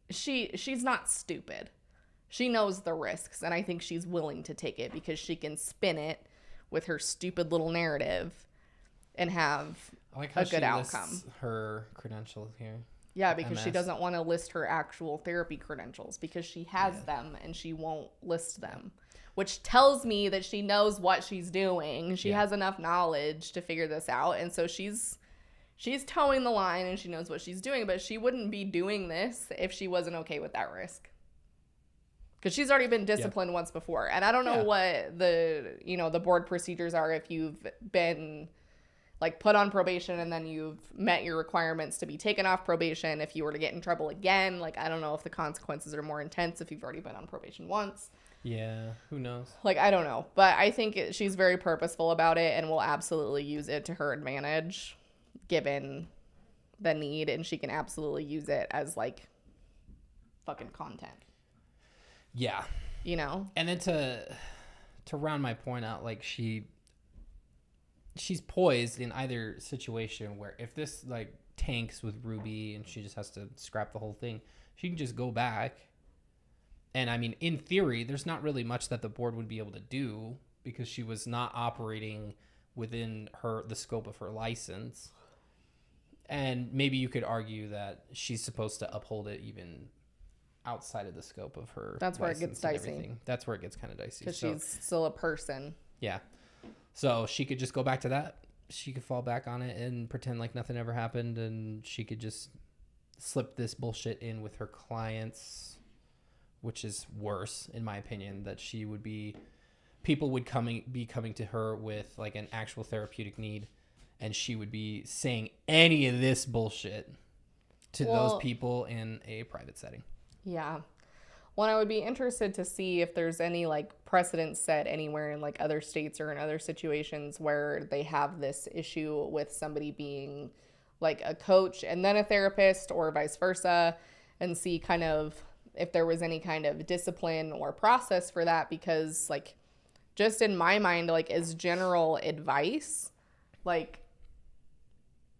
She's not stupid. She knows the risks, and I think she's willing to take it because she can spin it with her stupid little narrative and have a good outcome. Her credentials here. Yeah, because she doesn't want to list her actual therapy credentials because she has them and she won't list them, which tells me that she knows what she's doing. She has enough knowledge to figure this out. And so she's towing the line and she knows what she's doing, but she wouldn't be doing this if she wasn't okay with that risk. Because she's already been disciplined once before. And I don't know what the board procedures are if you've been, like, put on probation and then you've met your requirements to be taken off probation. If you were to get in trouble again, like, I don't know if the consequences are more intense if you've already been on probation once. Yeah, who knows? Like, I don't know. But I think she's very purposeful about it and will absolutely use it to her advantage given the need. And she can absolutely use it as, like, fucking content. Yeah. You know? And then to round my point out, like, she's poised in either situation where if this, like, tanks with Ruby and she just has to scrap the whole thing, she can just go back. And, I mean, in theory, there's not really much that the board would be able to do because she was not operating within the scope of her license. And maybe you could argue that she's supposed to uphold it even outside of the scope of her. That's where it gets dicey. That's where it gets kind of dicey. Because she's still a person. Yeah. So she could just go back to that. She could fall back on it and pretend like nothing ever happened, and she could just slip this bullshit in with her clients, which is worse, in my opinion, that people would be coming to her with, like, an actual therapeutic need, and she would be saying any of this bullshit to those people in a private setting. Yeah. Well, I would be interested to see if there's any, like, precedent set anywhere in, like, other states or in other situations where they have this issue with somebody being, like a coach and then a therapist, or vice versa, and see kind of if there was any kind of discipline or process for that. Because like, just in my mind, like as general advice, like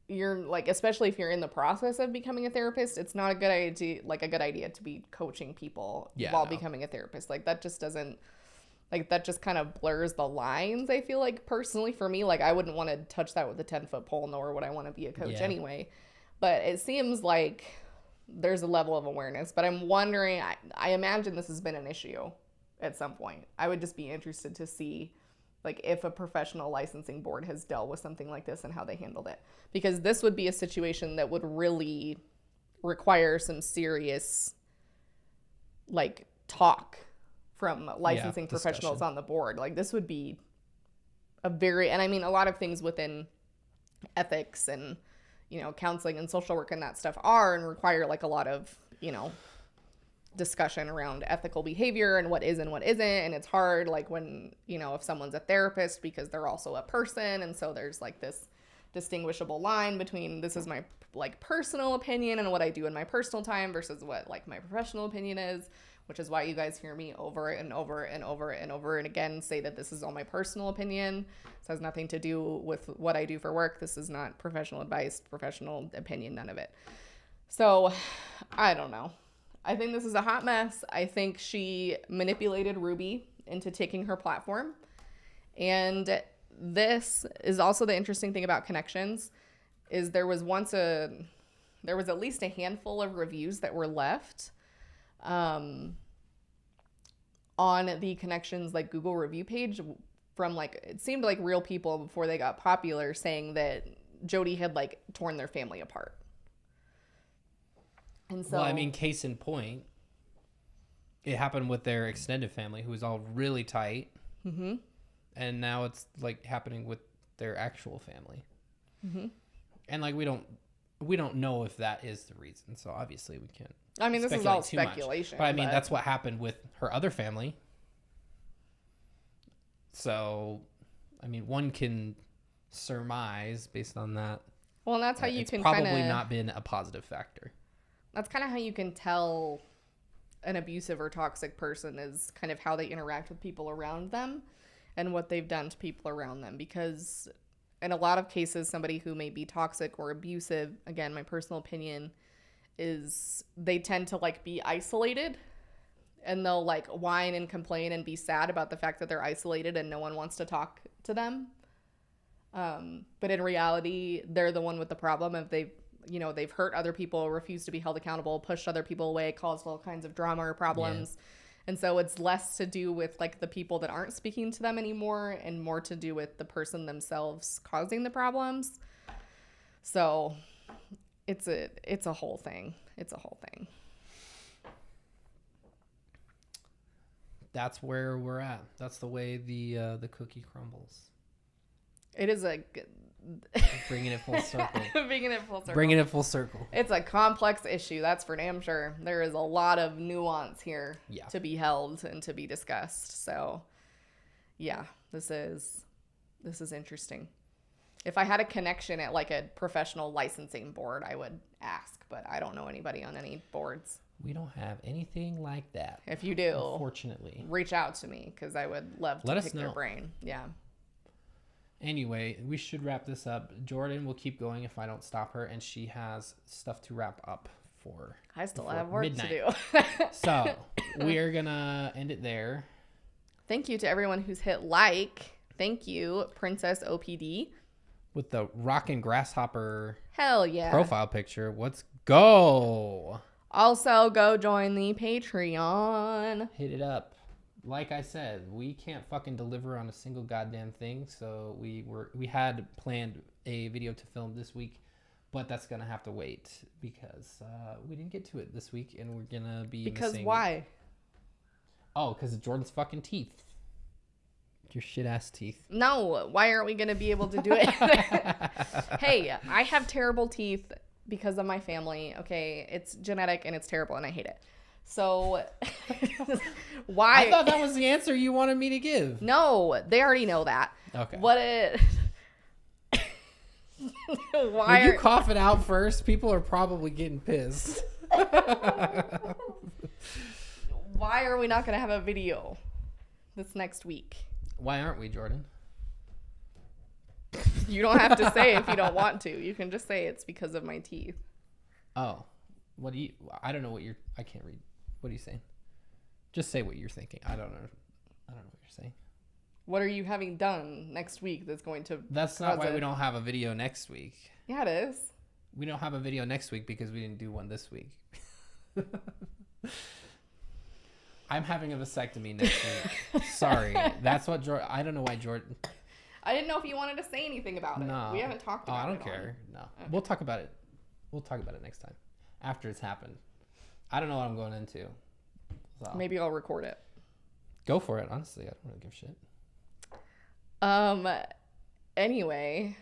you're like, especially if you're in the process of becoming a therapist, it's not a good idea to be coaching people while becoming a therapist. Like that just doesn't, like that just kind of blurs the lines. I feel like personally for me, like I wouldn't want to touch that with a 10-foot pole, nor would I want to be a coach anyway. But it seems like there's a level of awareness, but I'm wondering, I imagine this has been an issue at some point. I would just be interested to see like if a professional licensing board has dealt with something like this and how they handled it, because this would be a situation that would really require some serious like talk from licensing professionals on the board. Like this would be a very, and I mean a lot of things within ethics and, you know, counseling and social work and that stuff are and require like a lot of, you know, discussion around ethical behavior and what is and what isn't. And it's hard, like when, you know, if someone's a therapist, because they're also a person. And so there's like this distinguishable line between this is my like personal opinion and what I do in my personal time versus what like my professional opinion is, which is why you guys hear me over and over and over and over and again say that this is all my personal opinion. This has nothing to do with what I do for work. This is not professional advice, professional opinion, none of it. So I don't know. I think this is a hot mess. I think she manipulated Ruby into taking her platform. And this is also the interesting thing about connections is there was at least a handful of reviews that were left on the Connections like Google review page from like, it seemed like real people before they got popular, saying that Jody had like torn their family apart. And so, well, I mean, case in point, it happened with their extended family, who was all really tight, and now it's like happening with their actual family. And like we don't know if that is the reason, so obviously we can't. I mean, this is all speculation. But I mean, that's what happened with her other family. So, I mean, one can surmise based on that. Well, and that's how you can probably not been a positive factor. That's kind of how you can tell an abusive or toxic person, is kind of how they interact with people around them and what they've done to people around them. Because in a lot of cases, somebody who may be toxic or abusive, again, my personal opinion, is they tend to like be isolated, and they'll like whine and complain and be sad about the fact that they're isolated and no one wants to talk to them. But in reality, they're the one with the problem. If they've hurt other people, refused to be held accountable, pushed other people away, caused all kinds of drama or problems. And so it's less to do with like the people that aren't speaking to them anymore and more to do with the person themselves causing the problems. So it's a whole thing. It's a whole thing. That's where we're at. That's the way the cookie crumbles. It is bringing it full circle. Bringing it full circle. It's a complex issue, that's for damn sure. There is a lot of nuance here to be held and to be discussed. So, yeah, this is interesting. If I had a connection at like a professional licensing board, I would ask, but I don't know anybody on any boards. We don't have anything like that. If you do, unfortunately, reach out to me because I would love to pick their brain. Yeah. Anyway, we should wrap this up. Jordan will keep going if I don't stop her, and she has stuff to wrap up for. I still have work midnight. to do. So we are gonna end it there. Thank you to everyone who's hit like. Thank you, Princess OPD. With the rockin' grasshopper hell yeah profile picture. Let's go. Also, go join the Patreon. Hit it up. Like I said, we can't fucking deliver on a single goddamn thing, so we had planned a video to film this week, but that's gonna have to wait because we didn't get to it this week, and we're gonna be because why? Oh, because of Jordan's fucking teeth. Your shit ass teeth. No, why aren't we gonna be able to do it? Hey, I have terrible teeth because of my family. Okay, it's genetic and it's terrible, and I hate it. So, why? I thought that was the answer you wanted me to give. No, they already know that. Okay. When you cough it out first, people are probably getting pissed. Why are we not going to have a video this next week? Why aren't we, Jordan? You don't have to say if you don't want to. You can just say it's because of my teeth. Oh, what do you? I don't know what you're. I can't read. What are you saying? Just say what you're thinking. I don't know. I don't know what you're saying. What are you having done next week that's going to? That's not why we don't have a video next week. Yeah, it is. We don't have a video next week because we didn't do one this week. I'm having a vasectomy next week. Sorry. That's what Jordan. I don't know why Jordan. I didn't know if you wanted to say anything about it. No. We haven't talked about it. I don't care. No. Okay. We'll talk about it. We'll talk about it next time after it's happened. I don't know what I'm going into. So. Maybe I'll record it. Go for it. Honestly, I don't really give a shit. Anyway.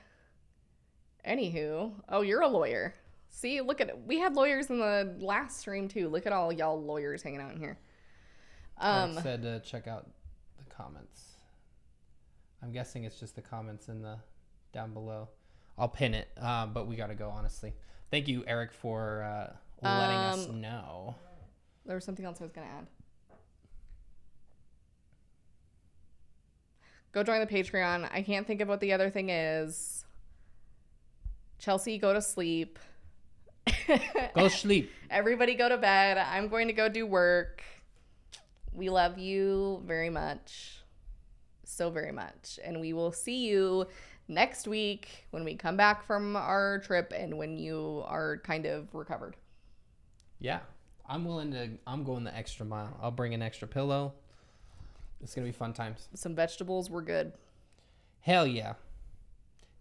Anywho. Oh, you're a lawyer. See, look at it. We had lawyers in the last stream too. Look at all y'all lawyers hanging out in here. Eric said to check out the comments. I'm guessing it's just the comments in the down below. I'll pin it, but we got to go, honestly. Thank you, Eric, for letting us know. There was something else I was going to add. Go join the Patreon. I can't think of what the other thing is. Chelsea, go to sleep. Go sleep. Everybody go to bed. I'm going to go do work. We love you very much. So very much. And we will see you next week when we come back from our trip and when you are kind of recovered. Yeah. I'm going the extra mile. I'll bring an extra pillow. It's going to be fun times. Some vegetables were good. Hell yeah.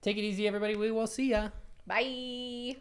Take it easy, everybody. We will see ya. Bye.